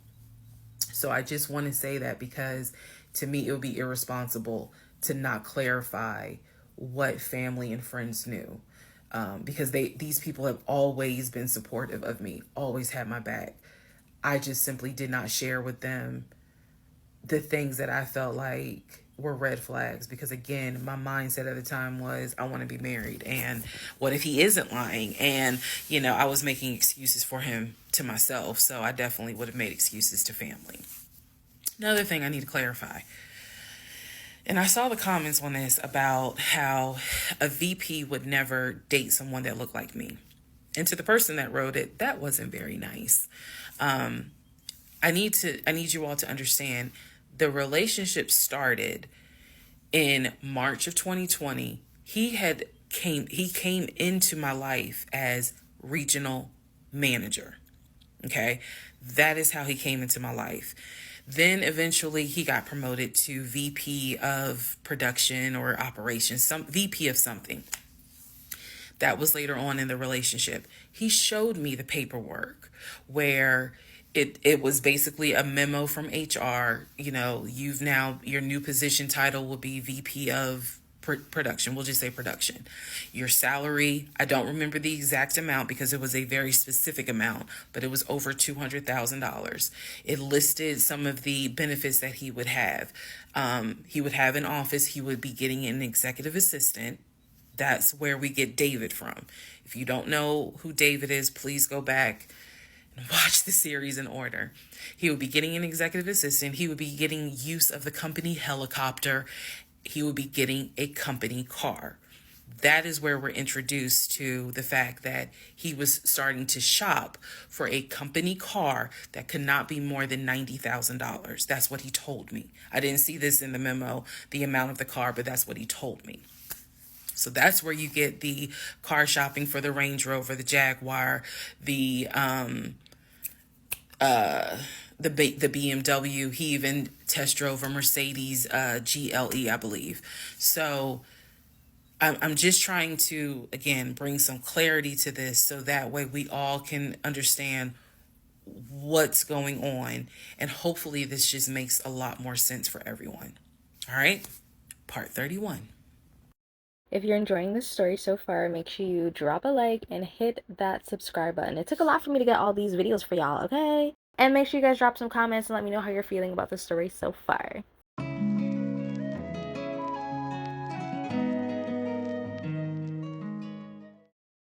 So I just want to say that because to me, it would be irresponsible to not clarify what family and friends knew. Because these people have always been supportive of me, always had my back. I just simply did not share with them the things that I felt like were red flags, because again, my mindset at the time was, I want to be married, and what if he isn't lying? And I was making excuses for him to myself, so I definitely would have made excuses to family. Another thing I need to clarify, and I saw the comments on this about how a VP would never date someone that looked like me. And to the person that wrote it, that wasn't very nice. I need you all to understand, the relationship started in March of 2020. He came into my life as regional manager. Okay. That is how he came into my life. Then eventually he got promoted to VP of production or operations, some VP of something. That was later on in the relationship. He showed me the paperwork where it was basically a memo from HR. Your new position title will be VP of production. We'll just say production. Your salary, I don't remember the exact amount because it was a very specific amount, but it was over $200,000. It listed some of the benefits that he would have. He would have an office. He would be getting an executive assistant. That's where we get David from. If you don't know who David is, please go back and watch the series in order. He would be getting an executive assistant. He would be getting use of the company helicopter. He would be getting a company car. That is where we're introduced to the fact that he was starting to shop for a company car that could not be more than $90,000. That's what he told me. I didn't see this in the memo, the amount of the car, but that's what he told me. So that's where you get the car shopping for the Range Rover, the Jaguar, the BMW. He even test drove a Mercedes GLE, I believe. So I'm just trying to, again, bring some clarity to this so that way we all can understand what's going on. And hopefully this just makes a lot more sense for everyone. All right, part 31. If you're enjoying this story so far, make sure you drop a like and hit that subscribe button. It took a lot for me to get all these videos for y'all, okay? And make sure you guys drop some comments and let me know how you're feeling about the story so far.